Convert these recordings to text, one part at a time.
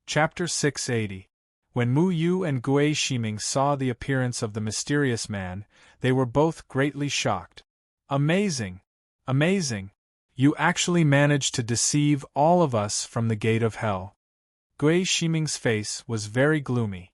Chapter 680. When Mu Yu and Gui Shiming saw the appearance of the mysterious man, they were both greatly shocked. Amazing! Amazing! You actually managed to deceive all of us from the gate of hell. Gui Shiming's face was very gloomy.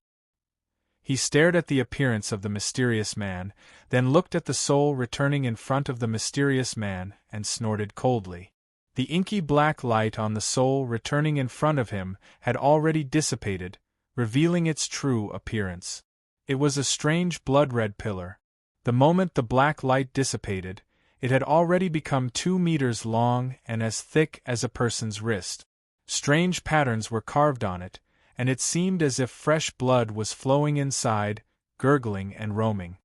He stared at the appearance of the mysterious man, then looked at the soul returning in front of the mysterious man, and snorted coldly. The inky black light on the soul returning in front of him had already dissipated, revealing its true appearance. It was a strange blood-red pillar. The moment the black light dissipated, it had already become 2 meters long and as thick as a person's wrist. Strange patterns were carved on it, and it seemed as if fresh blood was flowing inside, gurgling and roaming.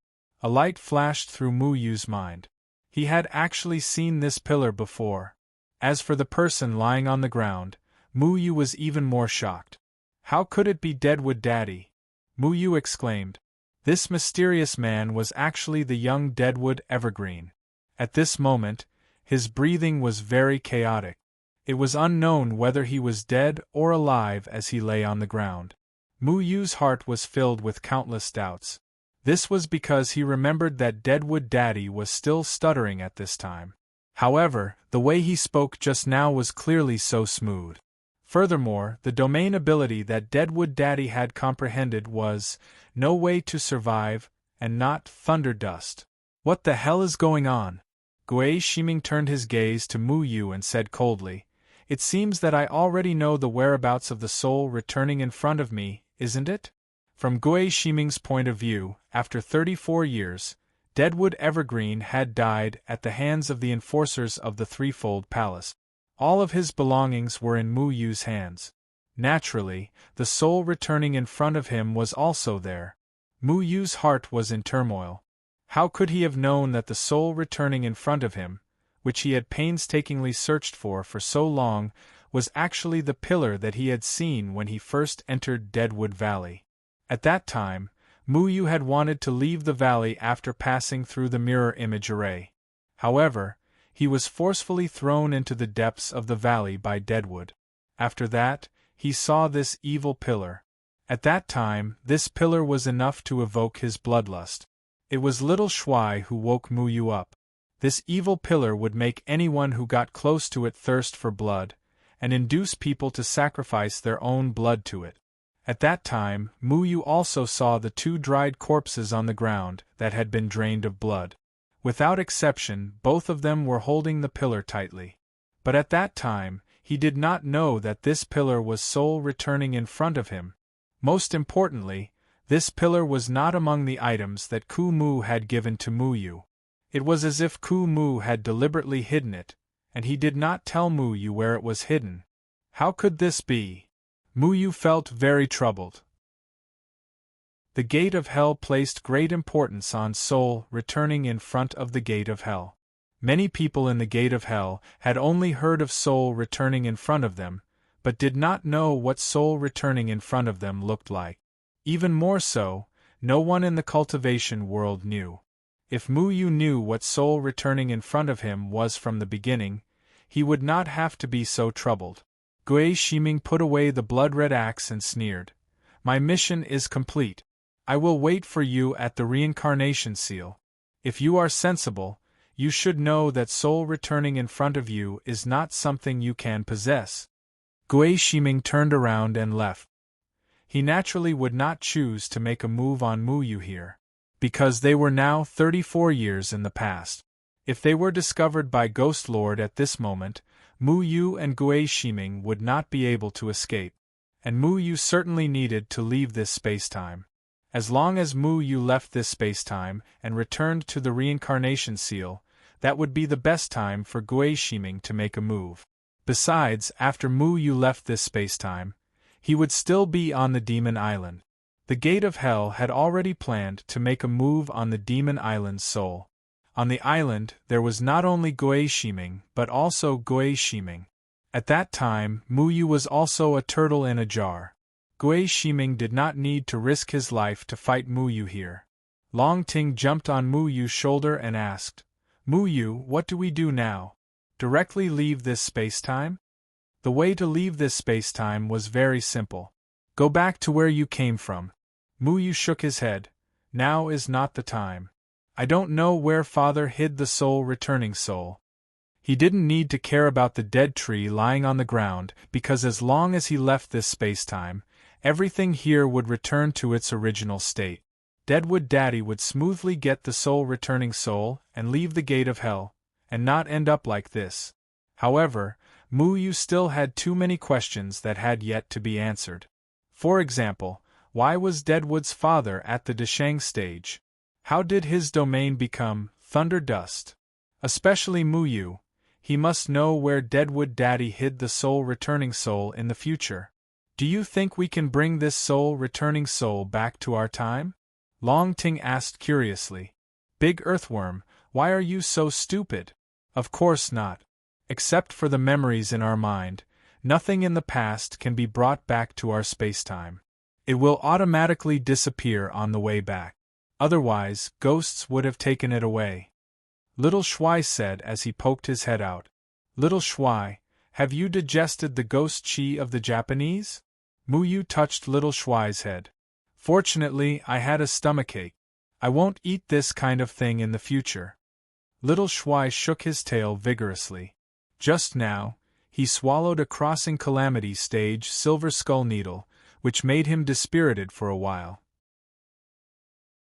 A light flashed through Mu Yu's mind. He had actually seen this pillar before. As for the person lying on the ground, Mu Yu was even more shocked. How could it be Deadwood Daddy? Mu Yu exclaimed. This mysterious man was actually the young Deadwood Evergreen. At this moment, his breathing was very chaotic. It was unknown whether he was dead or alive as he lay on the ground. Mu Yu's heart was filled with countless doubts. This was because he remembered that Deadwood Daddy was still stuttering at this time. However, the way he spoke just now was clearly so smooth. Furthermore, the domain ability that Deadwood Daddy had comprehended was, no way to survive, and not thunder dust. What the hell is going on? Gui Shiming turned his gaze to Mu Yu and said coldly, It seems that I already know the whereabouts of the soul returning in front of me, isn't it? From Gui Shiming's point of view, after 34 years, Deadwood Evergreen had died at the hands of the enforcers of the Threefold Palace. All of his belongings were in Mu Yu's hands. Naturally, the soul returning in front of him was also there. Mu Yu's heart was in turmoil. How could he have known that the soul returning in front of him, which he had painstakingly searched for so long, was actually the pillar that he had seen when he first entered Deadwood Valley? At that time, Mu Yu had wanted to leave the valley after passing through the mirror image array. However, he was forcefully thrown into the depths of the valley by Deadwood. After that, he saw this evil pillar. At that time, this pillar was enough to evoke his bloodlust. It was little Shuai who woke Mu Yu up. This evil pillar would make anyone who got close to it thirst for blood, and induce people to sacrifice their own blood to it. At that time, Mu Yu also saw the 2 dried corpses on the ground that had been drained of blood. Without exception, both of them were holding the pillar tightly. But at that time, he did not know that this pillar was soul returning in front of him. Most importantly, this pillar was not among the items that Ku Mu had given to Mu Yu. It was as if Ku Mu had deliberately hidden it, and he did not tell Mu Yu where it was hidden. How could this be? Mu Yu felt very troubled. The gate of hell placed great importance on soul returning in front of the gate of hell. Many people in the gate of hell had only heard of soul returning in front of them, but did not know what soul returning in front of them looked like. Even more so, no one in the cultivation world knew. If Mu Yu knew what soul returning in front of him was from the beginning, he would not have to be so troubled. Gui Shiming put away the blood-red axe and sneered. My mission is complete. I will wait for you at the reincarnation seal. If you are sensible, you should know that soul returning in front of you is not something you can possess. Gui Shiming turned around and left. He naturally would not choose to make a move on Mu Yu here, because they were now 34 years in the past. If they were discovered by Ghost Lord at this moment, Mu Yu and Gui Shiming would not be able to escape. And Mu Yu certainly needed to leave this space-time. As long as Mu Yu left this space-time and returned to the reincarnation seal, that would be the best time for Gui Shiming to make a move. Besides, after Mu Yu left this space-time, he would still be on the Demon Island. The Gate of Hell had already planned to make a move on the Demon Island's soul. On the island, there was not only Gui Shiming, but also Gui Shiming. At that time, Mu Yu was also a turtle in a jar. Gui Shiming did not need to risk his life to fight Mu Yu here. Long Ting jumped on Mu Yu's shoulder and asked, Mu Yu, what do we do now? Directly leave this space-time? The way to leave this space-time was very simple. Go back to where you came from. Mu Yu shook his head. Now is not the time. I don't know where father hid the soul returning soul. He didn't need to care about the dead tree lying on the ground, because as long as he left this space-time, everything here would return to its original state. Deadwood Daddy would smoothly get the soul returning soul and leave the gate of hell, and not end up like this. However, Mu Yu still had too many questions that had yet to be answered. For example, why was Deadwood's father at the Deshang stage? How did his domain become thunder dust? Especially Mu Yu, he must know where Deadwood Daddy hid the soul returning soul in the future. Do you think we can bring this soul returning soul back to our time? Long Ting asked curiously. Big Earthworm, why are you so stupid? Of course not. Except for the memories in our mind, nothing in the past can be brought back to our spacetime. It will automatically disappear on the way back. Otherwise, ghosts would have taken it away. Little Shuai said as he poked his head out. Little Shuai, have you digested the ghost chi of the Japanese? Mu Yu touched Little Shuai's head. Fortunately, I had a stomachache. I won't eat this kind of thing in the future. Little Shuai shook his tail vigorously. Just now, he swallowed a crossing calamity stage silver skull needle, which made him dispirited for a while.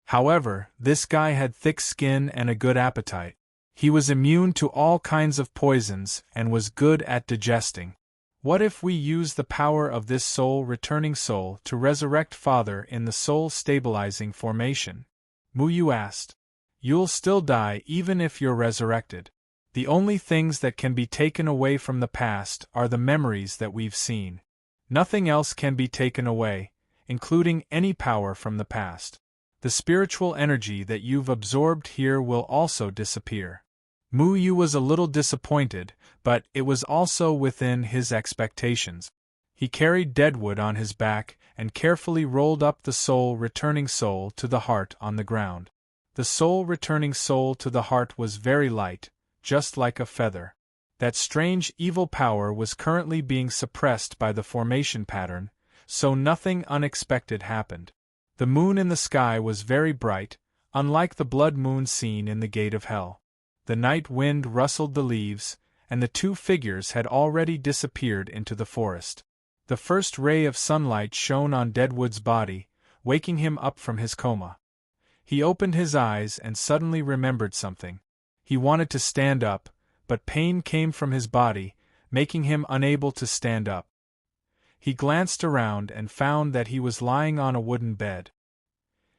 However, this guy had thick skin and a good appetite. He was immune to all kinds of poisons and was good at digesting. What if we use the power of this soul-returning soul to resurrect Father in the soul-stabilizing formation? Mu Yu asked. You'll still die even if you're resurrected. The only things that can be taken away from the past are the memories that we've seen. Nothing else can be taken away, including any power from the past. The spiritual energy that you've absorbed here will also disappear. Mu Yu was a little disappointed, but it was also within his expectations. He carried Deadwood on his back and carefully rolled up the soul-returning soul to the heart on the ground. The soul-returning soul to the heart was very light, just like a feather. That strange evil power was currently being suppressed by the formation pattern, so nothing unexpected happened. The moon in the sky was very bright, unlike the blood moon seen in the gate of hell. The night wind rustled the leaves, and the two figures had already disappeared into the forest. The first ray of sunlight shone on Deadwood's body, waking him up from his coma. He opened his eyes and suddenly remembered something. He wanted to stand up, but pain came from his body, making him unable to stand up. He glanced around and found that he was lying on a wooden bed.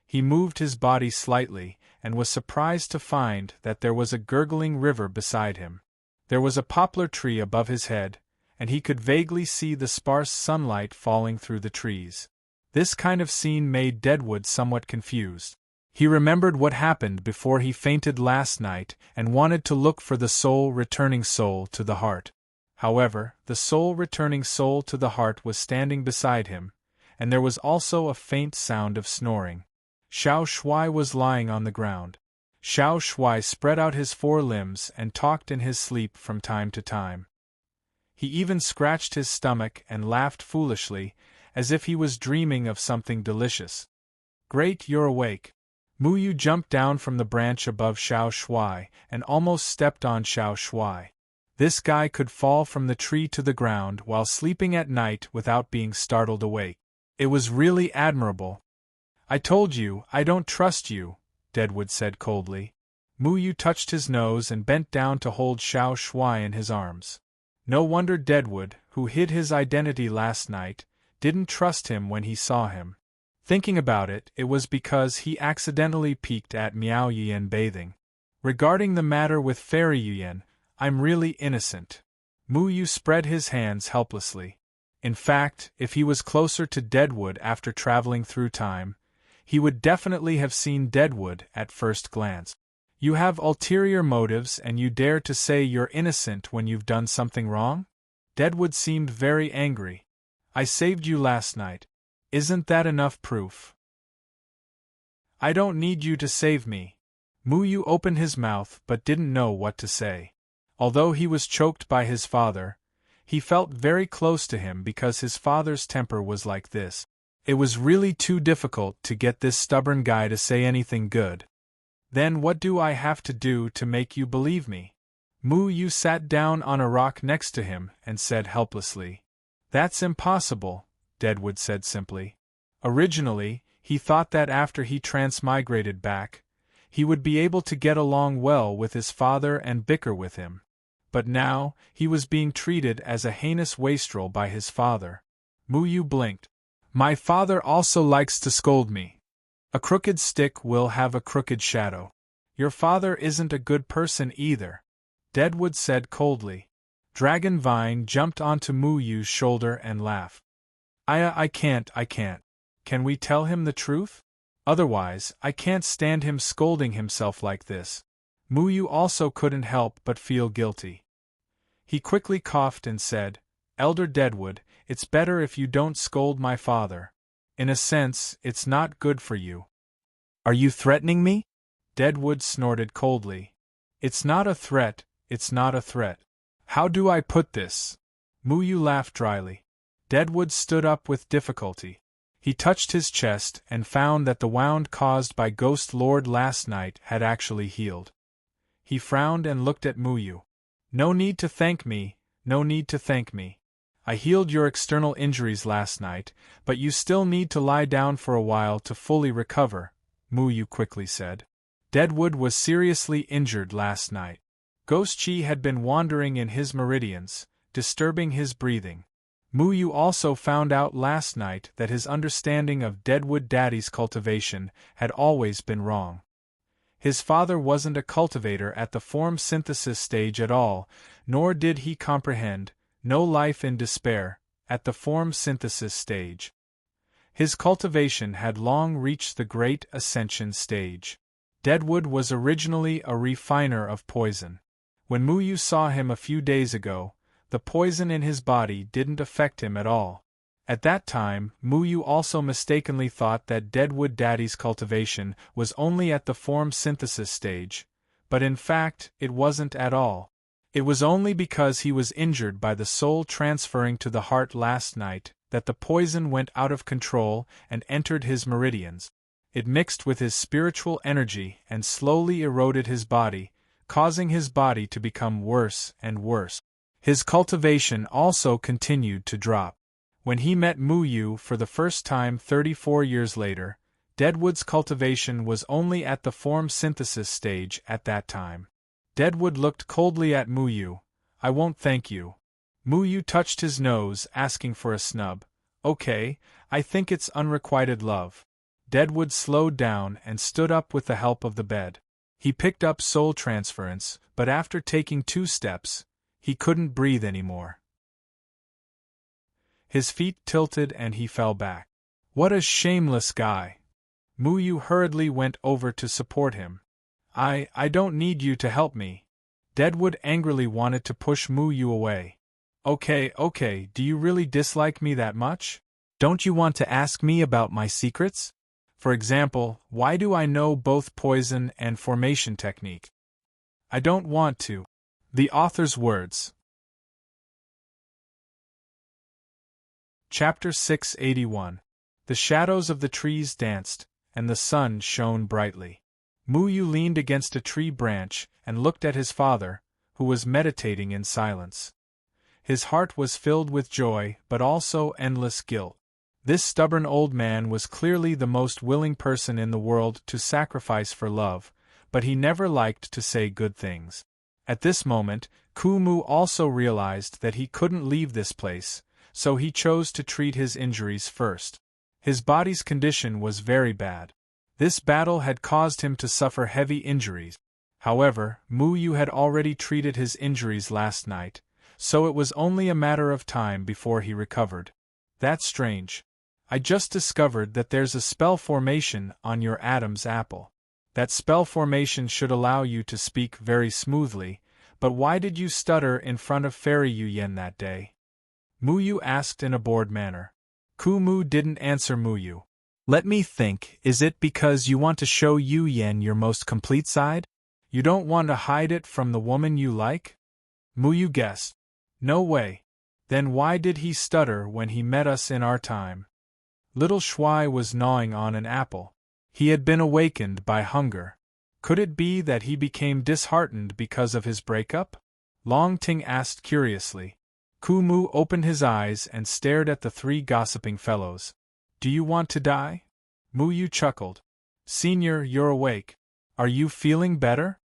He moved his body slightly, and was surprised to find that there was a gurgling river beside him. There was a poplar tree above his head, and he could vaguely see the sparse sunlight falling through the trees. This kind of scene made Deadwood somewhat confused. He remembered what happened before he fainted last night and wanted to look for the soul-returning soul to the heart. However, the soul-returning soul to the heart was standing beside him, and there was also a faint sound of snoring. Xiao Shuai was lying on the ground. Xiao Shuai spread out his four limbs and talked in his sleep from time to time. He even scratched his stomach and laughed foolishly, as if he was dreaming of something delicious. Great, you're awake. Mu Yu jumped down from the branch above Xiao Shuai and almost stepped on Xiao Shuai. This guy could fall from the tree to the ground while sleeping at night without being startled awake. It was really admirable. I told you, I don't trust you, Deadwood said coldly. Mu Yu touched his nose and bent down to hold Xiao Shuai in his arms. No wonder Deadwood, who hid his identity last night, didn't trust him when he saw him. Thinking about it, it was because he accidentally peeked at Miao Yuan bathing. Regarding the matter with Fairy Yuan, I'm really innocent. Mu Yu spread his hands helplessly. In fact, if he was closer to Deadwood after traveling through time, he would definitely have seen Deadwood at first glance. You have ulterior motives and you dare to say you're innocent when you've done something wrong? Deadwood seemed very angry. I saved you last night. Isn't that enough proof? I don't need you to save me. Mu Yu opened his mouth but didn't know what to say. Although he was choked by his father, he felt very close to him because his father's temper was like this. It was really too difficult to get this stubborn guy to say anything good. Then what do I have to do to make you believe me? Mu Yu sat down on a rock next to him and said helplessly. That's impossible, Deadwood said simply. Originally, he thought that after he transmigrated back, he would be able to get along well with his father and bicker with him. But now, he was being treated as a heinous wastrel by his father. Mu Yu blinked. My father also likes to scold me. A crooked stick will have a crooked shadow. Your father isn't a good person either, Deadwood said coldly. Dragonvine jumped onto Mu Yu's shoulder and laughed. I can't. Can we tell him the truth? Otherwise, I can't stand him scolding himself like this. Mu Yu also couldn't help but feel guilty. He quickly coughed and said, Elder Deadwood, it's better if you don't scold my father. In a sense, it's not good for you. Are you threatening me? Deadwood snorted coldly. It's not a threat, it's not a threat. How do I put this? Mu Yu laughed dryly. Deadwood stood up with difficulty. He touched his chest and found that the wound caused by Ghost Lord last night had actually healed. He frowned and looked at Mu Yu. No need to thank me, no need to thank me. I healed your external injuries last night, but you still need to lie down for a while to fully recover, Mu Yu quickly said. Deadwood was seriously injured last night. Ghost Chi had been wandering in his meridians, disturbing his breathing. Mu Yu also found out last night that his understanding of Deadwood Daddy's cultivation had always been wrong. His father wasn't a cultivator at the form synthesis stage at all, nor did he comprehend, no life in despair, at the form synthesis stage. His cultivation had long reached the great ascension stage. Deadwood was originally a refiner of poison. When Mu Yu saw him a few days ago, the poison in his body didn't affect him at all. At that time, Mu Yu also mistakenly thought that Deadwood Daddy's cultivation was only at the form synthesis stage, but in fact, it wasn't at all. It was only because he was injured by the soul transferring to the heart last night that the poison went out of control and entered his meridians. It mixed with his spiritual energy and slowly eroded his body, causing his body to become worse and worse. His cultivation also continued to drop. When he met Mu Yu for the first time 34 years later, Deadwood's cultivation was only at the form synthesis stage at that time. Deadwood looked coldly at Mu Yu. I won't thank you. Mu Yu touched his nose, asking for a snub. Okay, I think it's unrequited love. Deadwood slowed down and stood up with the help of the bed. He picked up soul transference, but after taking 2 steps, he couldn't breathe anymore. His feet tilted and he fell back. What a shameless guy! Mu Yu hurriedly went over to support him. I don't need you to help me. Deadwood angrily wanted to push Mu Yu away. Okay, do you really dislike me that much? Don't you want to ask me about my secrets? For example, why do I know both poison and formation technique? I don't want to. The author's words. Chapter 681. The shadows of the trees danced, and the sun shone brightly. Mu Yu leaned against a tree branch and looked at his father, who was meditating in silence. His heart was filled with joy, but also endless guilt. This stubborn old man was clearly the most willing person in the world to sacrifice for love, but he never liked to say good things. At this moment, Mu also realized that he couldn't leave this place, so he chose to treat his injuries first. His body's condition was very bad. This battle had caused him to suffer heavy injuries. However, Mu Yu had already treated his injuries last night, so it was only a matter of time before he recovered. That's strange. I just discovered that there's a spell formation on your Adam's apple. That spell formation should allow you to speak very smoothly, but why did you stutter in front of Fairy Yu Yen that day? Mu Yu asked in a bored manner. Mu didn't answer Mu Yu. Let me think, is it because you want to show Yu Yen your most complete side? You don't want to hide it from the woman you like? Mu Yu guessed. No way. Then why did he stutter when he met us in our time? Little Shuai was gnawing on an apple. He had been awakened by hunger. Could it be that he became disheartened because of his breakup? Long Ting asked curiously. Kumu opened his eyes and stared at the three gossiping fellows. Do you want to die? Muyu chuckled. Senior, you're awake. Are you feeling better?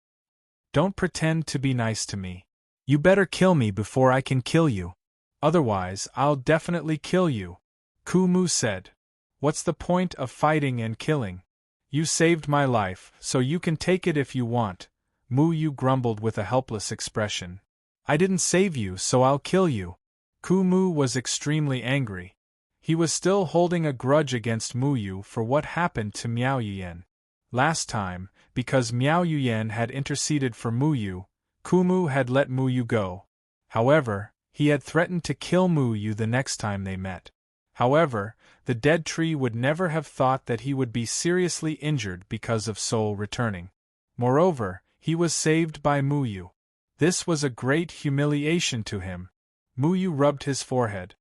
Don't pretend to be nice to me. You better kill me before I can kill you. Otherwise, I'll definitely kill you, Kumu said. What's the point of fighting and killing? You saved my life, so you can take it if you want, Muyu grumbled with a helpless expression. I didn't save you, so I'll kill you. Kumu was extremely angry. He was still holding a grudge against Muyu for what happened to Miao Yuyan. Last time, because Miao Yuyan had interceded for Muyu, Kumu had let Muyu go. However, he had threatened to kill Muyu the next time they met. However, the dead tree would never have thought that he would be seriously injured because of Soul returning. Moreover, he was saved by Muyu. This was a great humiliation to him. Muyu rubbed his forehead.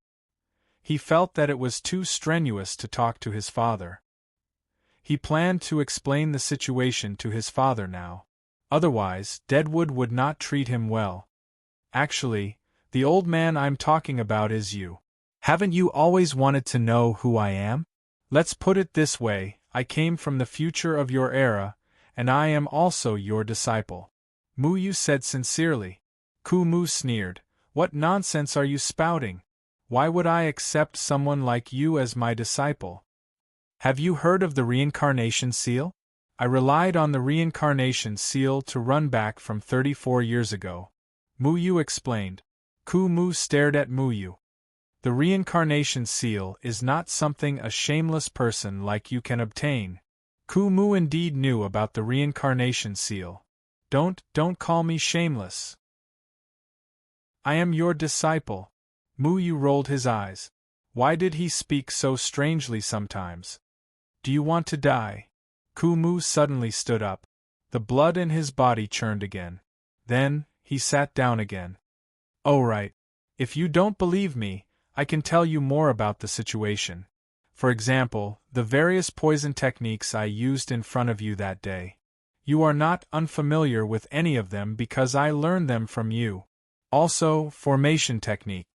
He felt that it was too strenuous to talk to his father. He planned to explain the situation to his father now. Otherwise, Deadwood would not treat him well. Actually, the old man I'm talking about is you. Haven't you always wanted to know who I am? Let's put it this way, I came from the future of your era, and I am also your disciple. Muyu said sincerely. Kumu sneered. What nonsense are you spouting? Why would I accept someone like you as my disciple? Have you heard of the reincarnation seal? I relied on the reincarnation seal to run back from 34 years ago. Muyu explained. Kumu stared at Muyu. The reincarnation seal is not something a shameless person like you can obtain. Kumu indeed knew about the reincarnation seal. Don't call me shameless. I am your disciple. Muyu rolled his eyes. Why did he speak so strangely sometimes? Do you want to die? Kumu suddenly stood up. The blood in his body churned again. Then, he sat down again. Oh right. If you don't believe me, I can tell you more about the situation. For example, the various poison techniques I used in front of you that day. You are not unfamiliar with any of them because I learned them from you. Also, formation technique.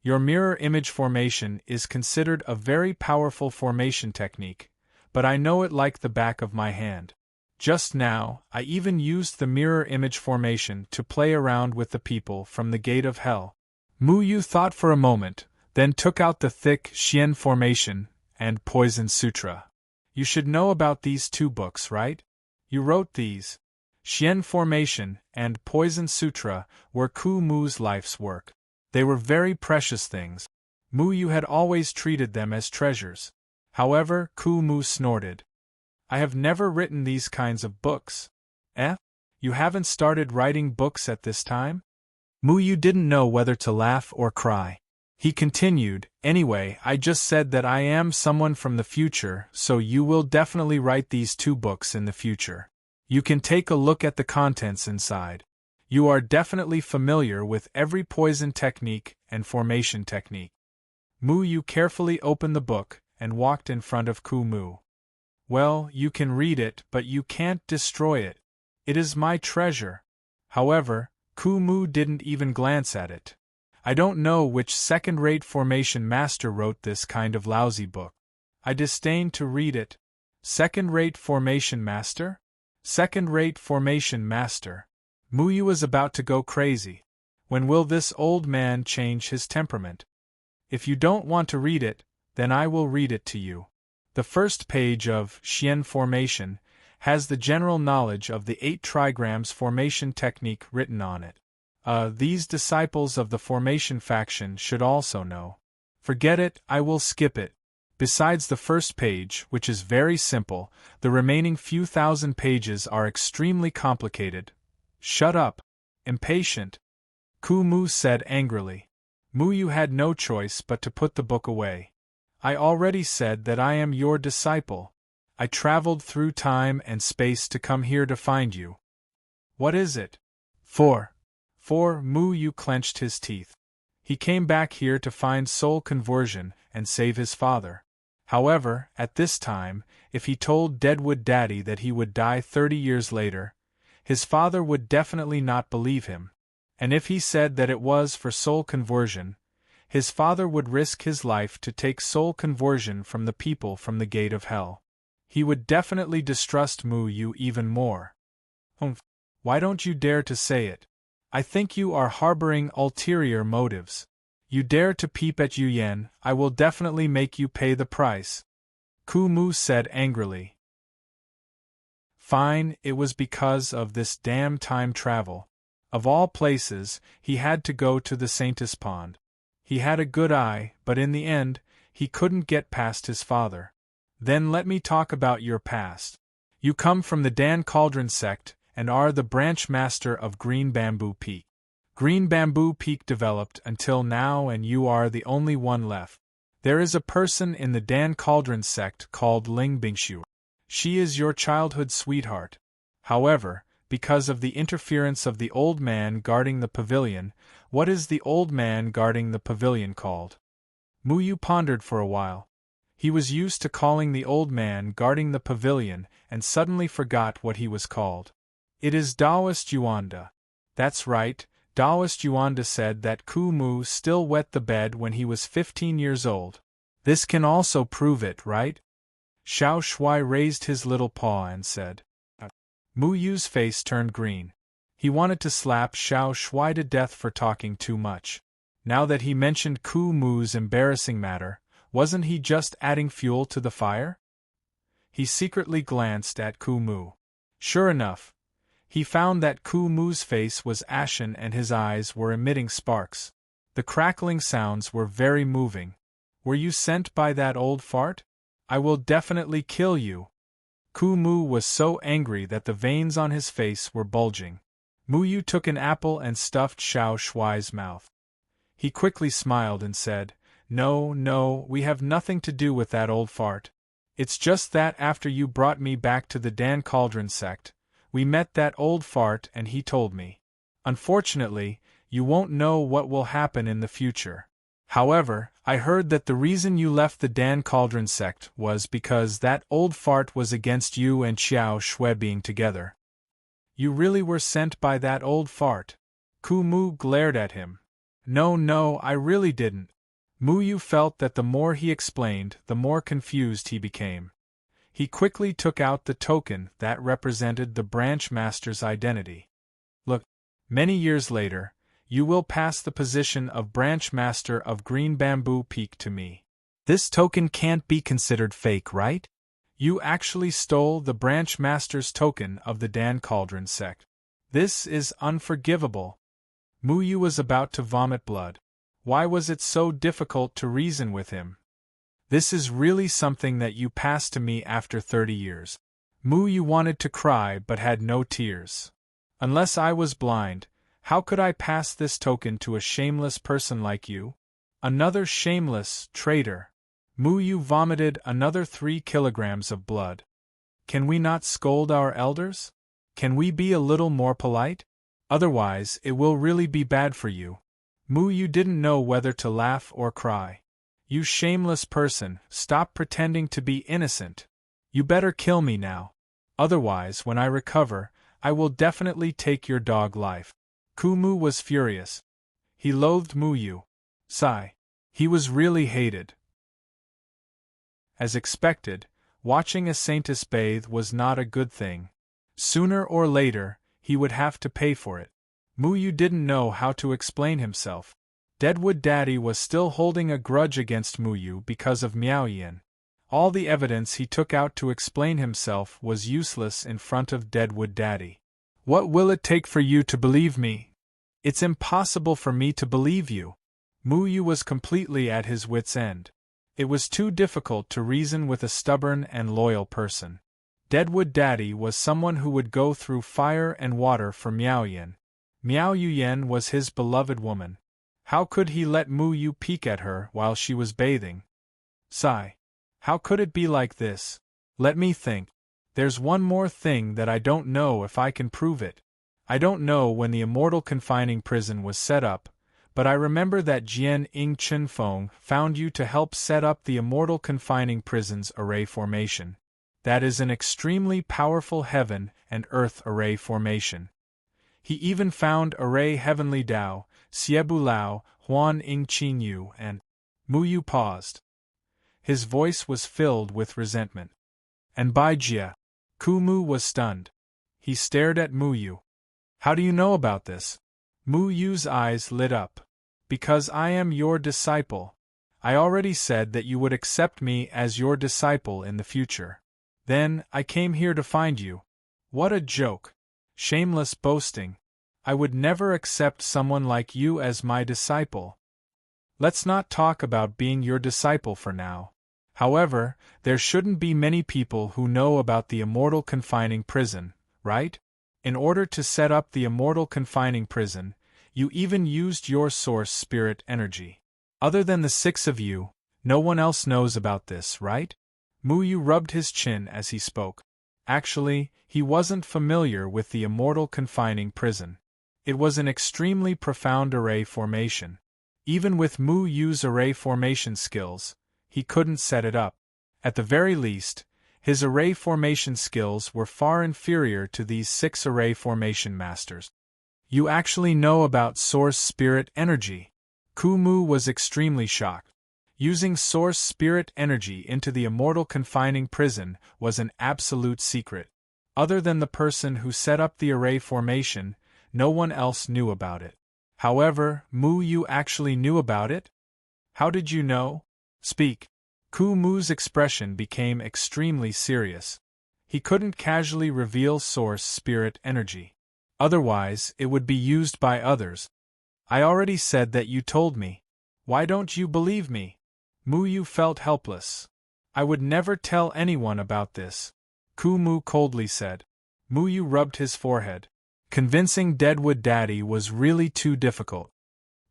Your mirror image formation is considered a very powerful formation technique, but I know it like the back of my hand. Just now, I even used the mirror image formation to play around with the people from the gate of hell. Muyu thought for a moment, then took out the thick Xian formation and Poison Sutra. You should know about these two books, right? You wrote these. Xian formation and Poison Sutra were Kumu's life's work. They were very precious things. Muyu had always treated them as treasures. However, Kumu snorted. I have never written these kinds of books. Eh? You haven't started writing books at this time? Muyu didn't know whether to laugh or cry. He continued, anyway, I just said that I am someone from the future, so you will definitely write these two books in the future. You can take a look at the contents inside. You are definitely familiar with every poison technique and formation technique. Muyu carefully opened the book and walked in front of Kumu. Well, you can read it, but you can't destroy it. It is my treasure. However, Kumu didn't even glance at it. I don't know which second-rate formation master wrote this kind of lousy book. I disdain to read it. Second-rate formation master? Second-rate formation master. Muyu was about to go crazy. When will this old man change his temperament? If you don't want to read it, then I will read it to you. The first page of Xian formation has the general knowledge of the 8 trigrams formation technique written on it. These disciples of the formation faction should also know. Forget it, I will skip it. Besides the first page, which is very simple, the remaining few thousand pages are extremely complicated. Shut up. Impatient. Kumu said angrily. Muyu had no choice but to put the book away. I already said that I am your disciple. I traveled through time and space to come here to find you. What is it? 4. Muyu clenched his teeth. He came back here to find soul conversion and save his father. However, at this time, if he told Deadwood Daddy that he would die 30 years later, his father would definitely not believe him. And if he said that it was for soul conversion, his father would risk his life to take soul conversion from the people from the gate of hell. He would definitely distrust Mu Yu even more. Why don't you dare to say it? I think you are harboring ulterior motives. You dare to peep at Yu Yan, I will definitely make you pay the price. Ku Mu said angrily. Fine, it was because of this damn time travel. Of all places, he had to go to the Saintis Pond. He had a good eye, but in the end, he couldn't get past his father. Then let me talk about your past. You come from the Dan Cauldron sect, and are the branch master of Green Bamboo Peak. Green Bamboo Peak developed until now and you are the only one left. There is a person in the Dan Cauldron sect called Ling Bingshu. She is your childhood sweetheart. However, because of the interference of the old man guarding the pavilion, what is the old man guarding the pavilion called? Mu Yu pondered for a while. He was used to calling the old man guarding the pavilion and suddenly forgot what he was called. It is Daoist Yuanda. That's right, Daoist Yuanda said that Ku Mu still wet the bed when he was 15 years old. This can also prove it, right? Xiao Shui raised his little paw and said. Mu Yu's face turned green. He wanted to slap Xiao Shui to death for talking too much. Now that he mentioned Ku Mu's embarrassing matter, wasn't he just adding fuel to the fire? He secretly glanced at Ku Mu. Sure enough, he found that Ku Mu's face was ashen and his eyes were emitting sparks. The crackling sounds were very moving. Were you sent by that old fart? I will definitely kill you. Ku Mu was so angry that the veins on his face were bulging. Mu Yu took an apple and stuffed Xiao Shui's mouth. He quickly smiled and said, No, we have nothing to do with that old fart. It's just that after you brought me back to the Dan Cauldron sect, we met that old fart and he told me. Unfortunately, you won't know what will happen in the future. However, I heard that the reason you left the Dan Cauldron sect was because that old fart was against you and Xiao Shui being together. You really were sent by that old fart? Ku Mu glared at him. No, I really didn't. Mu Yu felt that the more he explained, the more confused he became. He quickly took out the token that represented the branch master's identity. Look, many years later, you will pass the position of branch master of Green Bamboo Peak to me. This token can't be considered fake, right? You actually stole the branch master's token of the Dan Cauldron sect. This is unforgivable. Mu Yu was about to vomit blood. Why was it so difficult to reason with him? This is really something that you passed to me after 30 years. Mu Yu wanted to cry but had no tears. Unless I was blind, how could I pass this token to a shameless person like you? Another shameless traitor. Mu Yu vomited another 3 kilograms of blood. Can we not scold our elders? Can we be a little more polite? Otherwise, it will really be bad for you. Mu Yu didn't know whether to laugh or cry. You shameless person, stop pretending to be innocent. You better kill me now. Otherwise, when I recover, I will definitely take your dog life. Ku Mu was furious. He loathed Mu Yu. Sigh. He was really hated. As expected, watching a saintess bathe was not a good thing. Sooner or later, he would have to pay for it. Mu Yu didn't know how to explain himself. Deadwood Daddy was still holding a grudge against Mu Yu because of Miao Yin. All the evidence he took out to explain himself was useless in front of Deadwood Daddy. What will it take for you to believe me? It's impossible for me to believe you. Mu Yu was completely at his wits' end. It was too difficult to reason with a stubborn and loyal person. Deadwood Daddy was someone who would go through fire and water for Miao Yin. Miao Yuyan was his beloved woman. How could he let Mu Yu peek at her while she was bathing? Sigh. How could it be like this? Let me think. There's one more thing that I don't know if I can prove it. I don't know when the immortal confining prison was set up, but I remember that Jian Ing Chen Feng found you to help set up the immortal confining prison's array formation. That is an extremely powerful heaven and earth array formation. He even found array heavenly Dao, Xiebu Lao, Huan Ing Qin Yu, and Mu Yu paused. His voice was filled with resentment. And by Jia, Ku Mu was stunned. He stared at Mu Yu. How do you know about this? Mu Yu's eyes lit up. Because I am your disciple. I already said that you would accept me as your disciple in the future. Then, I came here to find you. What a joke. Shameless boasting. I would never accept someone like you as my disciple. Let's not talk about being your disciple for now. However, there shouldn't be many people who know about the immortal confining prison, right? In order to set up the immortal confining prison, you even used your source spirit energy. Other than the 6 of you, no one else knows about this, right? Mu Yu rubbed his chin as he spoke. Actually, he wasn't familiar with the immortal confining prison. It was an extremely profound array formation. Even with Mu Yu's array formation skills, he couldn't set it up. At the very least, his array formation skills were far inferior to these 6 array formation masters. You actually know about source spirit energy. Ku Mu was extremely shocked. Using source spirit energy into the immortal confining prison was an absolute secret. Other than the person who set up the array formation, no one else knew about it. However, Mu Yu actually knew about it? How did you know? Speak. Ku Mu's expression became extremely serious. He couldn't casually reveal source spirit energy. Otherwise, it would be used by others. I already said that you told me. Why don't you believe me? Mu Yu felt helpless. I would never tell anyone about this, Ku Mu coldly said. Mu Yu rubbed his forehead. Convincing Deadwood Daddy was really too difficult.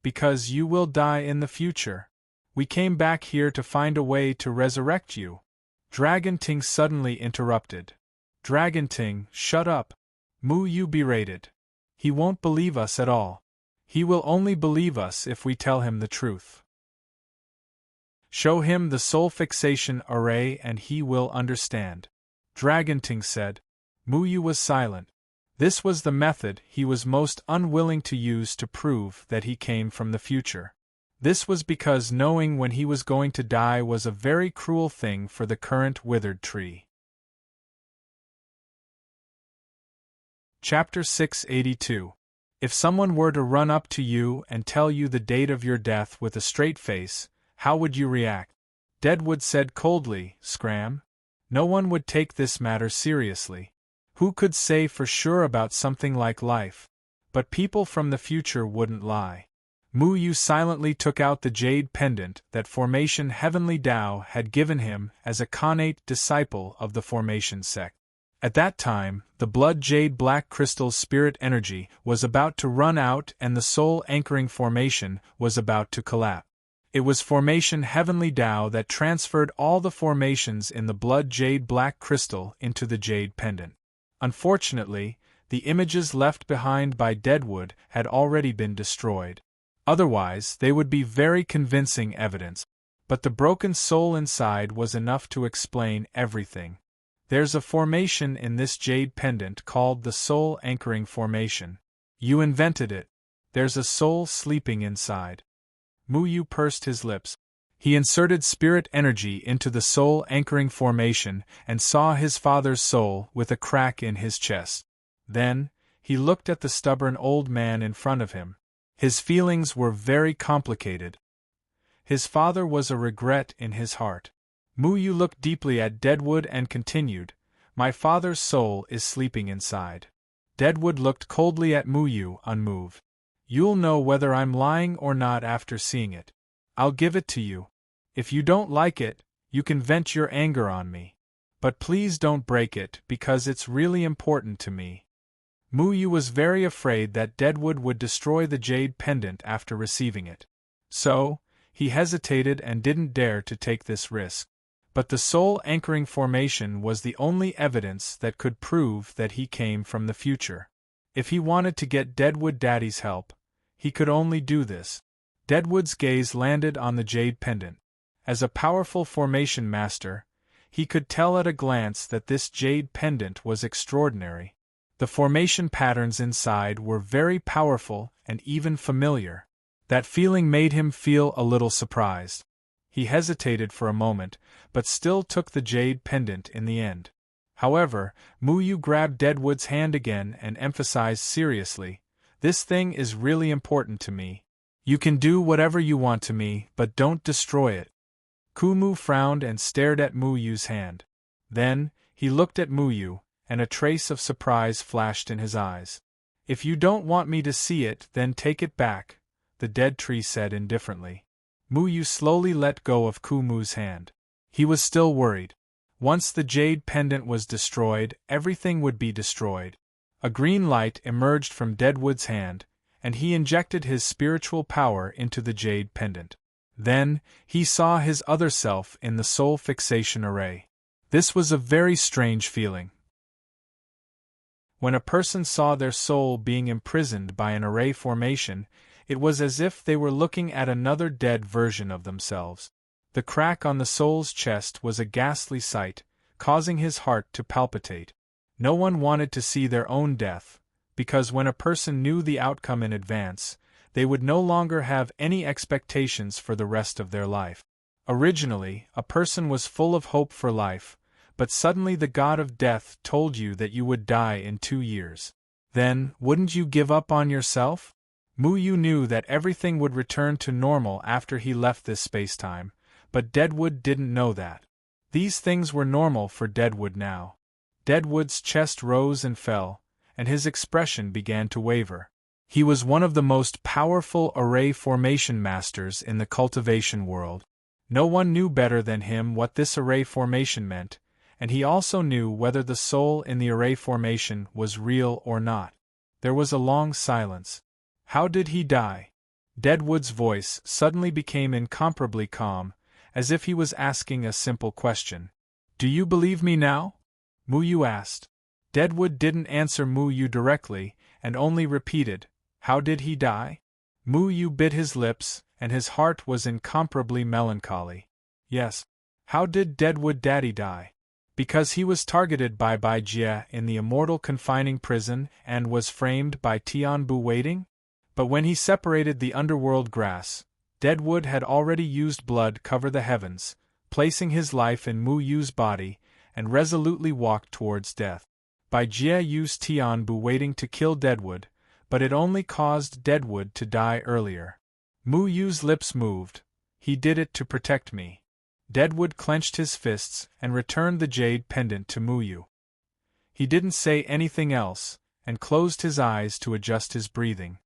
Because you will die in the future. We came back here to find a way to resurrect you. Dragon Ting suddenly interrupted. Dragon Ting, shut up. Mu Yu berated. He won't believe us at all. He will only believe us if we tell him the truth. Show him the soul fixation array and he will understand. Dragon Ting said. Mu Yu was silent. This was the method he was most unwilling to use to prove that he came from the future. This was because knowing when he was going to die was a very cruel thing for the current withered tree. Chapter 682. If someone were to run up to you and tell you the date of your death with a straight face, how would you react? Deadwood said coldly, Scram. No one would take this matter seriously. Who could say for sure about something like life? But people from the future wouldn't lie. Mu Yu silently took out the jade pendant that Formation Heavenly Dao had given him as a connate disciple of the Formation sect. At that time, the blood jade black crystal's spirit energy was about to run out and the soul anchoring formation was about to collapse. It was Formation Heavenly Dao that transferred all the formations in the blood jade black crystal into the jade pendant. Unfortunately, the images left behind by Deadwood had already been destroyed. Otherwise, they would be very convincing evidence. But the broken soul inside was enough to explain everything. There's a formation in this jade pendant called the soul anchoring formation. You invented it. There's a soul sleeping inside. Mu Yu pursed his lips. He inserted spirit energy into the soul anchoring formation and saw his father's soul with a crack in his chest. Then, he looked at the stubborn old man in front of him. His feelings were very complicated. His father was a regret in his heart. Mu Yu looked deeply at Deadwood and continued, My father's soul is sleeping inside. Deadwood looked coldly at Mu Yu, unmoved. You'll know whether I'm lying or not after seeing it. I'll give it to you. If you don't like it, you can vent your anger on me. But please don't break it because it's really important to me. Mu Yu was very afraid that Deadwood would destroy the jade pendant after receiving it. So, he hesitated and didn't dare to take this risk. But the soul anchoring formation was the only evidence that could prove that he came from the future. If he wanted to get Deadwood Daddy's help, he could only do this. Deadwood's gaze landed on the jade pendant. As a powerful formation master, he could tell at a glance that this jade pendant was extraordinary. The formation patterns inside were very powerful and even familiar. That feeling made him feel a little surprised. He hesitated for a moment, but still took the jade pendant in the end. However, Muyu grabbed Deadwood's hand again and emphasized seriously, "This thing is really important to me. You can do whatever you want to me, but don't destroy it." Kumu frowned and stared at Muyu's hand. Then, he looked at Muyu, and a trace of surprise flashed in his eyes. "If you don't want me to see it, then take it back," the dead tree said indifferently. Muyu slowly let go of Kumu's hand. He was still worried. Once the jade pendant was destroyed, everything would be destroyed. A green light emerged from Deadwood's hand, and he injected his spiritual power into the jade pendant. Then, he saw his other self in the soul fixation array. This was a very strange feeling. When a person saw their soul being imprisoned by an array formation, it was as if they were looking at another dead version of themselves. The crack on the soul's chest was a ghastly sight, causing his heart to palpitate. No one wanted to see their own death, because when a person knew the outcome in advance, they would no longer have any expectations for the rest of their life. Originally, a person was full of hope for life, but suddenly the god of death told you that you would die in 2 years. Then, wouldn't you give up on yourself? Muyu knew that everything would return to normal after he left this spacetime, but Deadwood didn't know that. These things were normal for Deadwood now. Deadwood's chest rose and fell, and his expression began to waver. He was one of the most powerful array formation masters in the cultivation world. No one knew better than him what this array formation meant, and he also knew whether the soul in the array formation was real or not. There was a long silence. How did he die? Deadwood's voice suddenly became incomparably calm, as if he was asking a simple question. "Do you believe me now?" Muyu asked. Deadwood didn't answer Muyu directly, and only repeated, "How did he die?" Muyu bit his lips, and his heart was incomparably melancholy. Yes. How did Deadwood Daddy die? Because he was targeted by Bai Jie in the immortal confining prison and was framed by Tianbu waiting? But when he separated the underworld grass, Deadwood had already used blood cover the heavens, placing his life in Muyu's body, and resolutely walked towards death. Bai Jie used Tianbu waiting to kill Deadwood, but it only caused Deadwood to die earlier. Muyu's lips moved. "He did it to protect me." Deadwood clenched his fists and returned the jade pendant to Muyu. He didn't say anything else, and closed his eyes to adjust his breathing.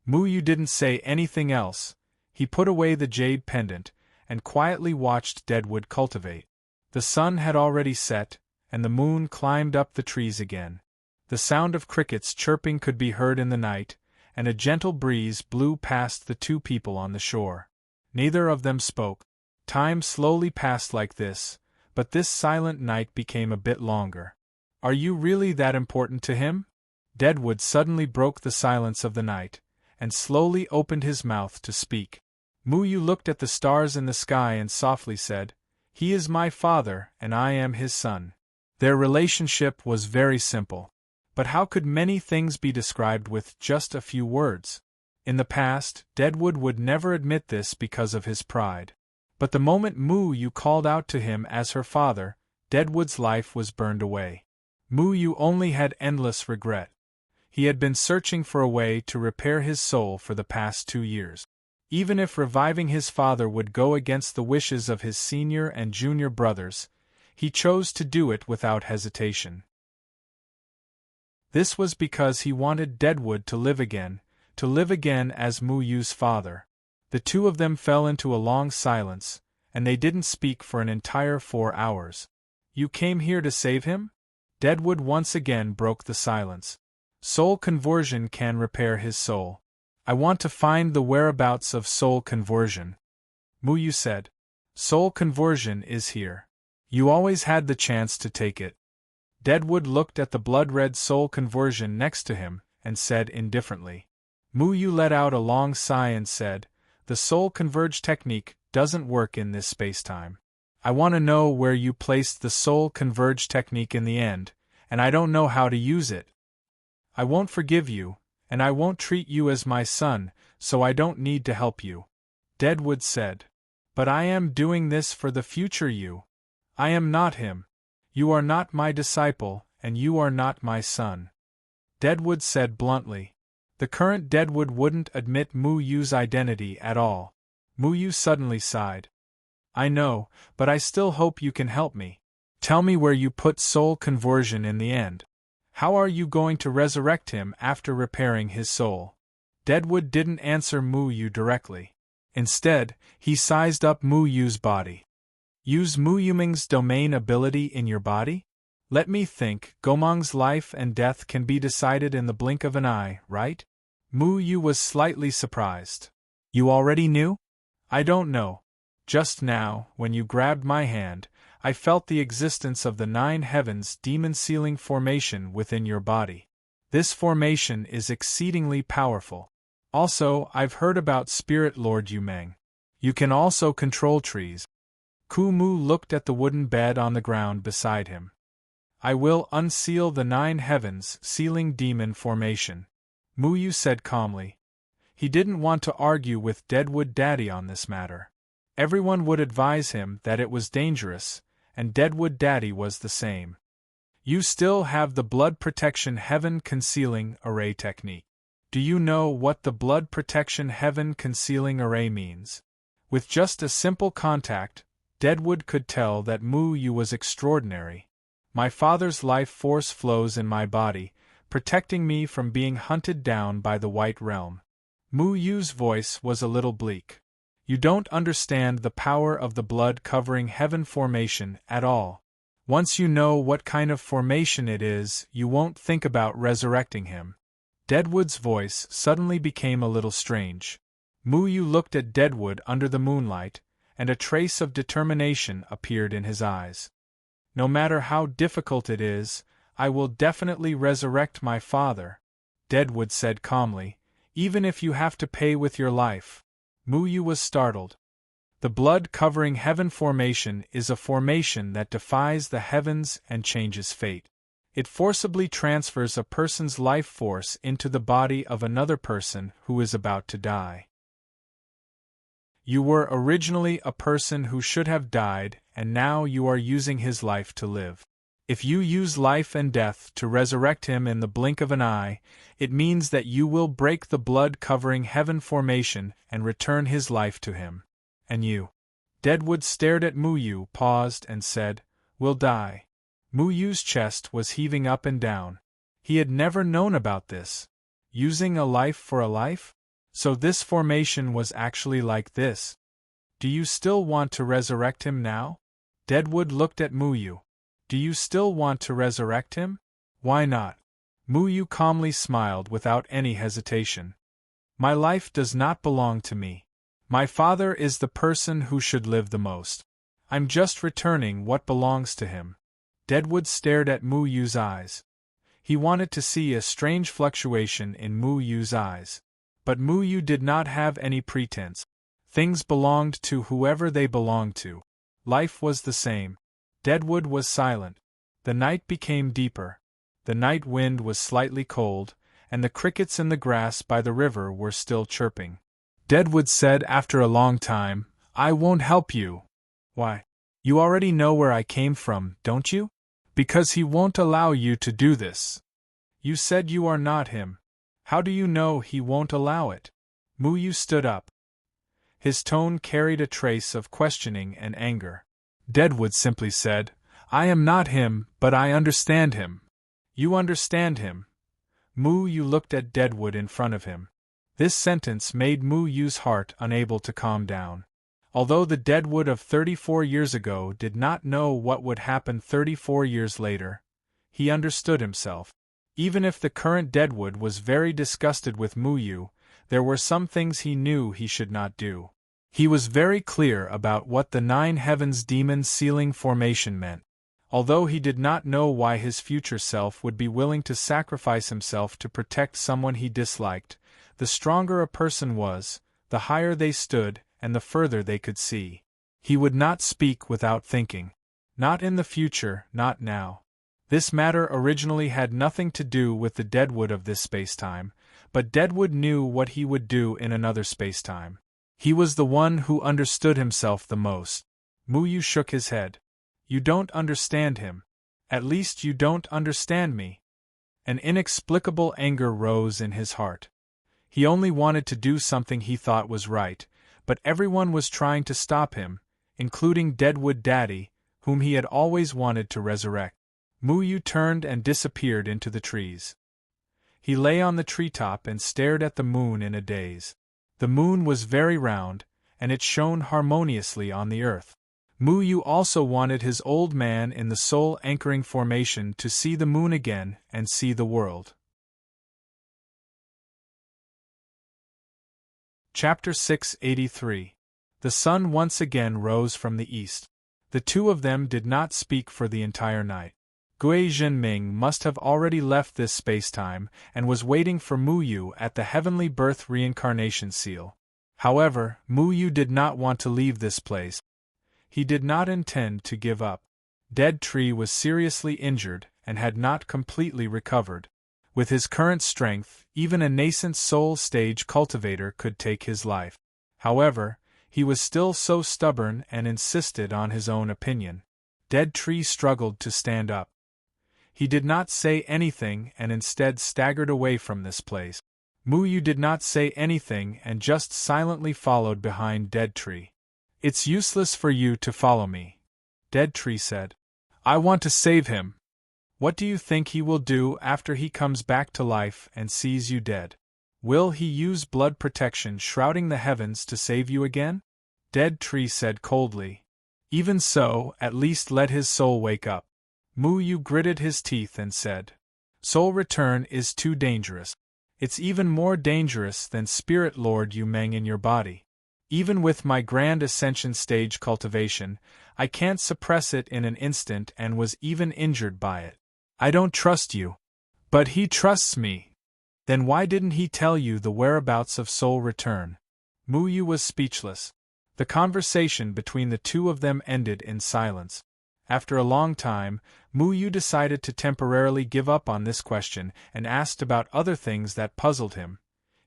Muyu didn't say anything else. He put away the jade pendant, and quietly watched Deadwood cultivate. The sun had already set, and the moon climbed up the trees again. The sound of crickets chirping could be heard in the night, and a gentle breeze blew past the two people on the shore. Neither of them spoke. Time slowly passed like this, but this silent night became a bit longer. "Are you really that important to him?" Deadwood suddenly broke the silence of the night, and slowly opened his mouth to speak. Muyu looked at the stars in the sky and softly said, "He is my father, and I am his son." Their relationship was very simple. But how could many things be described with just a few words? In the past, Deadwood would never admit this because of his pride. But the moment Muyu called out to him as her father, Deadwood's life was burned away. Muyu only had endless regret. He had been searching for a way to repair his soul for the past 2 years. Even if reviving his father would go against the wishes of his senior and junior brothers, he chose to do it without hesitation. This was because he wanted Deadwood to live again as Muyu's father. The two of them fell into a long silence, and they didn't speak for an entire 4 hours. "You came here to save him?" Deadwood once again broke the silence. "Soul conversion can repair his soul. I want to find the whereabouts of soul conversion." Muyu said, "Soul conversion is here. You always had the chance to take it." Deadwood looked at the blood-red soul conversion next to him, and said indifferently. Muyu let out a long sigh and said, the soul converge technique doesn't work in this spacetime. I want to know where you placed the soul converge technique in the end, and I don't know how to use it. I won't forgive you, and I won't treat you as my son, so I don't need to help you. Deadwood said. But I am doing this for the future you. I am not him. You are not my disciple, and you are not my son. Deadwood said bluntly. The current Deadwood wouldn't admit Mu Yu's identity at all. Mu Yu suddenly sighed. I know, but I still hope you can help me. Tell me where you put soul conversion in the end. How are you going to resurrect him after repairing his soul? Deadwood didn't answer Mu Yu directly. Instead, he sized up Mu Yu's body. Use Mu Yuming's domain ability in your body? Let me think, Gomang's life and death can be decided in the blink of an eye, right? Mu Yu was slightly surprised. You already knew? I don't know. Just now, when you grabbed my hand, I felt the existence of the 9 heavens demon sealing formation within your body. This formation is exceedingly powerful. Also, I've heard about Spirit Lord Yumeng. You can also control trees. Ku Mu looked at the wooden bed on the ground beside him. I will unseal the 9 heavens sealing demon formation, Mu Yu said calmly. He didn't want to argue with Deadwood Daddy on this matter. Everyone would advise him that it was dangerous, and Deadwood Daddy was the same. You still have the blood protection heaven concealing array technique. Do you know what the blood protection heaven concealing array means? With just a simple contact, Deadwood could tell that Mu Yu was extraordinary. My father's life force flows in my body, protecting me from being hunted down by the White Realm. Mu Yu's voice was a little bleak. You don't understand the power of the blood-covering heaven formation at all. Once you know what kind of formation it is, you won't think about resurrecting him. Deadwood's voice suddenly became a little strange. Mu Yu looked at Deadwood under the moonlight, and a trace of determination appeared in his eyes. No matter how difficult it is, I will definitely resurrect my father, Deadwood said calmly, even if you have to pay with your life. Mu Yu was startled. The blood-covering heaven formation is a formation that defies the heavens and changes fate. It forcibly transfers a person's life force into the body of another person who is about to die. You were originally a person who should have died, and now you are using his life to live. If you use life and death to resurrect him in the blink of an eye, it means that you will break the blood-covering heaven formation and return his life to him. And you. Deadwood stared at Mu Yu, paused, and said, will die. Mu Yu's chest was heaving up and down. He had never known about this. Using a life for a life? So this formation was actually like this. Do you still want to resurrect him now? Deadwood looked at Mu Yu. Do you still want to resurrect him? Why not? Mu Yu calmly smiled without any hesitation. My life does not belong to me. My father is the person who should live the most. I'm just returning what belongs to him. Deadwood stared at Mu Yu's eyes. He wanted to see a strange fluctuation in Mu Yu's eyes. But Mu Yu did not have any pretense. Things belonged to whoever they belonged to. Life was the same. Deadwood was silent. The night became deeper. The night wind was slightly cold, and the crickets in the grass by the river were still chirping. Deadwood said after a long time, I won't help you. Why? You already know where I came from, don't you? Because he won't allow you to do this. You said you are not him. How do you know he won't allow it? Mu Yu stood up. His tone carried a trace of questioning and anger. Deadwood simply said, I am not him, but I understand him. You understand him. Mu Yu looked at Deadwood in front of him. This sentence made Mu Yu's heart unable to calm down. Although the Deadwood of 34 years ago did not know what would happen 34 years later, he understood himself. Even if the current Deadwood was very disgusted with Mu Yu, there were some things he knew he should not do. He was very clear about what the 9 heavens demon sealing formation meant. Although he did not know why his future self would be willing to sacrifice himself to protect someone he disliked, the stronger a person was, the higher they stood, and the further they could see. He would not speak without thinking. Not in the future, not now. This matter originally had nothing to do with the Deadwood of this spacetime, but Deadwood knew what he would do in another spacetime. He was the one who understood himself the most. Muyu shook his head. You don't understand him. At least you don't understand me. An inexplicable anger rose in his heart. He only wanted to do something he thought was right, but everyone was trying to stop him, including Deadwood Daddy, whom he had always wanted to resurrect. Muyu turned and disappeared into the trees. He lay on the treetop and stared at the moon in a daze. The moon was very round, and it shone harmoniously on the earth. Muyu also wanted his old man in the soul anchoring formation to see the moon again and see the world. Chapter 683. The sun once again rose from the east. The two of them did not speak for the entire night. Gui Zhenming must have already left this spacetime and was waiting for Muyu at the Heavenly Birth Reincarnation Seal. However, Muyu did not want to leave this place. He did not intend to give up. Dead Tree was seriously injured and had not completely recovered. With his current strength, even a nascent soul stage cultivator could take his life. However, he was still so stubborn and insisted on his own opinion. Dead Tree struggled to stand up. He did not say anything and instead staggered away from this place. Muyu did not say anything and just silently followed behind Dead Tree. It's useless for you to follow me, Dead Tree said. I want to save him. What do you think he will do after he comes back to life and sees you dead? Will he use blood protection shrouding the heavens to save you again? Dead Tree said coldly. Even so, at least let his soul wake up. Muyu gritted his teeth and said, Soul return is too dangerous. It's even more dangerous than Spirit Lord Yu Meng in your body. Even with my grand ascension stage cultivation, I can't suppress it in an instant and was even injured by it. I don't trust you. But he trusts me. Then why didn't he tell you the whereabouts of soul return? Muyu was speechless. The conversation between the two of them ended in silence. After a long time, Muyu decided to temporarily give up on this question and asked about other things that puzzled him.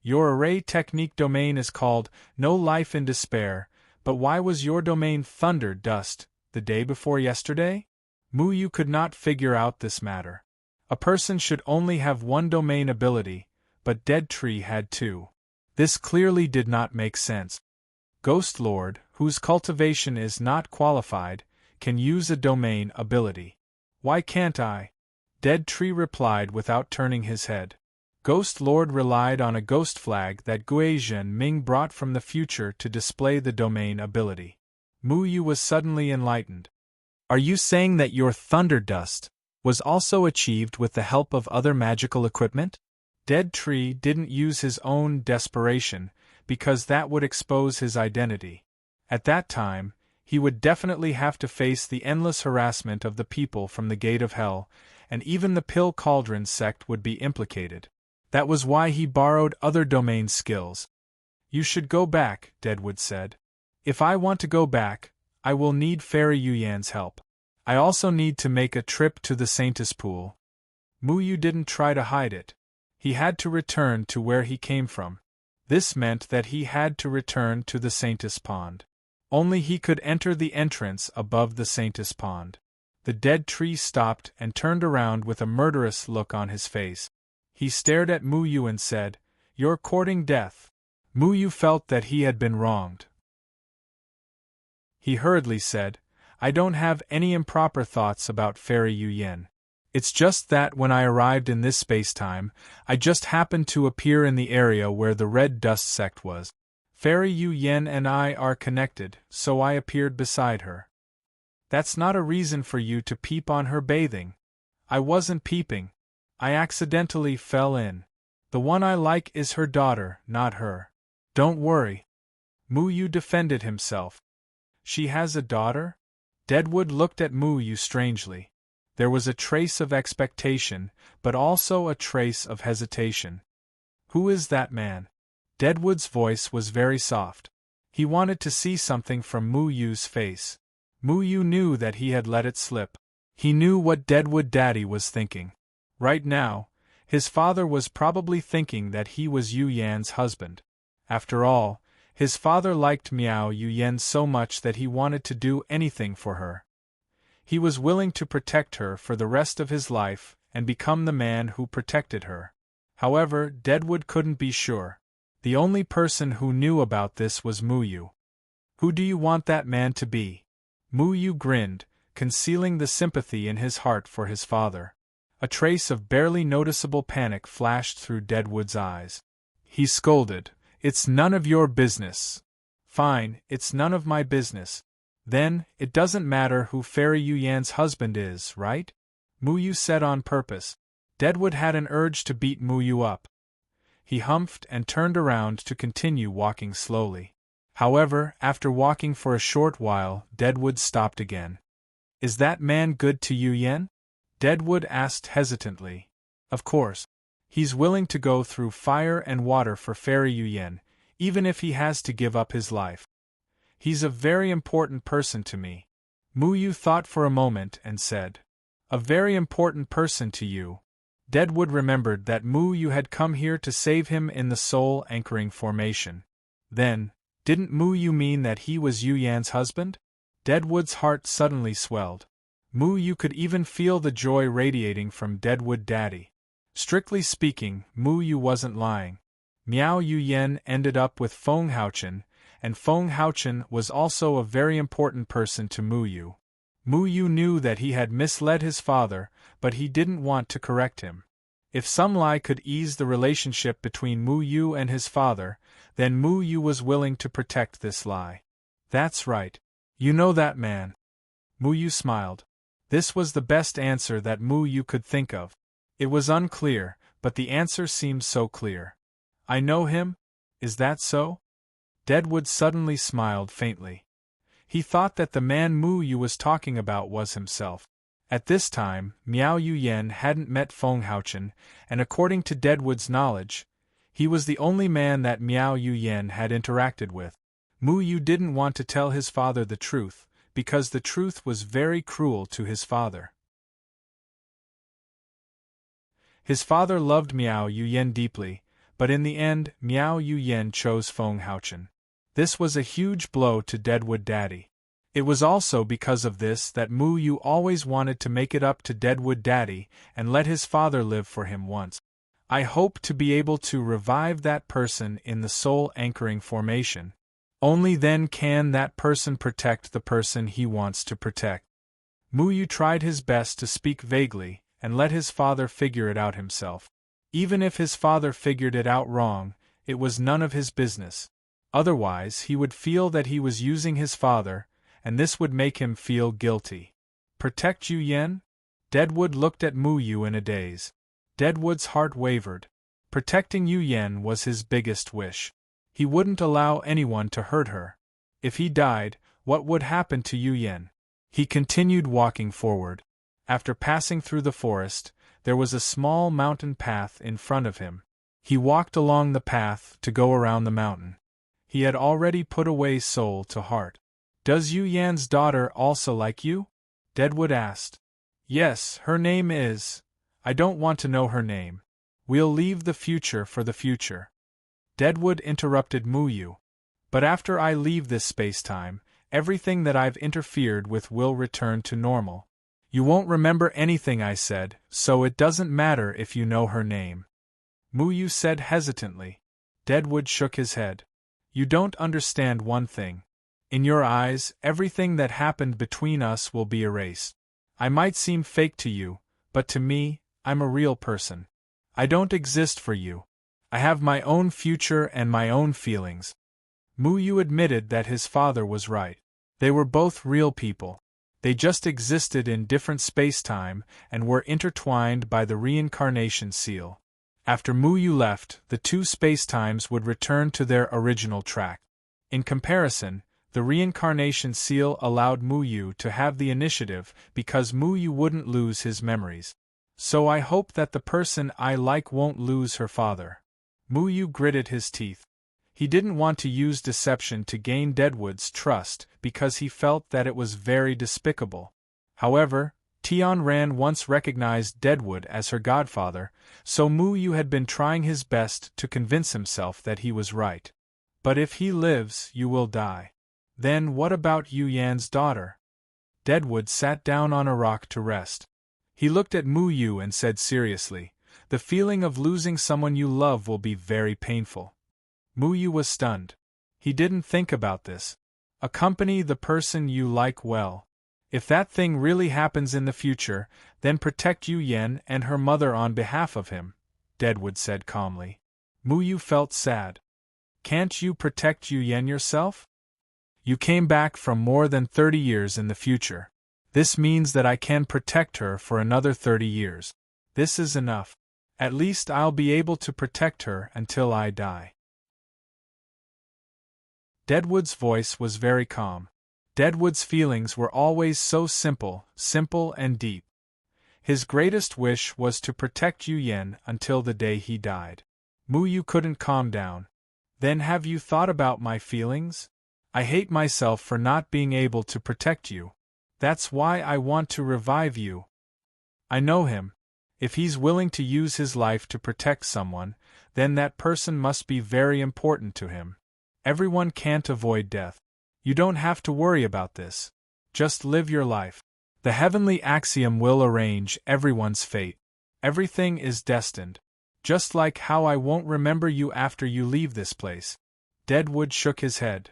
Your array technique domain is called No Life in Despair, but why was your domain Thunder Dust the day before yesterday? Muyu could not figure out this matter. A person should only have one domain ability, but Dead Tree had two. This clearly did not make sense. Ghost Lord, whose cultivation is not qualified, can use a domain ability. Why can't I? Dead Tree replied without turning his head. Ghost Lord relied on a ghost flag that Gui Zhenming brought from the future to display the domain ability. Muyu was suddenly enlightened. Are you saying that your Thunder Dust was also achieved with the help of other magical equipment? Dead Tree didn't use his own desperation, because that would expose his identity. At that time, he would definitely have to face the endless harassment of the people from the Gate of Hell, and even the Pill Cauldron sect would be implicated. That was why he borrowed other domain skills. You should go back, Deadwood said. If I want to go back, I will need Fairy Yuyan's help. I also need to make a trip to the Saintess Pool. Muyu didn't try to hide it. He had to return to where he came from. This meant that he had to return to the Saintess Pond. Only he could enter the entrance above the Saintess Pond. The Dead Tree stopped and turned around with a murderous look on his face. He stared at Muyu and said, You're courting death. Muyu felt that he had been wronged. He hurriedly said, I don't have any improper thoughts about Fairy Yuyan. It's just that when I arrived in this spacetime, I just happened to appear in the area where the Red Dust sect was. Fairy Yuyan and I are connected, so I appeared beside her. That's not a reason for you to peep on her bathing. I wasn't peeping. I accidentally fell in. The one I like is her daughter, not her. Don't worry. Muyu defended himself. She has a daughter? Deadwood looked at Muyu strangely. There was a trace of expectation, but also a trace of hesitation. Who is that man? Deadwood's voice was very soft. He wanted to see something from Moo Yu's face. Moo Yu knew that he had let it slip. He knew what Deadwood Daddy was thinking. Right now, his father was probably thinking that he was Yu Yan's husband. After all, his father liked Miao Yu Yan so much that he wanted to do anything for her. He was willing to protect her for the rest of his life and become the man who protected her. However, Deadwood couldn't be sure. The only person who knew about this was Moo Yu. Who do you want that man to be? Moo Yu grinned, concealing the sympathy in his heart for his father. A trace of barely noticeable panic flashed through Deadwood's eyes. He scolded, "It's none of your business." "Fine, it's none of my business. Then, it doesn't matter who Fairy Yu Yan's husband is, right?" Moo Yu said on purpose. Deadwood had an urge to beat Moo Yu up. He humphed and turned around to continue walking slowly. However, after walking for a short while, Deadwood stopped again. "Is that man good to Yu Yan?" Deadwood asked hesitantly. "Of course. He's willing to go through fire and water for Fairy Yu Yan, even if he has to give up his life. He's a very important person to me." Moo Yu thought for a moment and said, "A very important person to you." Deadwood remembered that Moo Yu had come here to save him in the soul anchoring formation. Then, didn't Moo Yu mean that he was Yu Yan's husband? Deadwood's heart suddenly swelled. Moo Yu could even feel the joy radiating from Deadwood Daddy. Strictly speaking, Moo Yu wasn't lying. Miao Yu Yan ended up with Feng Haochen, and Feng Haochen was also a very important person to Moo Yu. Moo Yu knew that he had misled his father, but he didn't want to correct him. If some lie could ease the relationship between Moo Yu and his father, then Moo Yu was willing to protect this lie. "That's right. You know that man." Moo Yu smiled. This was the best answer that Moo Yu could think of. It was unclear, but the answer seemed so clear. "I know him? Is that so?" Deadwood suddenly smiled faintly. He thought that the man Moo Yu was talking about was himself. At this time, Miao Yu Yan hadn't met Feng Haochen, and according to Deadwood's knowledge, he was the only man that Miao Yu Yan had interacted with. Moo Yu didn't want to tell his father the truth, because the truth was very cruel to his father. His father loved Miao Yu Yan deeply, but in the end, Miao Yu Yan chose Feng Haochen. This was a huge blow to Deadwood Daddy. It was also because of this that Moo Yu always wanted to make it up to Deadwood Daddy and let his father live for him once. "I hope to be able to revive that person in the soul anchoring formation. Only then can that person protect the person he wants to protect." Moo Yu tried his best to speak vaguely and let his father figure it out himself. Even if his father figured it out wrong, it was none of his business. Otherwise, he would feel that he was using his father, and this would make him feel guilty. "Protect Yu Yan?" Deadwood looked at Moo Yu in a daze. Deadwood's heart wavered. Protecting Yu Yan was his biggest wish. He wouldn't allow anyone to hurt her. If he died, what would happen to Yu Yan? He continued walking forward. After passing through the forest, there was a small mountain path in front of him. He walked along the path to go around the mountain. He had already put away soul to heart. "Does Yu Yan's daughter also like you?" Deadwood asked. "Yes, her name is... I don't want to know her name. We'll leave the future for the future." Deadwood interrupted Moo Yu. "But after I leave this space-time, everything that I've interfered with will return to normal. You won't remember anything I said, so it doesn't matter if you know her name." Moo Yu said hesitantly. Deadwood shook his head. "You don't understand one thing. In your eyes, everything that happened between us will be erased. I might seem fake to you, but to me, I'm a real person. I don't exist for you. I have my own future and my own feelings." Moo Yu admitted that his father was right. They were both real people. They just existed in different space-time and were intertwined by the reincarnation seal. After Moo Yu left, the two space-times would return to their original track. In comparison, the reincarnation seal allowed Moo Yu to have the initiative because Moo Yu wouldn't lose his memories. "So I hope that the person I like won't lose her father." Moo Yu gritted his teeth. He didn't want to use deception to gain Deadwood's trust because he felt that it was very despicable. However, Tian Ran once recognized Deadwood as her godfather, so Mu Yu had been trying his best to convince himself that he was right. But if he lives, you will die. Then what about Yu Yan's daughter? Deadwood sat down on a rock to rest. He looked at Mu Yu and said seriously, "The feeling of losing someone you love will be very painful." Mu Yu was stunned. He didn't think about this. Accompany the person you like well. If that thing really happens in the future, then protect Yu Yan and her mother on behalf of him, Deadwood said calmly. Mu Yu felt sad. Can't you protect Yu Yan yourself? You came back from more than 30 years in the future. This means that I can protect her for another 30 years. This is enough. At least I'll be able to protect her until I die. Deadwood's voice was very calm. Deadwood's feelings were always so simple and deep. His greatest wish was to protect Yu Yan until the day he died. Mu Yu couldn't calm down. Then have you thought about my feelings? I hate myself for not being able to protect you. That's why I want to revive you. I know him. If he's willing to use his life to protect someone, then that person must be very important to him. Everyone can't avoid death. You don't have to worry about this. Just live your life. The heavenly axiom will arrange everyone's fate. Everything is destined. Just like how I won't remember you after you leave this place. Deadwood shook his head.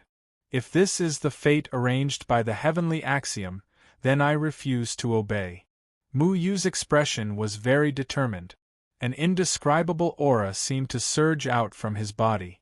If this is the fate arranged by the heavenly axiom, then I refuse to obey. Mu Yu's expression was very determined. An indescribable aura seemed to surge out from his body.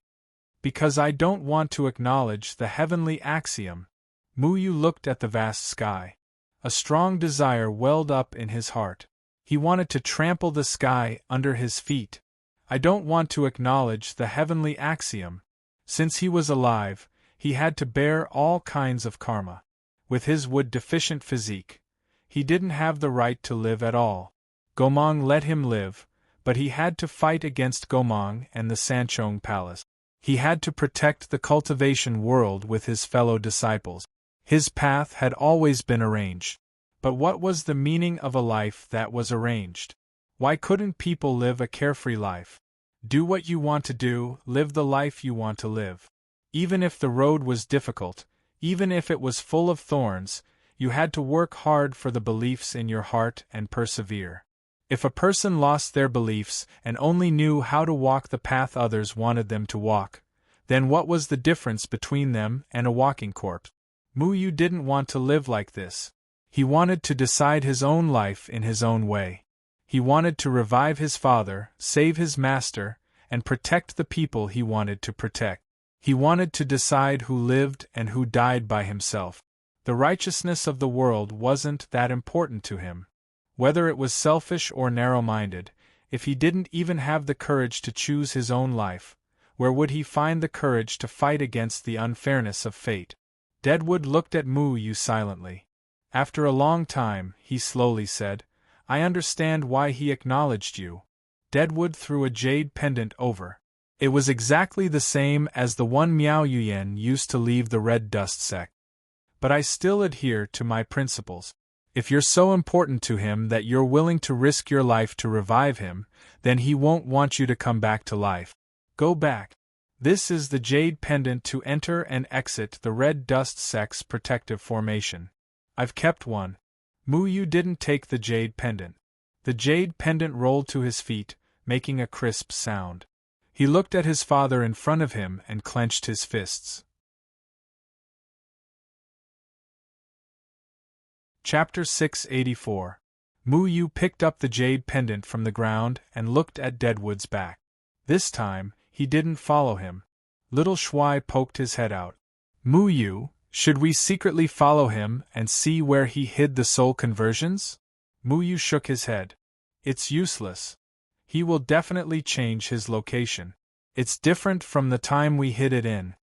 Because I don't want to acknowledge the heavenly axiom. Mu Yu looked at the vast sky. A strong desire welled up in his heart. He wanted to trample the sky under his feet. I don't want to acknowledge the heavenly axiom. Since he was alive, he had to bear all kinds of karma. With his wood-deficient physique, he didn't have the right to live at all. Gomang let him live, but he had to fight against Gomang and the Sanchong Palace. He had to protect the cultivation world with his fellow disciples. His path had always been arranged. But what was the meaning of a life that was arranged? Why couldn't people live a carefree life? Do what you want to do, live the life you want to live. Even if the road was difficult, even if it was full of thorns, you had to work hard for the beliefs in your heart and persevere. If a person lost their beliefs and only knew how to walk the path others wanted them to walk, then what was the difference between them and a walking corpse? Mu Yu didn't want to live like this. He wanted to decide his own life in his own way. He wanted to revive his father, save his master, and protect the people he wanted to protect. He wanted to decide who lived and who died by himself. The righteousness of the world wasn't that important to him. Whether it was selfish or narrow-minded, if he didn't even have the courage to choose his own life, where would he find the courage to fight against the unfairness of fate? Deadwood looked at Mu Yu silently. After a long time, he slowly said, "I understand why he acknowledged you." Deadwood threw a jade pendant over. It was exactly the same as the one Miao Yuyan used to leave the Red Dust sect. But I still adhere to my principles. If you're so important to him that you're willing to risk your life to revive him, then he won't want you to come back to life. Go back. This is the jade pendant to enter and exit the Red Dust sect's protective formation. I've kept one. Mu Yu didn't take the jade pendant. The jade pendant rolled to his feet, making a crisp sound. He looked at his father in front of him and clenched his fists. Chapter 684. Mu Yu picked up the jade pendant from the ground and looked at Deadwood's back. This time, he didn't follow him. Little Shuai poked his head out. Mu Yu, should we secretly follow him and see where he hid the soul conversions? Mu Yu shook his head. It's useless. He will definitely change his location. It's different from the time we hid it in.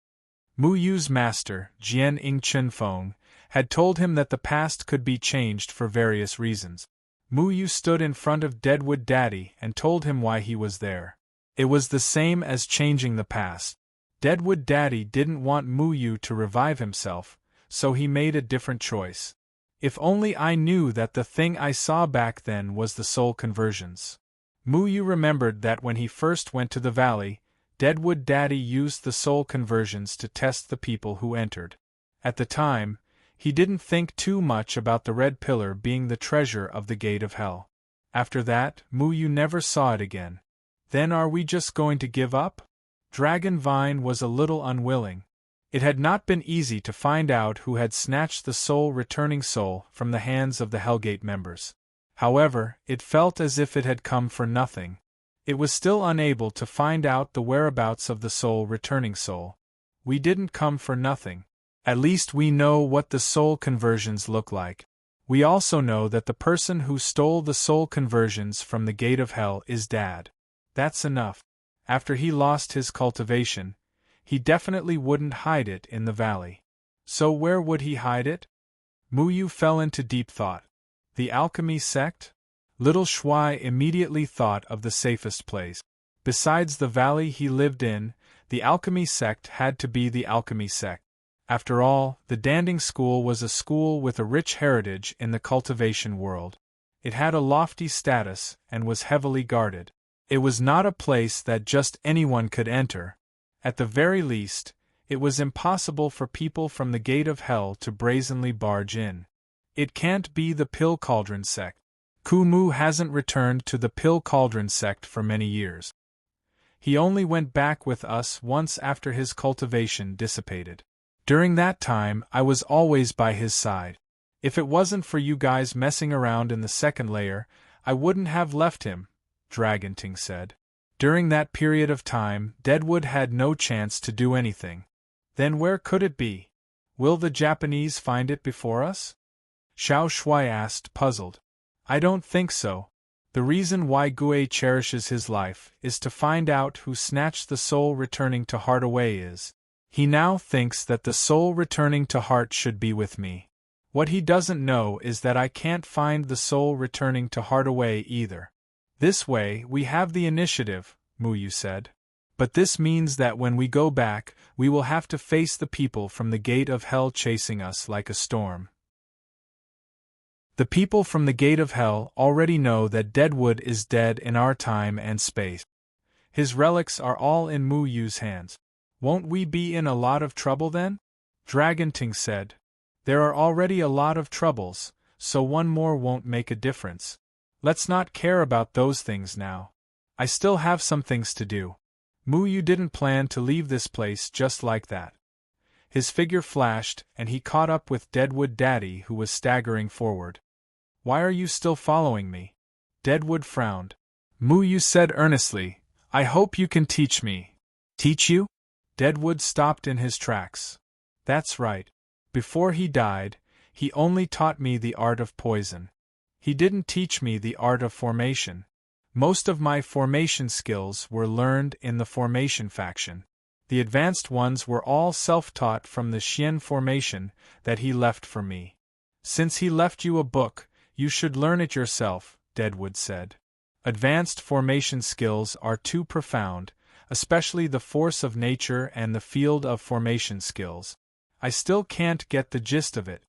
Mu Yu's master, Jian Ing Feng, had told him that the past could be changed for various reasons. Mu Yu stood in front of Deadwood Daddy and told him why he was there. It was the same as changing the past. Deadwood Daddy didn't want Muyu to revive himself, so he made a different choice. If only I knew that the thing I saw back then was the soul conversions. Muyu remembered that when he first went to the valley, Deadwood Daddy used the soul conversions to test the people who entered. At the time, he didn't think too much about the red pillar being the treasure of the gate of hell. After that, Muyu never saw it again. Then are we just going to give up? Dragon Vine was a little unwilling. It had not been easy to find out who had snatched the soul-returning soul from the hands of the Hellgate members. However, it felt as if it had come for nothing. It was still unable to find out the whereabouts of the soul-returning soul. We didn't come for nothing. At least we know what the soul conversions look like. We also know that the person who stole the soul conversions from the gate of hell is Dad. That's enough. After he lost his cultivation, he definitely wouldn't hide it in the valley. So where would he hide it? Muyu fell into deep thought. The alchemy sect? Little Shuai immediately thought of the safest place. Besides the valley he lived in, the alchemy sect had to be the alchemy sect. After all, the Danding School was a school with a rich heritage in the cultivation world. It had a lofty status and was heavily guarded. It was not a place that just anyone could enter. At the very least, it was impossible for people from the gate of hell to brazenly barge in. It can't be the Pill Cauldron sect. Kumu hasn't returned to the Pill Cauldron sect for many years. He only went back with us once after his cultivation dissipated. During that time, I was always by his side. If it wasn't for you guys messing around in the second layer, I wouldn't have left him, Dragonting said. During that period of time, Deadwood had no chance to do anything. Then where could it be? Will the Japanese find it before us? Xiao Shui asked, puzzled. I don't think so. The reason why Gue cherishes his life is to find out who snatched the soul returning to heart away is. He now thinks that the soul returning to heart should be with me. What he doesn't know is that I can't find the soul returning to heart away either. This way, we have the initiative, Muyu said. But this means that when we go back, we will have to face the people from the gate of hell chasing us like a storm. The people from the gate of hell already know that Deadwood is dead in our time and space. His relics are all in Muyu's hands. Won't we be in a lot of trouble then? Dragonting said. There are already a lot of troubles, so one more won't make a difference. Let's not care about those things now. I still have some things to do. Muyu didn't plan to leave this place just like that. His figure flashed, and he caught up with Deadwood Daddy, who was staggering forward. Why are you still following me? Deadwood frowned. Muyu said earnestly, I hope you can teach me. Teach you? Deadwood stopped in his tracks. That's right. Before he died, he only taught me the art of poison. He didn't teach me the art of formation. Most of my formation skills were learned in the formation faction. The advanced ones were all self-taught from the Xian formation that he left for me. Since he left you a book, you should learn it yourself, Deadwood said. Advanced formation skills are too profound, especially the force of nature and the field of formation skills. I still can't get the gist of it.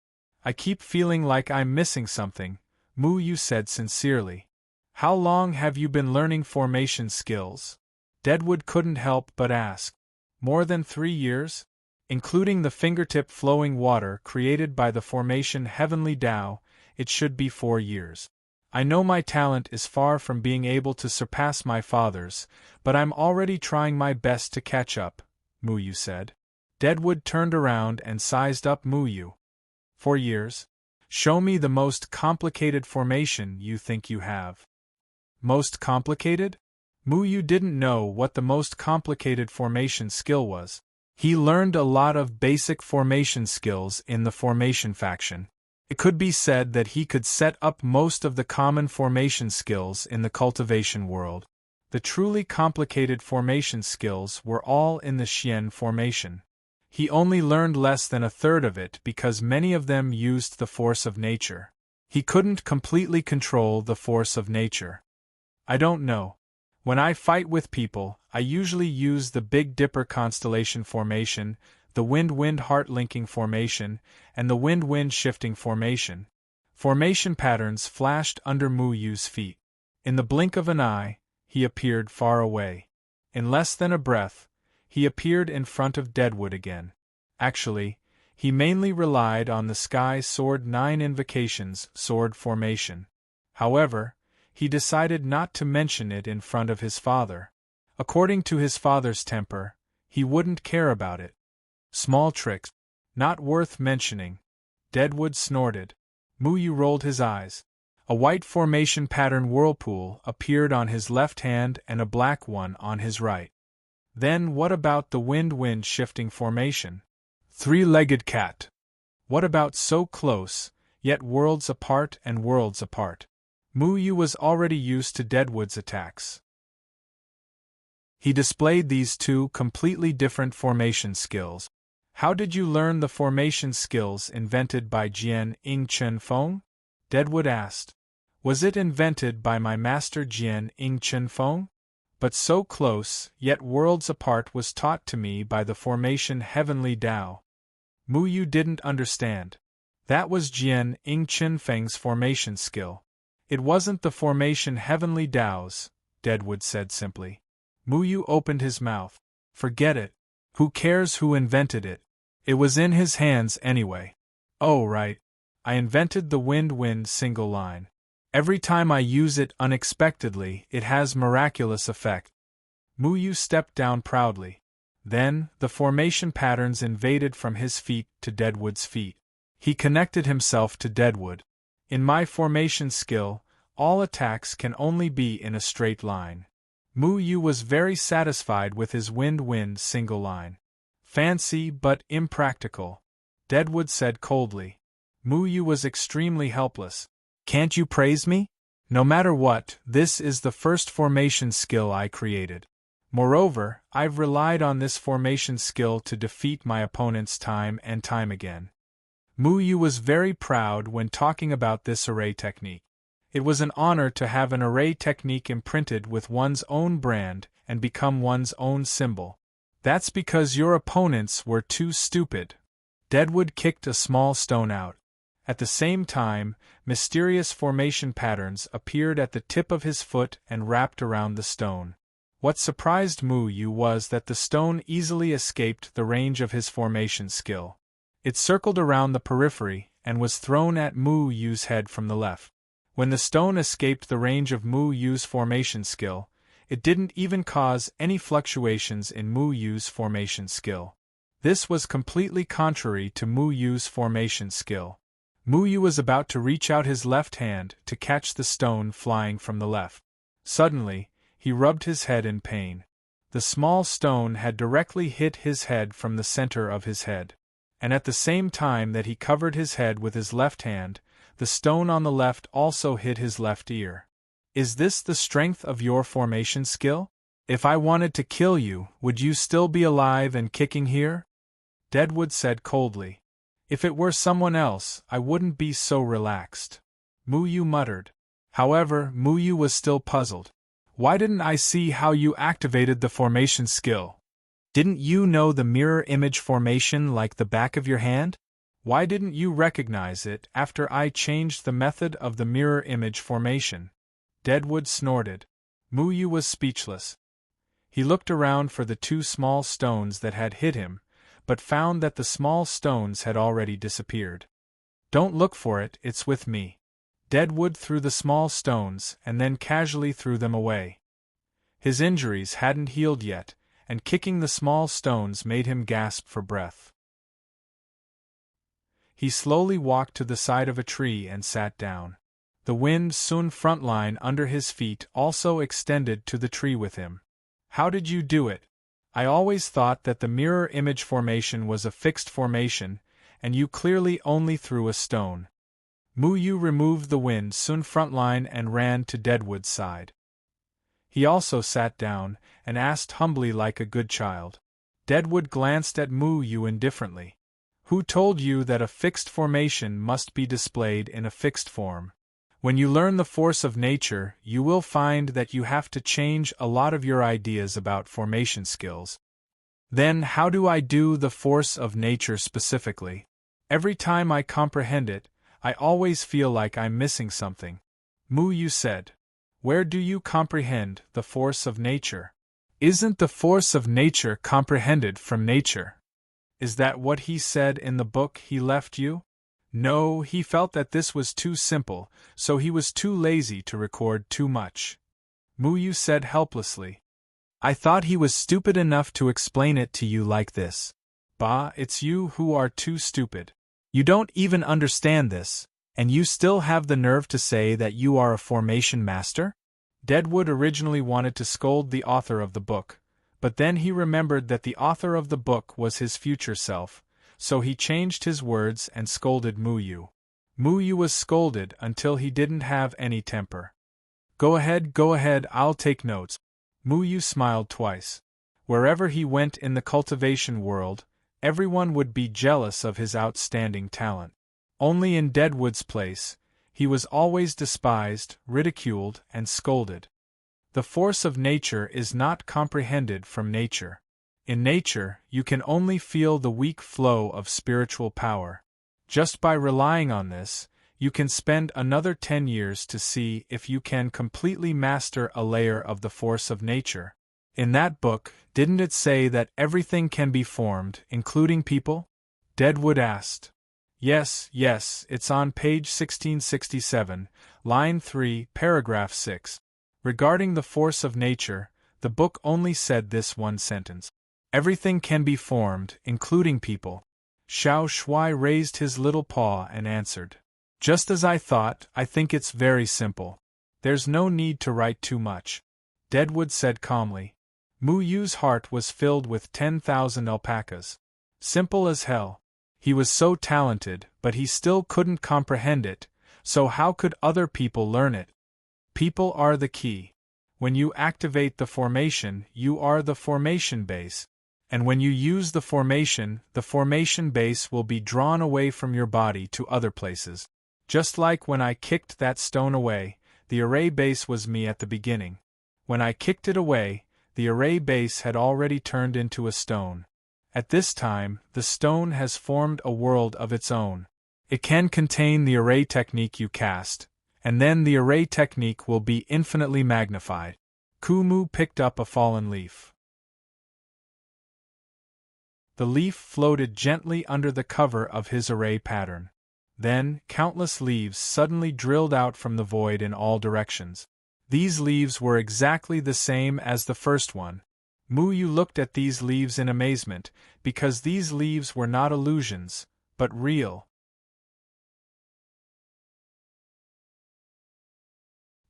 I keep feeling like I'm missing something, Muyu said sincerely. How long have you been learning formation skills? Deadwood couldn't help but ask. More than 3 years? Including the fingertip flowing water created by the formation Heavenly Tao, it should be 4 years. I know my talent is far from being able to surpass my father's, but I'm already trying my best to catch up, Muyu said. Deadwood turned around and sized up Muyu. 4 years? Show me the most complicated formation you think you have. Most complicated? Muyu didn't know what the most complicated formation skill was. He learned a lot of basic formation skills in the formation faction. It could be said that he could set up most of the common formation skills in the cultivation world. The truly complicated formation skills were all in the Xian formation. He only learned less than a third of it because many of them used the force of nature. He couldn't completely control the force of nature. I don't know. When I fight with people, I usually use the Big Dipper constellation formation, the wind-wind heart-linking formation, and the wind-wind shifting formation. Formation patterns flashed under Mu Yu's feet. In the blink of an eye, he appeared far away. In less than a breath, he appeared in front of Deadwood again. Actually, he mainly relied on the Sky Sword 9 Invocations sword formation. However, he decided not to mention it in front of his father. According to his father's temper, he wouldn't care about it. Small tricks. Not worth mentioning. Deadwood snorted. Mu Yu rolled his eyes. A white formation pattern whirlpool appeared on his left hand and a black one on his right. Then what about the wind-wind shifting formation? Three-legged cat. What about so close, yet worlds apart and worlds apart? Mu Yu was already used to Deadwood's attacks. He displayed these two completely different formation skills. How did you learn the formation skills invented by Jian Ing Chen Feng? Deadwood asked. Was it invented by my master Jian Ing Chen Feng? But so close, yet worlds apart was taught to me by the formation Heavenly Tao. Mu Yu didn't understand. That was Jian Ing Chen Feng's formation skill. It wasn't the formation Heavenly Tao's, Deadwood said simply. Mu Yu opened his mouth. Forget it. Who cares who invented it? It was in his hands anyway. Oh right. I invented the wind-wind single line. Every time I use it unexpectedly, it has miraculous effect. Mu Yu stepped down proudly. Then, the formation patterns invaded from his feet to Deadwood's feet. He connected himself to Deadwood. In my formation skill, all attacks can only be in a straight line. Mu Yu was very satisfied with his wind-wind single line. Fancy but impractical, Deadwood said coldly. Mu Yu was extremely helpless. Can't you praise me? No matter what, this is the first formation skill I created. Moreover, I've relied on this formation skill to defeat my opponents time and time again. Mu Yu was very proud when talking about this array technique. It was an honor to have an array technique imprinted with one's own brand and become one's own symbol. That's because your opponents were too stupid. Deadwood kicked a small stone out. At the same time, mysterious formation patterns appeared at the tip of his foot and wrapped around the stone. What surprised Mu Yu was that the stone easily escaped the range of his formation skill. It circled around the periphery and was thrown at Mu Yu's head from the left. When the stone escaped the range of Mu Yu's formation skill, it didn't even cause any fluctuations in Mu Yu's formation skill. This was completely contrary to Mu Yu's formation skill. Mu Yu was about to reach out his left hand to catch the stone flying from the left. Suddenly, he rubbed his head in pain. The small stone had directly hit his head from the center of his head. And at the same time that he covered his head with his left hand, the stone on the left also hit his left ear. Is this the strength of your formation skill? If I wanted to kill you, would you still be alive and kicking here? Deadwood said coldly. If it were someone else, I wouldn't be so relaxed. Mu Yu muttered. However, Mu Yu was still puzzled. Why didn't I see how you activated the formation skill? Didn't you know the mirror image formation like the back of your hand? Why didn't you recognize it after I changed the method of the mirror image formation? Deadwood snorted. Mu Yu was speechless. He looked around for the two small stones that had hit him, but found that the small stones had already disappeared. Don't look for it, it's with me. Deadwood threw the small stones and then casually threw them away. His injuries hadn't healed yet, and kicking the small stones made him gasp for breath. He slowly walked to the side of a tree and sat down. The wind Sun front line under his feet also extended to the tree with him. How did you do it? I always thought that the mirror image formation was a fixed formation, and you clearly only threw a stone. Mu Yu removed the wind Sun front line and ran to Deadwood's side. He also sat down and asked humbly like a good child. Deadwood glanced at Mu Yu indifferently. Who told you that a fixed formation must be displayed in a fixed form? When you learn the force of nature, you will find that you have to change a lot of your ideas about formation skills. Then, how do I do the force of nature specifically? Every time I comprehend it, I always feel like I'm missing something. Mu Yu said. Where do you comprehend the force of nature? Isn't the force of nature comprehended from nature? Is that what he said in the book he left you? No, he felt that this was too simple, so he was too lazy to record too much. Mu Yu said helplessly. I thought he was stupid enough to explain it to you like this. Bah, it's you who are too stupid. You don't even understand this, and you still have the nerve to say that you are a formation master? Deadwood originally wanted to scold the author of the book, but then he remembered that the author of the book was his future self, so he changed his words and scolded Mu Yu. Mu Yu was scolded until he didn't have any temper. Go ahead, I'll take notes. Mu Yu smiled twice. Wherever he went in the cultivation world, everyone would be jealous of his outstanding talent. Only in Deadwood's place, he was always despised, ridiculed, and scolded. The force of nature is not comprehended from nature. In nature, you can only feel the weak flow of spiritual power. Just by relying on this, you can spend another 10 years to see if you can completely master a layer of the force of nature. In that book, didn't it say that everything can be formed, including people? Deadwood asked. Yes, it's on page 1667, line 3, paragraph 6. Regarding the force of nature, the book only said this one sentence. Everything can be formed, including people. Xiao Shui raised his little paw and answered. Just as I thought, I think it's very simple. There's no need to write too much. Deadwood said calmly. Mu Yu's heart was filled with 10,000 alpacas. Simple as hell. He was so talented, but he still couldn't comprehend it, so how could other people learn it? People are the key. When you activate the formation, you are the formation base. And when you use the formation base will be drawn away from your body to other places. Just like when I kicked that stone away, the array base was me at the beginning. When I kicked it away, the array base had already turned into a stone. At this time, the stone has formed a world of its own. It can contain the array technique you cast, and then the array technique will be infinitely magnified. Kumu picked up a fallen leaf. The leaf floated gently under the cover of his array pattern. Then, countless leaves suddenly drilled out from the void in all directions. These leaves were exactly the same as the first one. Mu Yu looked at these leaves in amazement, because these leaves were not illusions, but real.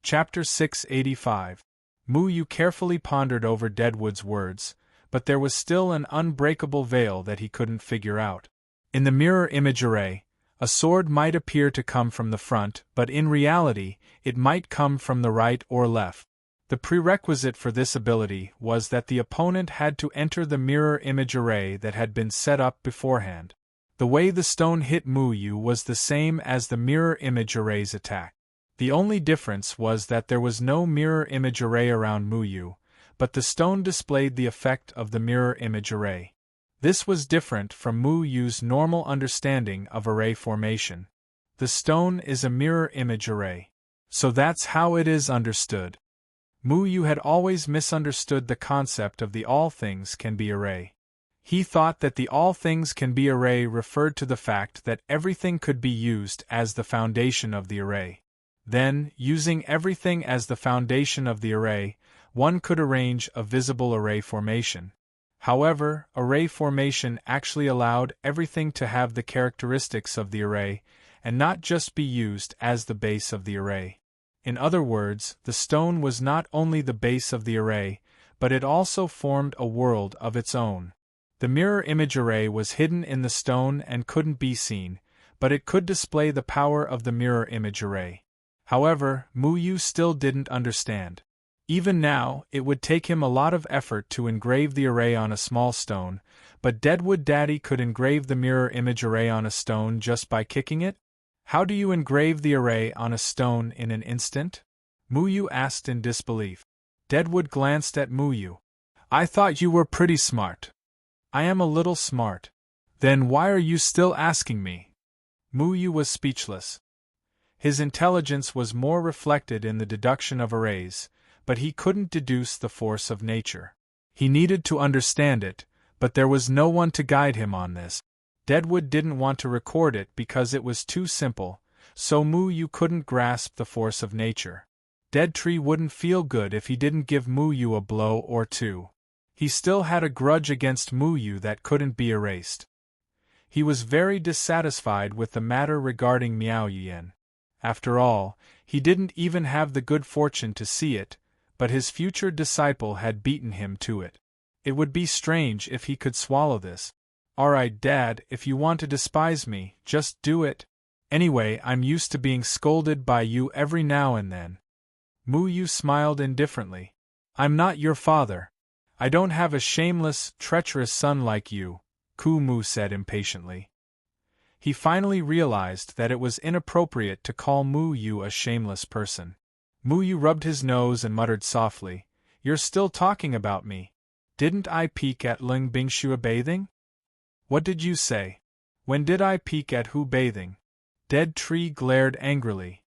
Chapter 685. Mu Yu carefully pondered over Deadwood's words, but there was still an unbreakable veil that he couldn't figure out. In the mirror image array, a sword might appear to come from the front, but in reality, it might come from the right or left. The prerequisite for this ability was that the opponent had to enter the mirror image array that had been set up beforehand. The way the stone hit Mu Yu was the same as the mirror image array's attack. The only difference was that there was no mirror image array around Mu Yu, but the stone displayed the effect of the mirror image array. This was different from Mu Yu's normal understanding of array formation. The stone is a mirror image array. So that's how it is understood. Mu Yu had always misunderstood the concept of the all things can be array. He thought that the all things can be array referred to the fact that everything could be used as the foundation of the array. Then, using everything as the foundation of the array, one could arrange a visible array formation. However, array formation actually allowed everything to have the characteristics of the array, and not just be used as the base of the array. In other words, the stone was not only the base of the array, but it also formed a world of its own. The mirror image array was hidden in the stone and couldn't be seen, but it could display the power of the mirror image array. However, Mu Yu still didn't understand. Even now, it would take him a lot of effort to engrave the array on a small stone, but Deadwood Daddy could engrave the mirror image array on a stone just by kicking it? How do you engrave the array on a stone in an instant? Muyu asked in disbelief. Deadwood glanced at Muyu. I thought you were pretty smart. I am a little smart. Then why are you still asking me? Muyu was speechless. His intelligence was more reflected in the deduction of arrays, but he couldn't deduce the force of nature. He needed to understand it, but there was no one to guide him on this. Deadwood didn't want to record it because it was too simple, so Muyu couldn't grasp the force of nature. Deadtree wouldn't feel good if he didn't give Muyu a blow or two. He still had a grudge against Muyu that couldn't be erased. He was very dissatisfied with the matter regarding Miao Yin. After all, he didn't even have the good fortune to see it, but his future disciple had beaten him to it. It would be strange if he could swallow this. Alright, Dad, if you want to despise me, just do it. Anyway, I'm used to being scolded by you every now and then. Muyu smiled indifferently. I'm not your father. I don't have a shameless, treacherous son like you, Ku-mu said impatiently. He finally realized that it was inappropriate to call Muyu a shameless person. Muyu rubbed his nose and muttered softly, You're still talking about me. Didn't I peek at Ling Bingxue bathing? What did you say? When did I peek at who bathing? Deadtree glared angrily.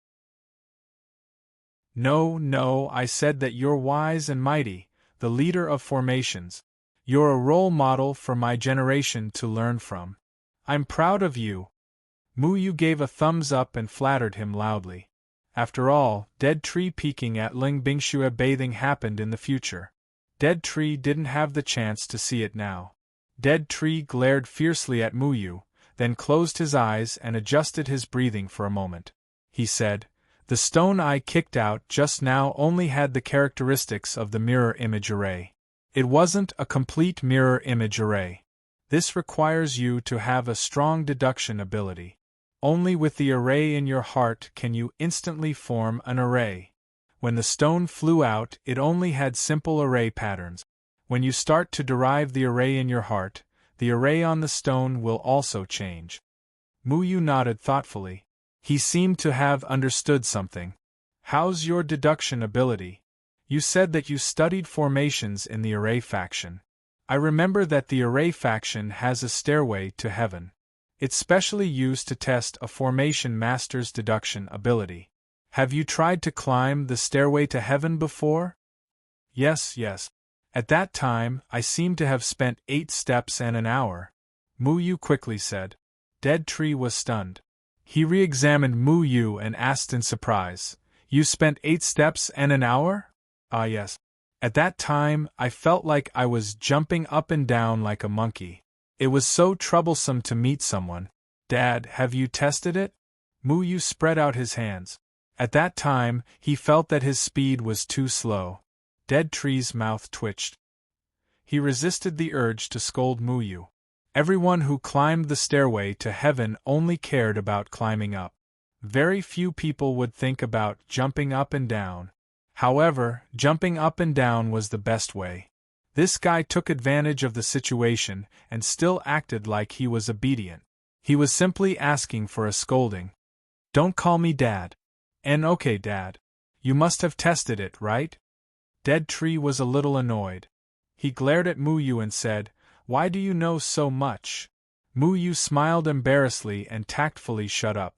No, I said that you're wise and mighty, the leader of formations. You're a role model for my generation to learn from. I'm proud of you. Muyu gave a thumbs up and flattered him loudly. After all, Deadtree peeking at Ling Bingxue bathing happened in the future. Deadtree didn't have the chance to see it now. Deadtree glared fiercely at Muyu, then closed his eyes and adjusted his breathing for a moment. He said, The stone I kicked out just now only had the characteristics of the mirror image array. It wasn't a complete mirror image array. This requires you to have a strong deduction ability. Only with the array in your heart can you instantly form an array. When the stone flew out, it only had simple array patterns. When you start to derive the array in your heart, the array on the stone will also change. Muyu nodded thoughtfully. He seemed to have understood something. How's your deduction ability? You said that you studied formations in the array faction. I remember that the array faction has a stairway to heaven. It's specially used to test a formation master's deduction ability. Have you tried to climb the stairway to heaven before? Yes. At that time, I seem to have spent 8 steps and an hour. Muyu quickly said. Deadtree was stunned. He re-examined Muyu and asked in surprise, You spent 8 steps and an hour? Ah yes. At that time, I felt like I was jumping up and down like a monkey. It was so troublesome to meet someone. Dad, have you tested it? Muyu spread out his hands. At that time, he felt that his speed was too slow. Deadtree's mouth twitched. He resisted the urge to scold Muyu. Everyone who climbed the stairway to heaven only cared about climbing up. Very few people would think about jumping up and down. However, jumping up and down was the best way. This guy took advantage of the situation and still acted like he was obedient. He was simply asking for a scolding. Don't call me Dad. And okay, Dad. You must have tested it, right? Deadtree was a little annoyed. He glared at Muyu and said, Why do you know so much? Muyu smiled embarrassedly and tactfully shut up.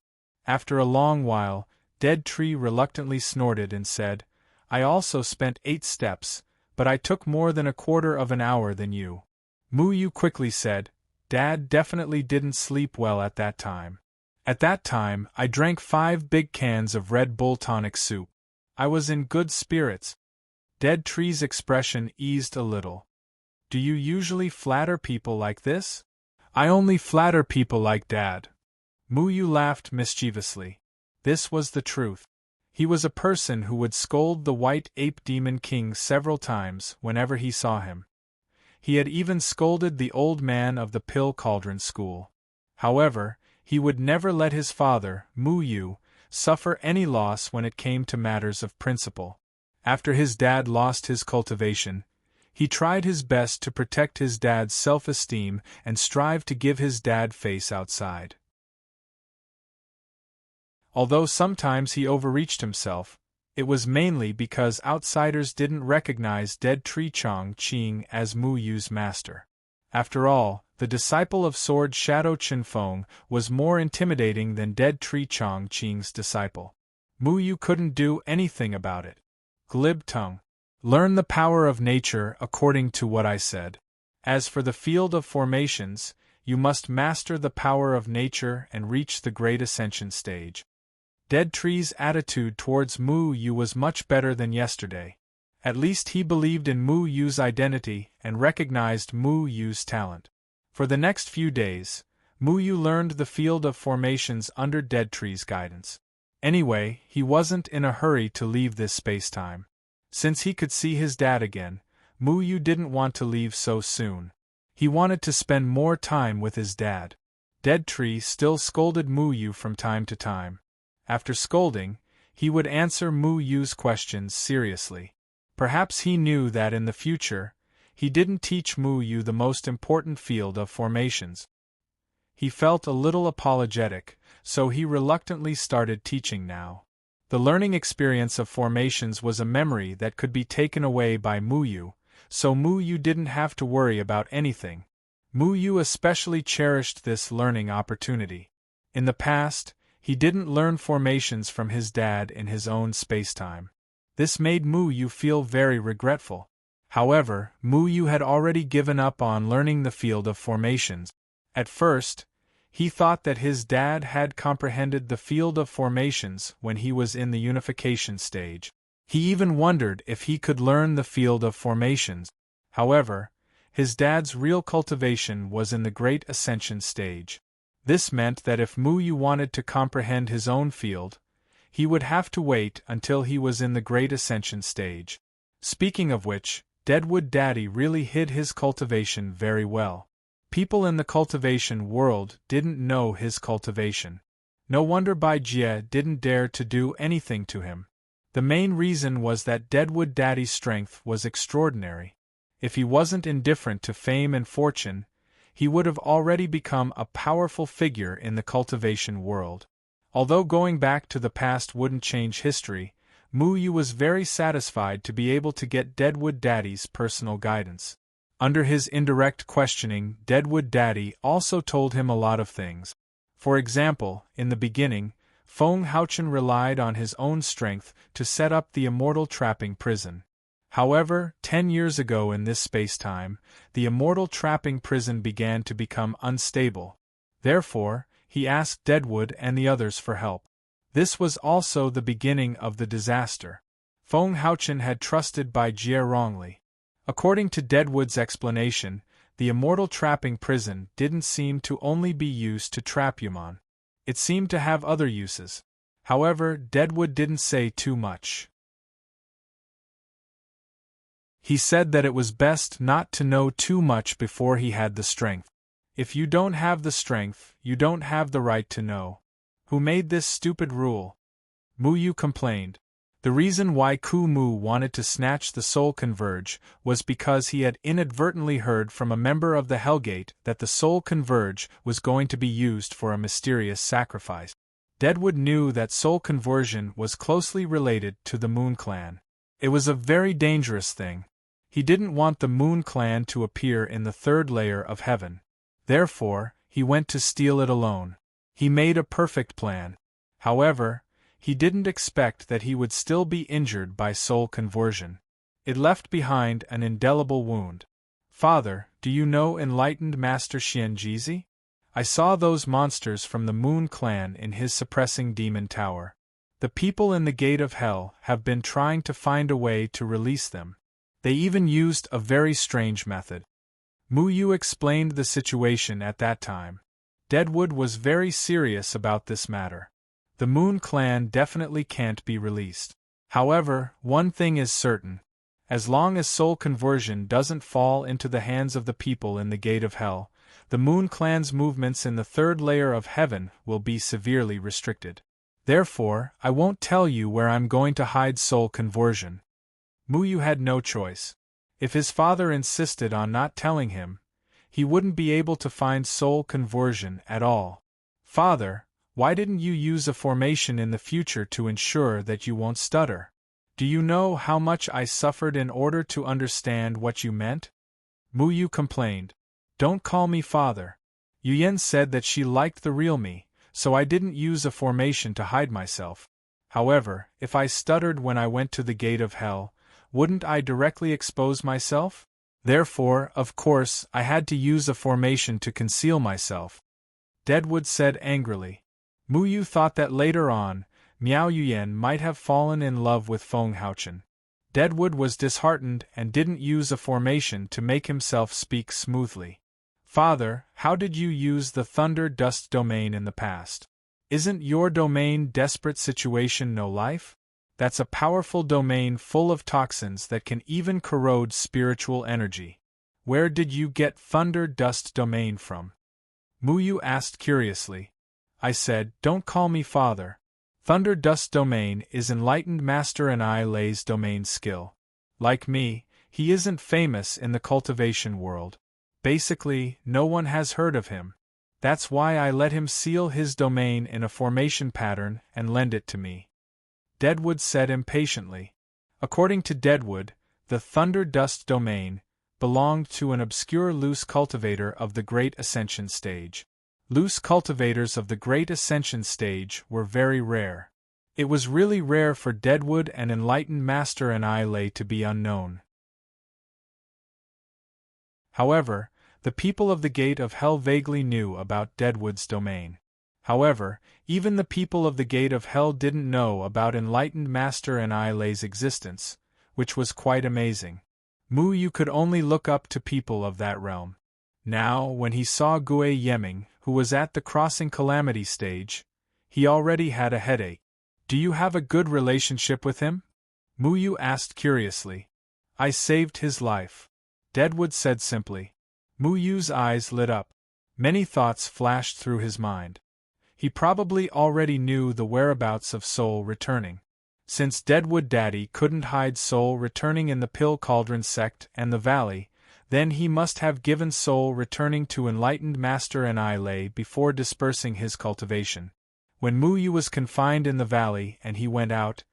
After a long while, Deadtree reluctantly snorted and said, I also spent 8 steps, but I took more than a quarter of an hour than you. Muyu quickly said, Dad definitely didn't sleep well at that time. At that time, I drank 5 big cans of Red Bull tonic soup. I was in good spirits. Deadtree's expression eased a little. Do you usually flatter people like this? I only flatter people like Dad. Muyu laughed mischievously. This was the truth. He was a person who would scold the White Ape Demon King several times whenever he saw him. He had even scolded the old man of the Pill Cauldron School. However, he would never let his father, Muyu, suffer any loss when it came to matters of principle. After his dad lost his cultivation, he tried his best to protect his dad's self-esteem and strive to give his dad face outside. Although sometimes he overreached himself, it was mainly because outsiders didn't recognize Dead Tree Chong Qing as Mu Yu's master. After all, the disciple of Sword Shadow Chen Feng was more intimidating than Dead Tree Chong Qing's disciple. Mu Yu couldn't do anything about it. Glib tongue. Learn the power of nature according to what I said. As for the field of formations, you must master the power of nature and reach the great ascension stage. Dead Tree's attitude towards Mu Yu was much better than yesterday. At least he believed in Mu Yu's identity and recognized Mu Yu's talent. For the next few days, Mu Yu learned the field of formations under Dead Tree's guidance. Anyway, he wasn't in a hurry to leave this space-time. Since he could see his dad again, Mu Yu didn't want to leave so soon. He wanted to spend more time with his dad. Dead Tree still scolded Mu Yu from time to time. After scolding, he would answer Mu Yu's questions seriously. Perhaps he knew that in the future, he didn't teach Mu Yu the most important field of formations. He felt a little apologetic, so he reluctantly started teaching now. The learning experience of formations was a memory that could be taken away by Mu Yu, so Mu Yu didn't have to worry about anything. Mu Yu especially cherished this learning opportunity. In the past, he didn't learn formations from his dad in his own spacetime. This made Mu Yu feel very regretful. However, Mu Yu had already given up on learning the field of formations. At first, he thought that his dad had comprehended the field of formations when he was in the unification stage. He even wondered if he could learn the field of formations. However, his dad's real cultivation was in the great ascension stage. This meant that if Mu Yu wanted to comprehend his own field, he would have to wait until he was in the great ascension stage. Speaking of which, Deadwood Daddy really hid his cultivation very well. People in the cultivation world didn't know his cultivation. No wonder Bai Jie didn't dare to do anything to him. The main reason was that Deadwood Daddy's strength was extraordinary. If he wasn't indifferent to fame and fortune, he would have already become a powerful figure in the cultivation world. Although going back to the past wouldn't change history, Mu Yu was very satisfied to be able to get Deadwood Daddy's personal guidance. Under his indirect questioning, Deadwood Daddy also told him a lot of things. For example, in the beginning, Feng Haochen relied on his own strength to set up the immortal trapping prison. However, 10 years ago in this space-time, the immortal trapping prison began to become unstable. Therefore, he asked Deadwood and the others for help. This was also the beginning of the disaster. Feng Haochen had trusted Bai Jie wrongly. According to Deadwood's explanation, the immortal trapping prison didn't seem to only be used to trap Yuman. It seemed to have other uses. However, Deadwood didn't say too much. He said that it was best not to know too much before he had the strength. If you don't have the strength, you don't have the right to know. Who made this stupid rule? Mu Yu complained. The reason why Ku Mu wanted to snatch the soul converge was because he had inadvertently heard from a member of the Hellgate that the soul converge was going to be used for a mysterious sacrifice. Deadwood knew that soul conversion was closely related to the Moon Clan. It was a very dangerous thing. He didn't want the Moon Clan to appear in the third layer of heaven. Therefore, he went to steal it alone. He made a perfect plan. However, he didn't expect that he would still be injured by soul conversion. It left behind an indelible wound. Father, do you know enlightened Master Xianjizi? I saw those monsters from the Moon Clan in his suppressing demon tower. The people in the Gate of Hell have been trying to find a way to release them. They even used a very strange method. Mu Yu explained the situation at that time. Deadwood was very serious about this matter. The Moon Clan definitely can't be released. However, one thing is certain. As long as soul conversion doesn't fall into the hands of the people in the Gate of Hell, the Moon Clan's movements in the third layer of heaven will be severely restricted. Therefore, I won't tell you where I'm going to hide soul conversion. Mu Yu had no choice. If his father insisted on not telling him, he wouldn't be able to find soul conversion at all. Father, Why didn't you use a formation in the future to ensure that you won't stutter? Do you know how much I suffered in order to understand what you meant? Mu Yu complained. Don't call me father. Yuyen said that she liked the real me, so I didn't use a formation to hide myself. However, if I stuttered when I went to the gate of hell, wouldn't I directly expose myself? Therefore, of course, I had to use a formation to conceal myself. Deadwood said angrily. Mu Yu thought that later on, Miao Yuyen might have fallen in love with Feng Haochen. Deadwood was disheartened and didn't use a formation to make himself speak smoothly. Father, how did you use the thunder dust domain in the past? Isn't your domain desperate situation no life? That's a powerful domain full of toxins that can even corrode spiritual energy. Where did you get thunder dust domain from? Mu Yu asked curiously. I said, don't call me father. Thunder dust domain is enlightened master and I Lei's domain skill. Like me, he isn't famous in the cultivation world. Basically, no one has heard of him. That's why I let him seal his domain in a formation pattern and lend it to me. Deadwood said impatiently. According to Deadwood, the thunder dust domain belonged to an obscure loose cultivator of the Great Ascension stage. Loose cultivators of the Great Ascension stage were very rare. It was really rare for Deadwood and Enlightened Master and I Lei to be unknown. However, the people of the Gate of Hell vaguely knew about Deadwood's domain. However, even the people of the Gate of Hell didn't know about Enlightened Master and I Lei's existence, which was quite amazing. Mu Yu could only look up to people of that realm. Now, when he saw Gue Yeming, who was at the crossing calamity stage, he already had a headache. Do you have a good relationship with him? Mu Yu asked curiously. I saved his life. Deadwood said simply. Mu Yu's eyes lit up. Many thoughts flashed through his mind. He probably already knew the whereabouts of Soul Returning. Since Deadwood Daddy couldn't hide Soul Returning in the Pill Cauldron sect and the valley, then he must have given Soul Returning to Enlightened Master and I Lei before dispersing his cultivation. When Mu Yu was confined in the valley and he went out,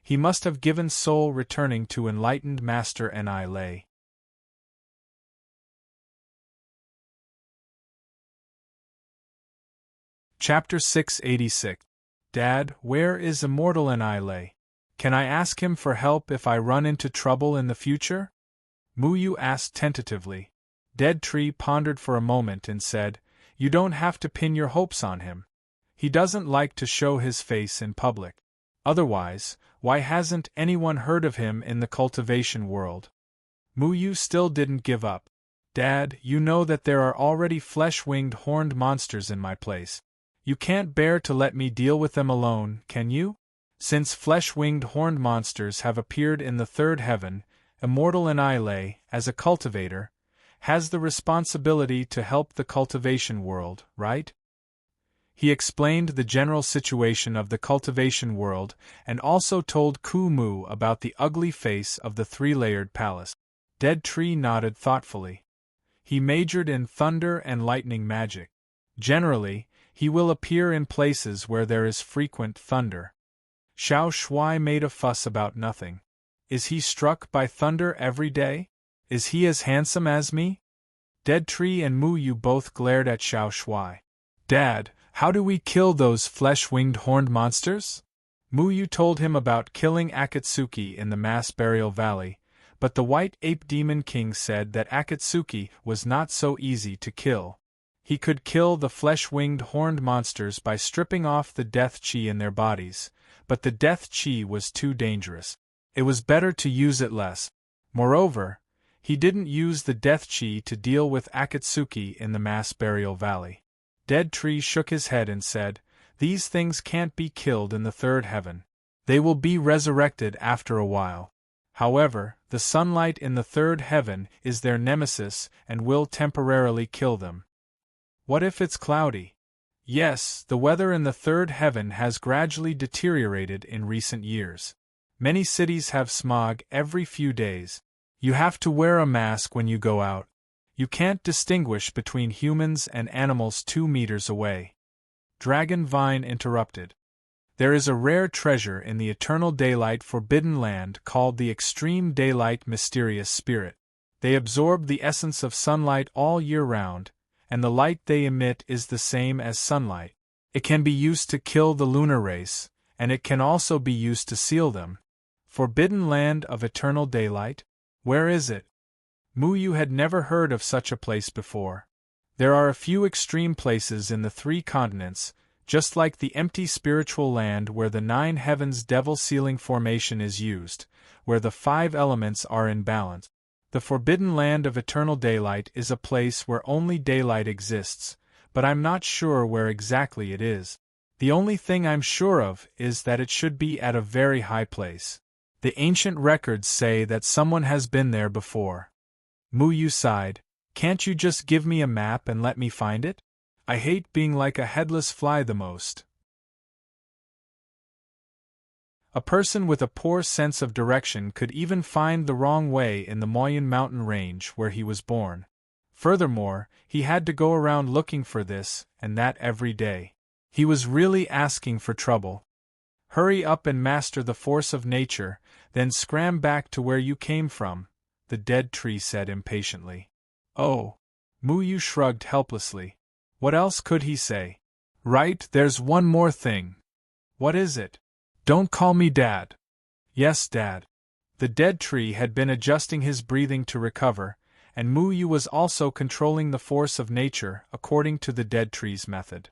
he must have given Soul Returning to Enlightened Master and I Lei. Chapter 686. Dad, where is Immortal and I Lei? Can I ask him for help if I run into trouble in the future? Mu Yu asked tentatively. Dead Tree pondered for a moment and said, You don't have to pin your hopes on him. He doesn't like to show his face in public. Otherwise, why hasn't anyone heard of him in the cultivation world? Mu Yu still didn't give up. Dad, you know that there are already flesh-winged horned monsters in my place. You can't bear to let me deal with them alone, can you? Since flesh-winged horned monsters have appeared in the third heaven, Immortal and I Lei, as a cultivator, has the responsibility to help the cultivation world, right? He explained the general situation of the cultivation world and also told Ku Mu about the ugly face of the three-layered palace. Dead Tree nodded thoughtfully. He majored in thunder and lightning magic. Generally, he will appear in places where there is frequent thunder. Xiao Shuai made a fuss about nothing. Is he struck by thunder every day? Is he as handsome as me? Dead Tree and Mu Yu both glared at Xiao Shuai. Dad, how do we kill those flesh-winged horned monsters? Mu Yu told him about killing Akatsuki in the Mass Burial Valley, but the White Ape Demon King said that Akatsuki was not so easy to kill. He could kill the flesh-winged horned monsters by stripping off the death chi in their bodies, but the death chi was too dangerous. It was better to use it less. Moreover, he didn't use the death chi to deal with Akatsuki in the Mass Burial Valley. Dead Tree shook his head and said, These things can't be killed in the third heaven. They will be resurrected after a while. However, the sunlight in the third heaven is their nemesis and will temporarily kill them. What if it's cloudy? Yes, the weather in the third heaven has gradually deteriorated in recent years. Many cities have smog every few days. You have to wear a mask when you go out. You can't distinguish between humans and animals 2 meters away. Dragon Vine interrupted. There is a rare treasure in the eternal daylight forbidden land called the extreme daylight mysterious spirit. They absorb the essence of sunlight all year round, and the light they emit is the same as sunlight. It can be used to kill the lunar race, and it can also be used to seal them. Forbidden land of eternal daylight? Where is it? Muyu had never heard of such a place before. There are a few extreme places in the 3 continents, just like the empty spiritual land where the 9 heavens devil sealing formation is used, where the 5 elements are in balance. The forbidden land of eternal daylight is a place where only daylight exists, but I'm not sure where exactly it is. The only thing I'm sure of is that it should be at a very high place. The ancient records say that someone has been there before. Muyu sighed. Can't you just give me a map and let me find it? I hate being like a headless fly the most. A person with a poor sense of direction could even find the wrong way in the Moyen mountain range where he was born. Furthermore, he had to go around looking for this and that every day. He was really asking for trouble. Hurry up and master the force of nature, then scram back to where you came from, the dead tree said impatiently. Oh. Muyu shrugged helplessly. What else could he say? Right, there's one more thing. What is it? Don't call me Dad. Yes, Dad. The dead tree had been adjusting his breathing to recover, and Muyu was also controlling the force of nature according to the dead tree's method.